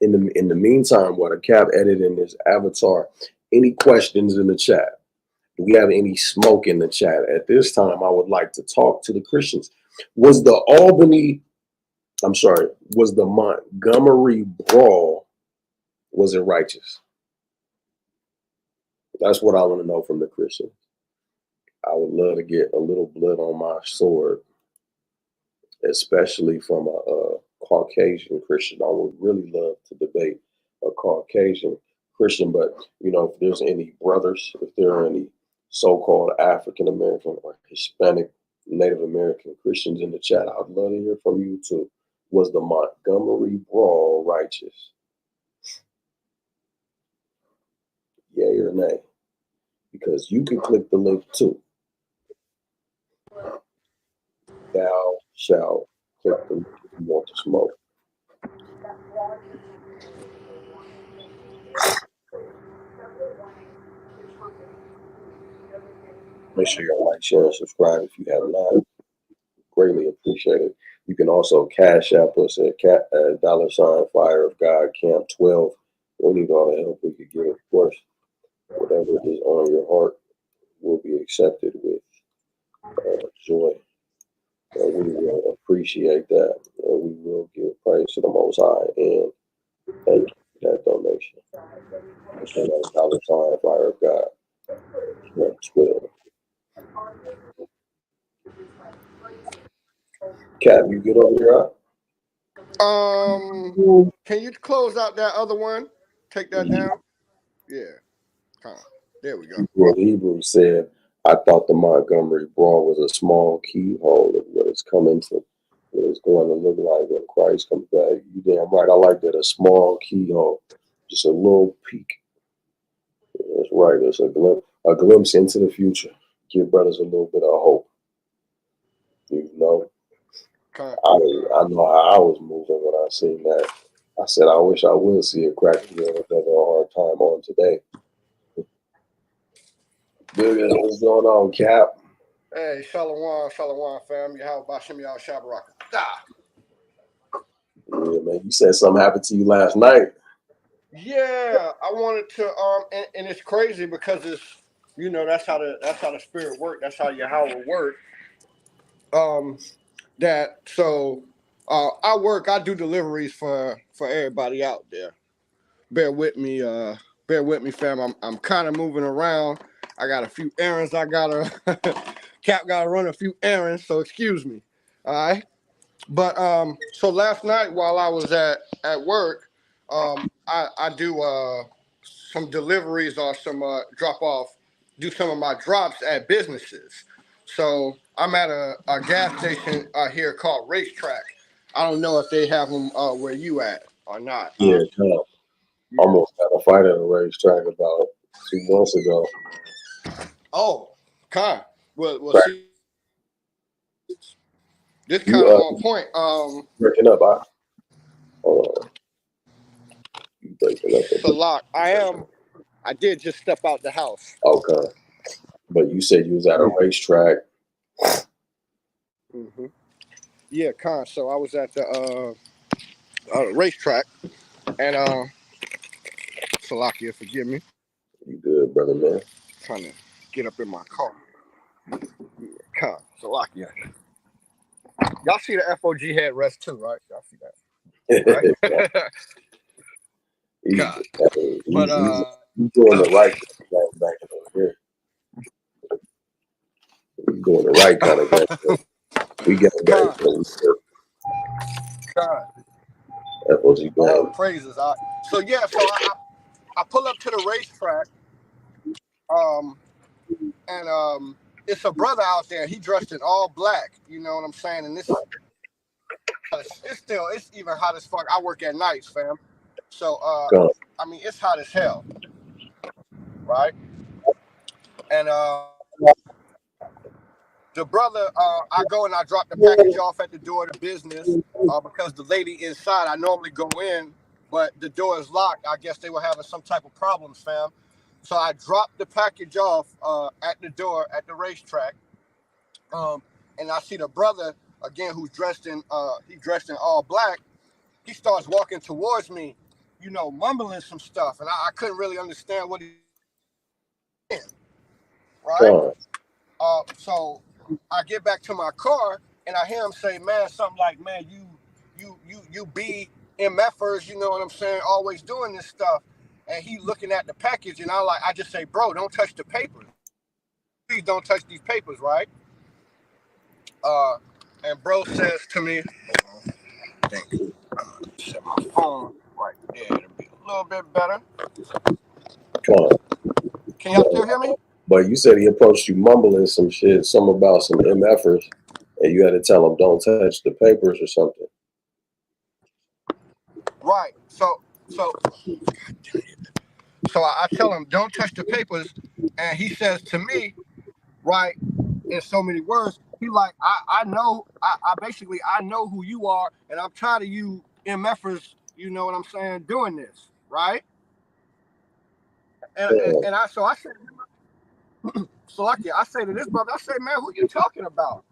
S1: in the meantime, while the Cap editing this avatar, any questions in the chat? Do we have any smoke in the chat? At this time, I would like to talk to the Christians. Was the Montgomery brawl, was it righteous? That's what I want to know from the Christians. I would love to get a little blood on my sword, especially from a Caucasian Christian. I would really love to debate a Caucasian Christian, but if there's any brothers, if there are any so-called African American or Hispanic Native American Christians in the chat, I'd love to hear from you too. Was the Montgomery brawl righteous? Yay or nay? Because you can click the link too. Thou shalt click the link if you want to smoke. Make sure you like, share, and subscribe if you have not. Greatly appreciate it. You can also cash app us at $ Fire of God Camp 12. We need all the help we could get, of course. Whatever is on your heart will be accepted with joy. We will appreciate that. We will give praise to the Most High and thank you for that donation. Again, that's $ Fire of God Camp 12. Cap, you get over here?
S13: Can you close out that other one? Take that down. Yeah. There we go.
S1: Well, Hebrew said, I thought the Montgomery brawl was a small keyhole of what it's coming to, what it's going to look like when Christ comes back. You damn right. I like that, a small keyhole, just a little peek. That's right. It's a glimpse into the future. Give brothers a little bit of hope. I know how I was moving when I seen that. I said, I wish I would see a crack again if having a hard time on today. Dude, what's going on, Cap?
S13: Hey, Shalom, fam. Yahawashi, AhshRawchaa.
S1: Yeah, man. You said something happened to you last night.
S13: Yeah, I wanted to and it's crazy because it's that's how the spirit works. That's how Yahweh works. I do deliveries for everybody out there. Bear with me, fam. I'm kind of moving around. I got a few errands Cap gotta run a few errands, so excuse me. All right. But so last night while I was at work, I do some deliveries or some drop off, do some of my drops at businesses. So I'm at a gas station here called Racetrack. I don't know if they have them where you at or not.
S1: Yeah, almost had a fight at a racetrack about 2 months ago.
S13: Oh, well, see, this kind of on point.
S1: Breaking up, you breaking up.
S13: Salak, I did just step out the house.
S1: Okay, but you said you was at a racetrack.
S13: Mm-hmm. Yeah, so I was at the racetrack, and Salakia, forgive me.
S1: You good, brother, man?
S13: Trying to get up in my car. Salakia. Y'all see the FOG headrest too, right? Y'all see that? Right?
S1: But you doing the right thing back over here. You doing the right kind of thing. We got that. FOG down.
S13: Praises. So I pull up to the racetrack, and it's a brother out there. He dressed in all black. You know what I'm saying? And it's even hot as fuck. I work at nights, fam. So I mean, it's hot as hell, right? And the brother, I go and I drop the package off at the door of the business because the lady inside, I normally go in, but the door is locked. I guess they were having some type of problems, fam. So I dropped the package off at the door at the racetrack, and I see the brother again who's dressed in all black. He starts walking towards me, you know, mumbling some stuff, and I couldn't really understand what he did, right? So I get back to my car and I hear him say, man, something like, man, you be MFers, you know what I'm saying, always doing this stuff. And he looking at the package, and I just say, bro, don't touch the papers. Please don't touch these papers, right? And bro says to me, thank you. Set my phone right there. It'll be a little bit better. Can y'all still hear me?
S1: But you said he approached you mumbling some shit, something about some MFers, and you had to tell him don't touch the papers or something.
S13: Right. So I tell him don't touch the papers, and he says to me, right, in so many words, he like, I know who you are, and I'm tired of you MFers, you know what I'm saying, doing this, right? And I said, so like I say to this brother, I say, man, who you talking about?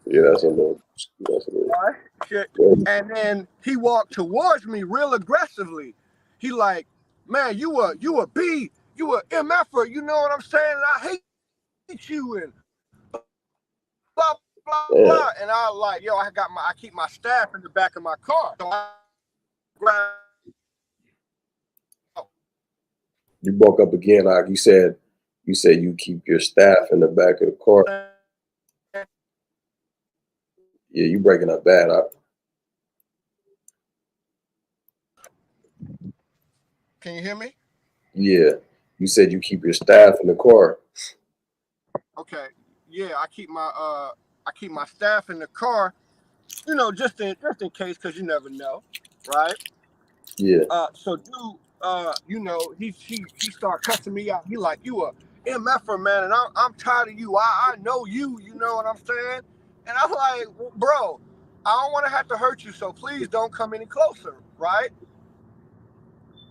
S1: Yeah, that's a little.
S13: Right? Shit. And then he walked towards me real aggressively. He like, man, you a B, you a MFer, you know what I'm saying? And I hate you and blah blah blah. And I like, yo, I keep my staff in the back of my car. So I grabbed.
S1: You broke up again, like you said you keep your staff in the back of the car. Yeah, you breaking up bad.
S13: Can you hear me?
S1: Yeah, you said you keep your staff in the car.
S13: Okay. Yeah, I keep my staff in the car, you know, just in case, because you never know, right?
S1: Yeah.
S13: So dude, you know, he started cussing me out. He like, you a MFer, man, and I'm tired of you. I know you, you know what I'm saying? And I'm like, bro, I don't want to have to hurt you, so please don't come any closer, right?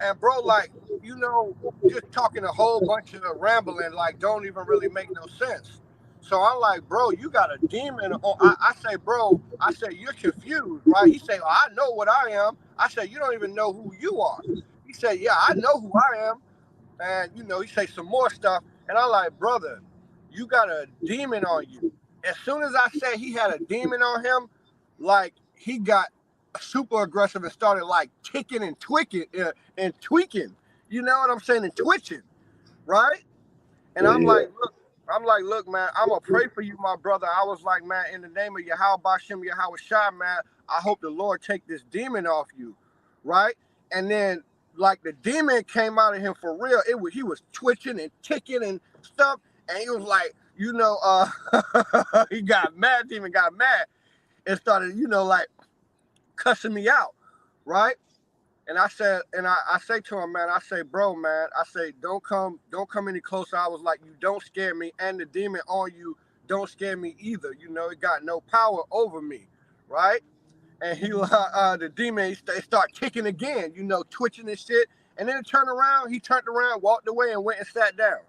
S13: And bro, like, you know, just talking a whole bunch of rambling, like, don't even really make no sense. So I'm like, bro, you got a demon on. I say, bro, you're confused, right? He say, well, I know what I am. I say, you don't even know who you are. He said, yeah, I know who I am. And, you know, he say some more stuff. And I'm like, brother, you got a demon on you. As soon as I said he had a demon on him, like, he got super aggressive and started, like, ticking and tweaking, you know what I'm saying, and twitching, right? And I'm like, look, man, I'm going to pray for you, my brother. I was like, man, in the name of Yahawashi, man, I hope the Lord take this demon off you, right? And then, like, the demon came out of him for real. He was twitching and ticking and stuff, and he was like, you know, he got mad, demon got mad, and started, you know, like, cussing me out, right? And I said, and I say to him, man, I say, bro, man, I say, don't come any closer. I was like, you don't scare me, and the demon on you don't scare me either. You know, it got no power over me, right? And he, the demon, he start kicking again, you know, twitching and shit. And then he turned around, walked away, and went and sat down.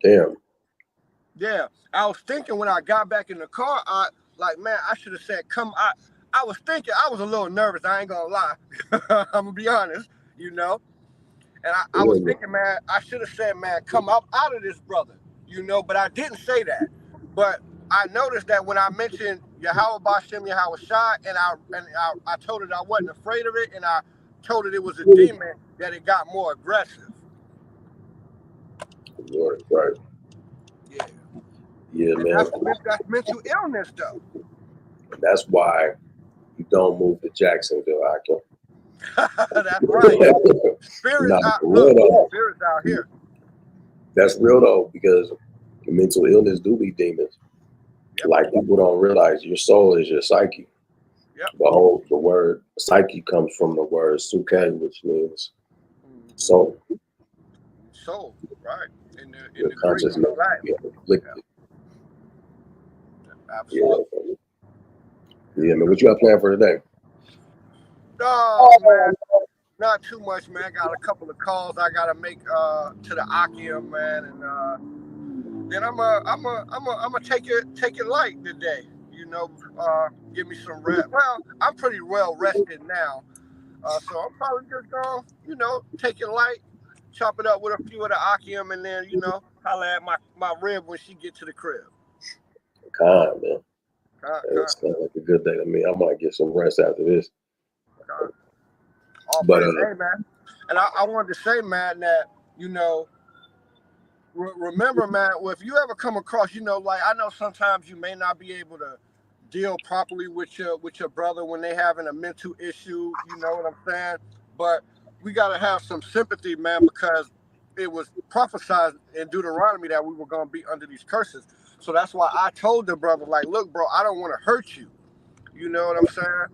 S1: Damn.
S13: Yeah, I was thinking when I got back in the car, I should have said, come. I was thinking, I was a little nervous. I ain't gonna lie. I'm gonna be honest, you know. And I was thinking, man, I should have said, man, come out of this, brother, you know. But I didn't say that. But I noticed that when I mentioned Yahawashi, and I told it I wasn't afraid of it, and I told it was a demon, that it got more aggressive.
S1: Right.
S13: Yeah.
S1: Yeah,
S13: and
S1: man.
S13: That's mental illness, though.
S1: That's why you don't move to Jacksonville, Akil.
S13: That's right. Spirits out here.
S1: That's real though, because mental illness do be demons. Yep. Like, people don't realize your soul is your psyche.
S13: Yep.
S1: The word psyche comes from the word suke, which means soul.
S13: Soul, right? In
S1: Your
S13: the
S1: consciousness be afflicted.
S13: Absolutely.
S1: Yeah, man. What you got planned for today?
S13: Oh, man. Not too much, man. Got a couple of calls I gotta make to the Akim, man, and then I'm take it light today. You know, give me some rest. Well, I'm pretty well rested now, so I'm probably just gonna, you know, take it light, chop it up with a few of the Akim, and then, you know, holla at my rib when she get to the crib.
S1: God, man. That sounds like a good day to me. I might get some rest after this.
S13: But hey, man, and I wanted to say, man, that, you know, remember, man, well, if you ever come across, you know, like, I know sometimes you may not be able to deal properly with your brother when they having a mental issue, you know what I'm saying? But we got to have some sympathy, man, because it was prophesied in Deuteronomy that we were going to be under these curses. So that's why I told the brother, like, look, bro, I don't want to hurt you. You know what I'm saying?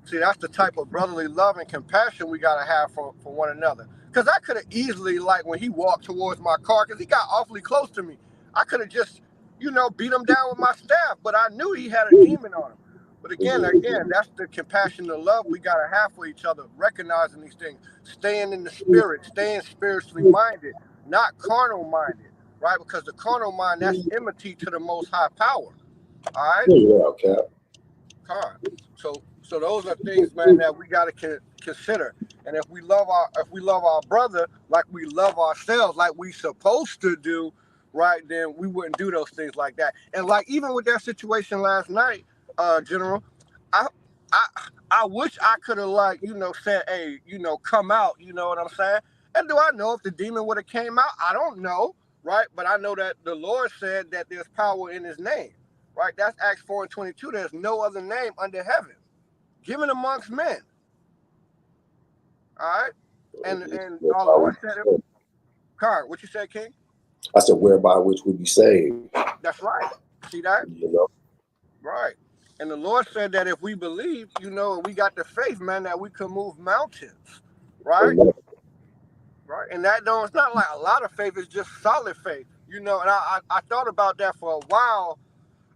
S13: See, that's the type of brotherly love and compassion we got to have for one another. Because I could have easily, like, when he walked towards my car, because he got awfully close to me, I could have just, you know, beat him down with my staff. But I knew he had a demon on him. But again, that's the compassion, the love we got to have for each other, recognizing these things, staying in the spirit, staying spiritually minded, not carnal minded, right? Because the carnal mind, that's enmity to the most high power. All right?
S1: Yeah, okay.
S13: So those are things, man, that we got to consider. And if we love our brother like we love ourselves, like we supposed to do, right, then we wouldn't do those things like that. And like even with that situation last night, General, I wish I could have, like, you know, said, hey, you know, come out, you know what I'm saying? And do I know if the demon would have came out? I don't know, right? But I know that the Lord said that there's power in his name, right? That's Acts 4:22. There's no other name under heaven given amongst men. All right? And our Lord said it. Car, what you said, King?
S1: I said, whereby which we be saved.
S13: That's right. See that?
S1: You know?
S13: Right. And the Lord said that if we believe, you know, and we got the faith, man, that we could move mountains. Right? Right. And that don't, it's not like a lot of faith, it's just solid faith. You know, and I thought about that for a while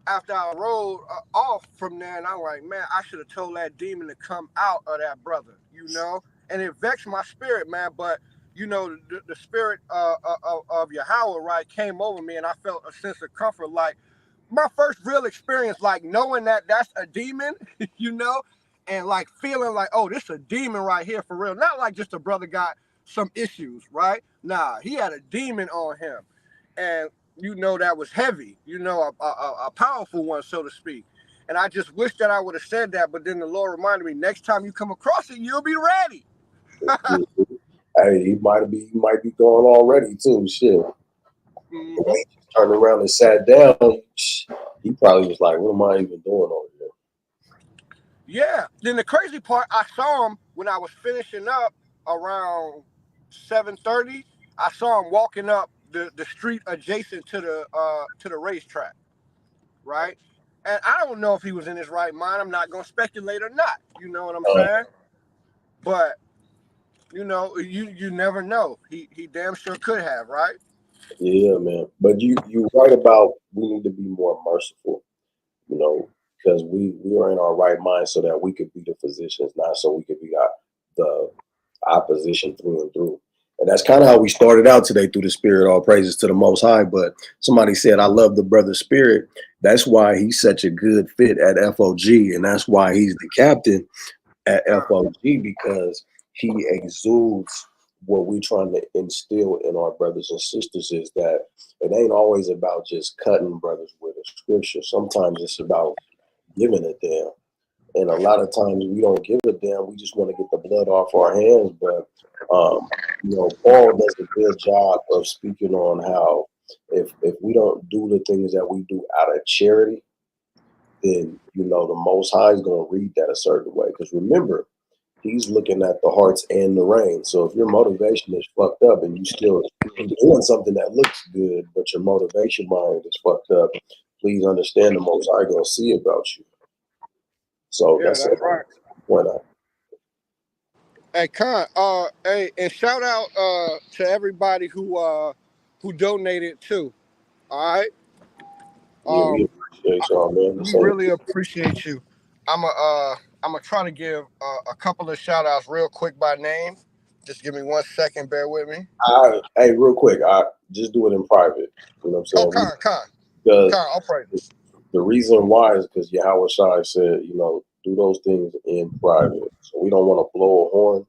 S13: after I rode off from there, and I'm like, man, I should have told that demon to come out of that brother, you know? And it vexed my spirit, man, but, you know, the spirit of Yahweh, right, came over me, and I felt a sense of comfort, like, my first real experience, like, knowing that that's a demon, you know, and, like, feeling like, oh, this is a demon right here for real. Not like just a brother got some issues, right? Nah, he had a demon on him, and you know, that was heavy, you know, a powerful one, so to speak. And I just wish that I would have said that, but then the Lord reminded me, next time you come across it, you'll be ready.
S1: Hey, he might be going already too. Shit.
S13: Mm-hmm.
S1: When he turned around and sat down, he probably was like, what am I even doing over here?
S13: Yeah. Then the crazy part, I saw him when I was finishing up around 7:30. I saw him walking up the street adjacent to the racetrack, right? And I don't know if he was in his right mind. I'm not gonna speculate or not. You know what I'm saying? But you know, you never know. He damn sure could have, right?
S1: Yeah, man. But you right about we need to be more merciful, you know, because we are in our right mind so that we could be the physicians, not so we could be the opposition through and through. And that's kind of how we started out today, through the spirit. All praises to the Most High. But somebody said, I love the brother spirit. That's why he's such a good fit at FOG. And that's why he's the captain at FOG, because he exudes what we're trying to instill in our brothers and sisters, is that it ain't always about just cutting brothers with a scripture. Sometimes it's about giving a damn. And a lot of times we don't give a damn. We just want to get the blood off our hands. But, you know, Paul does a good job of speaking on how if we don't do the things that we do out of charity, then, you know, the Most High is going to read that a certain way. Because remember, he's looking at the hearts and the reins. So if your motivation is fucked up and you still doing something that looks good, but your motivation mind is fucked up, please understand the Most High going to see about you. So
S13: yeah, that's right.
S1: Why not?
S13: Hey, Con, hey, and shout out to everybody who donated too. All right.
S1: Yeah, we appreciate y'all, man.
S13: We really appreciate you. I'm gonna try to give a couple of shout outs real quick by name. Just give me 1 second. Bear with me.
S1: Hey, real quick, I just do it in private. You know what I'm saying?
S13: Con, I'll pray.
S1: The reason why is because Yahawashi said, you know, do those things in private. So we don't want to blow a horn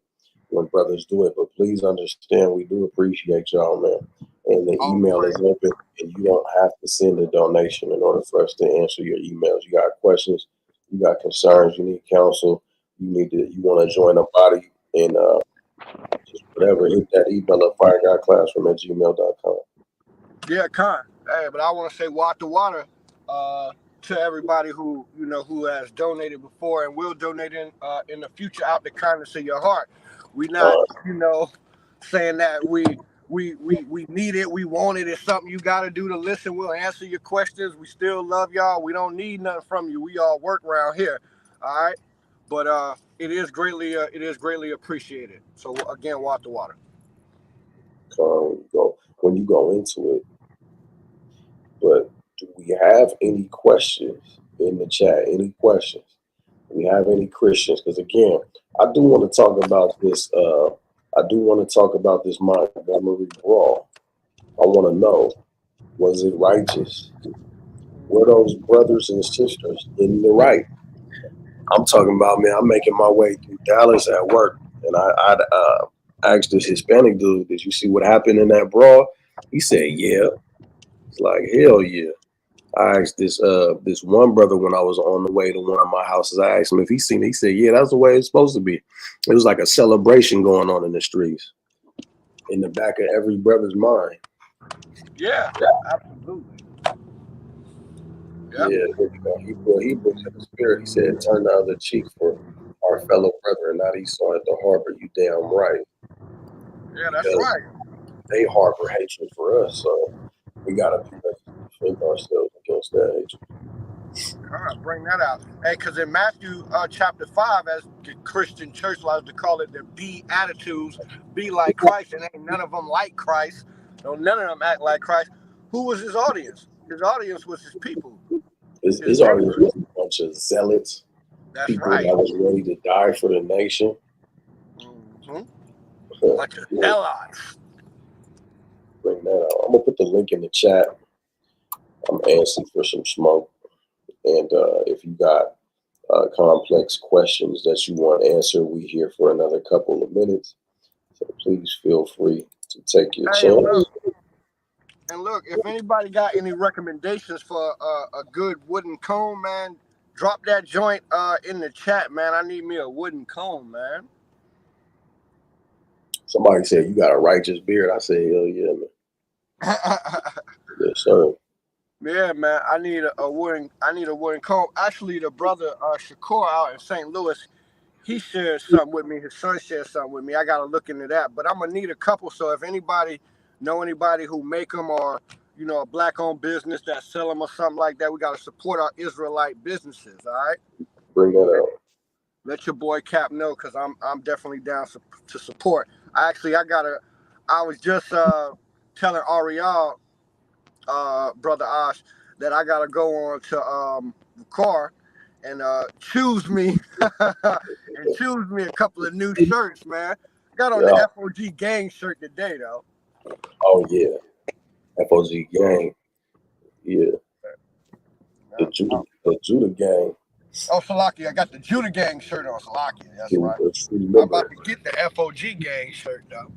S1: when brothers do it, but please understand we do appreciate y'all, man. And the email is open, and you don't have to send a donation in order for us to answer your emails. You got questions, you got concerns, you need counsel, you want to join a body, and just whatever, hit that email at firegodclassroom@gmail.com.
S13: Yeah, con. Hey, but I want to say water to everybody who who has donated before and will donate in the future out the kindness of your heart. We not saying that we need it, we want it. It's something you got to do to listen. We'll answer your questions. We still love y'all. We don't need nothing from you. We all work around here, all right. But it is greatly appreciated. So again, water.
S1: When you go into it. But do we have any questions in the chat? Any questions? Do we have any Christians? Because again, I do want to talk about this. I do want to talk about this Montgomery brawl. I want to know, was it righteous? Were those brothers and sisters in the right? I'm talking about, man, I'm making my way through Dallas at work, and I asked this Hispanic dude, did you see what happened in that brawl? He said, yeah. It's like, hell yeah. I asked this one brother when I was on the way to one of my houses. I asked him if he seen it. He said, yeah, that's the way it's supposed to be. It was like a celebration going on in the streets, in the back of every brother's mind.
S13: Yeah, absolutely.
S1: Yep. Yeah, he brought to the spirit. He said, turn the other cheek for our fellow brother and not Esau at the harbor. You damn right.
S13: Yeah, that's right.
S1: They harbor hatred for us, so we got to be ready to defend ourselves against that hatred.
S13: All right, bring that out. Hey, because in Matthew chapter 5, as the Christian church likes to call it, the Beatitudes, be like Christ, and ain't none of them like Christ. No, none of them act like Christ. Who was his audience? His audience was his people.
S1: His audience was a bunch of zealots.
S13: That's
S1: people
S13: right.
S1: that was ready to die for the nation.
S13: Bunch of zealots.
S1: Bring that out. I'm gonna put the link in the chat. I'm antsy for some smoke. And if you got complex questions that you want answered, we here for another couple of minutes. So please feel free to take your chance.
S13: And look, if anybody got any recommendations for a good wooden comb, man, drop that joint in the chat, man. I need me a wooden comb, man.
S1: Somebody said you got a righteous beard. I said, hell yeah, man. Yes, sir.
S13: Yeah, man. I need a wooden comb. Actually, the brother Shakur out in St. Louis, he shared something with me. His son shared something with me. I gotta look into that. But I'm gonna need a couple. So if anybody know anybody who make them, or a black-owned business that sell them or something like that, we gotta support our Israelite businesses. All right.
S1: Bring that out.
S13: Let your boy Cap know, because I'm definitely down to support. I was just telling Ariel, brother Ahsh, that I gotta go on to the car and choose me a couple of new shirts, man. Got on the FOG gang shirt today, though.
S1: Oh yeah, FOG gang. Yeah. The Judah gang.
S13: Oh, Salaki, I got the Judah gang shirt on, Salaki. That's right. I'm about to get the FOG gang shirt, though.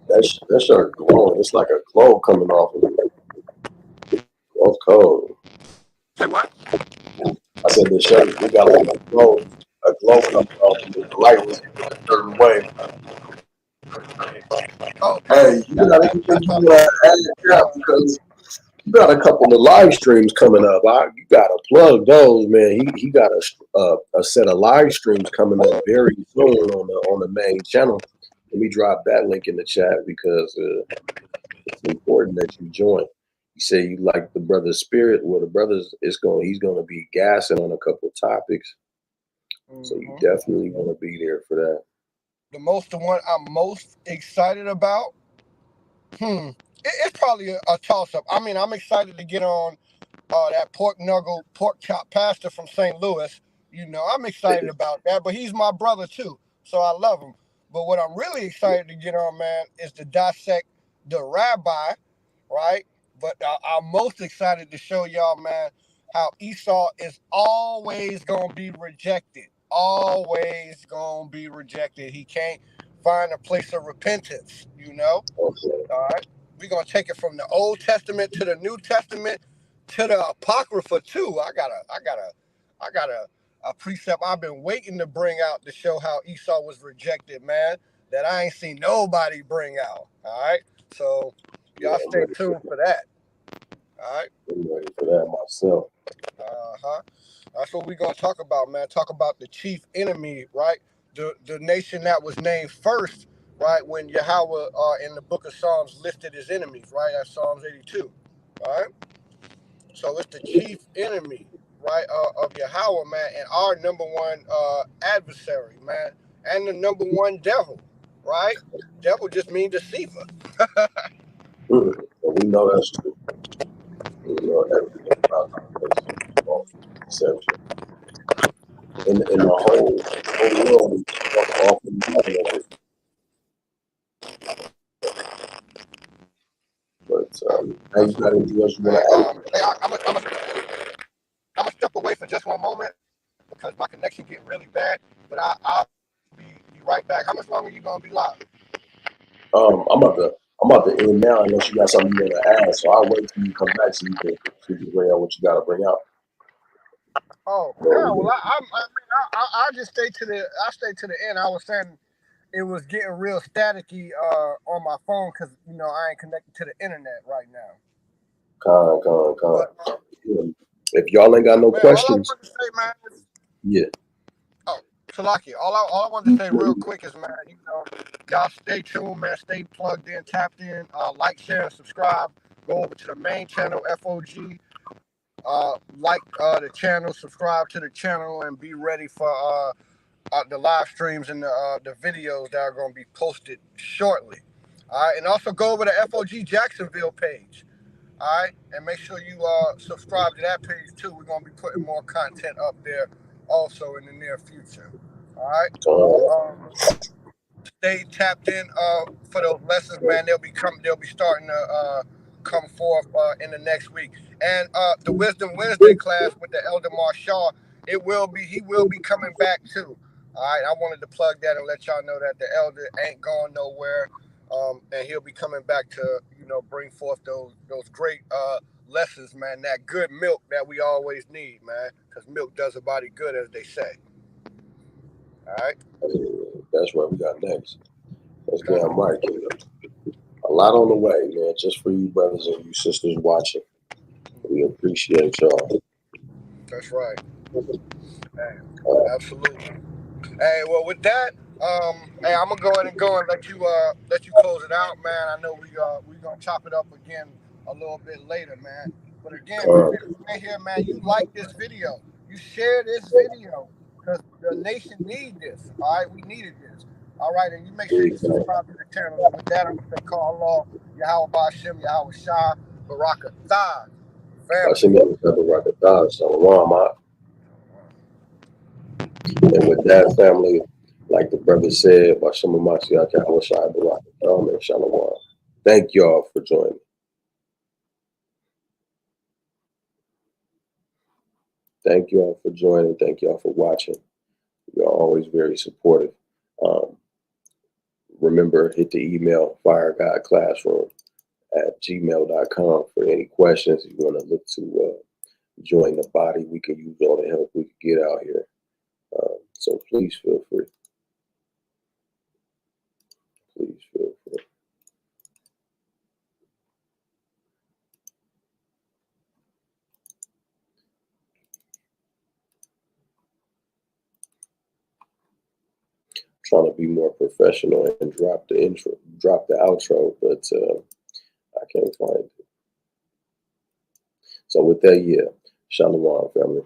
S1: That shirt glowing. It's like a glow coming off of it. That's cold.
S13: Say what?
S1: I said the shirt, we got like a glow coming off of it. The light was a certain way.
S13: Oh,
S1: hey, you got anything you want to add? Because you got a couple of live streams coming up. You got to plug those, man. He got a set of live streams coming up very soon on the main channel. Let me drop that link in the chat because it's important that you join. You say you like the brother's spirit. Well, the brother's he's gonna be gassing on a couple of topics. So you definitely want to be there for that.
S13: The one I'm most excited about, it's probably a toss-up. I mean, I'm excited to get on that pork chop pastor from St. Louis. I'm excited about that, but he's my brother too, so I love him. But what I'm really excited to get on, man, is to dissect the rabbi, right? But I'm most excited to show y'all, man, how Esau is always going to be rejected. Always going to be rejected. He can't find a place of repentance, you know?
S1: Okay.
S13: All right? We're going to take it from the Old Testament to the New Testament to the Apocrypha, too. I got a precept I've been waiting to bring out to show how Esau was rejected, man, that I ain't seen nobody bring out. All right? So y'all stay tuned for that. All right?
S1: I'm ready for that myself.
S13: Uh-huh. That's what we're going to talk about, man. Talk about the chief enemy, right? The nation that was named first, right, when Yahweh in the book of Psalms listed his enemies, right? That's Psalms 82. All right? So it's the chief enemy, right, of Yahweh, man, and our number one adversary, man, and the number one devil, right? Devil just means deceiver.
S1: Well, we know that's true. We know everything about deception. In the whole world, often but how you got anything else you want to add?
S13: I'm gonna step away for just one moment because my connection get really bad, but I'll be right back. How much longer are you gonna be live?
S1: I'm about to end now unless you got something you want to add. So I'll wait till you come back so you can bring out what you got to bring out.
S13: Oh yeah, well I just stay to the end. I was saying it was getting real staticky on my phone because I ain't connected to the internet right now.
S1: If y'all ain't got no questions,
S13: all I want to say, man, is,
S1: yeah.
S13: Oh, Salaki, all I wanted to say real quick is, man, y'all stay tuned, man. Stay plugged in, tapped in. Like, share, and subscribe. Go over to the main channel, FOG. Like the channel, subscribe to the channel, and be ready for the live streams and the videos that are going to be posted shortly. All right, and also go over the FOG Jacksonville page. All right, and make sure you subscribe to that page too. We're going to be putting more content up there also in the near future. All right. Stay tapped in for those lessons, man. They'll be starting to come forth in the next week. And the Wisdom Wednesday class with the Elder Marshall, he will be coming back too. All right. I wanted to plug that and let y'all know that the elder ain't going nowhere. And he'll be coming back to, bring forth those great lessons, man. That good milk that we always need, man. Because milk does a body good, as they say. All right.
S1: That's what we got next. That's damn right, Caleb. A lot on the way, man. Just for you brothers and you sisters watching. We appreciate y'all.
S13: That's right. Hey, absolutely. Hey, well, with that, hey, I'm gonna go ahead and let you close it out, man. I know we gonna chop it up again a little bit later, man. But again, right here, man, you like this video, you share this video, because the nation needs this. All right, we needed this. All right, and you make sure you subscribe to the channel. And with that, I'm gonna say call Allah, Yahawashi, Yahawashi, Rawchaa,
S1: family. And with that, family, like the brother said, hamashiach, Yahawashi, Shalom. Thank y'all for joining. Thank y'all for joining. Thank y'all for watching. You're always very supportive. Remember, hit the email firegodclassroom@gmail.com for any questions. If you want to look to join the body, we can use all the help we can get out here. So please feel free. Please feel free. Trying to be more professional and drop the outro, but I can't find it. So with that, yeah, Shalom, family.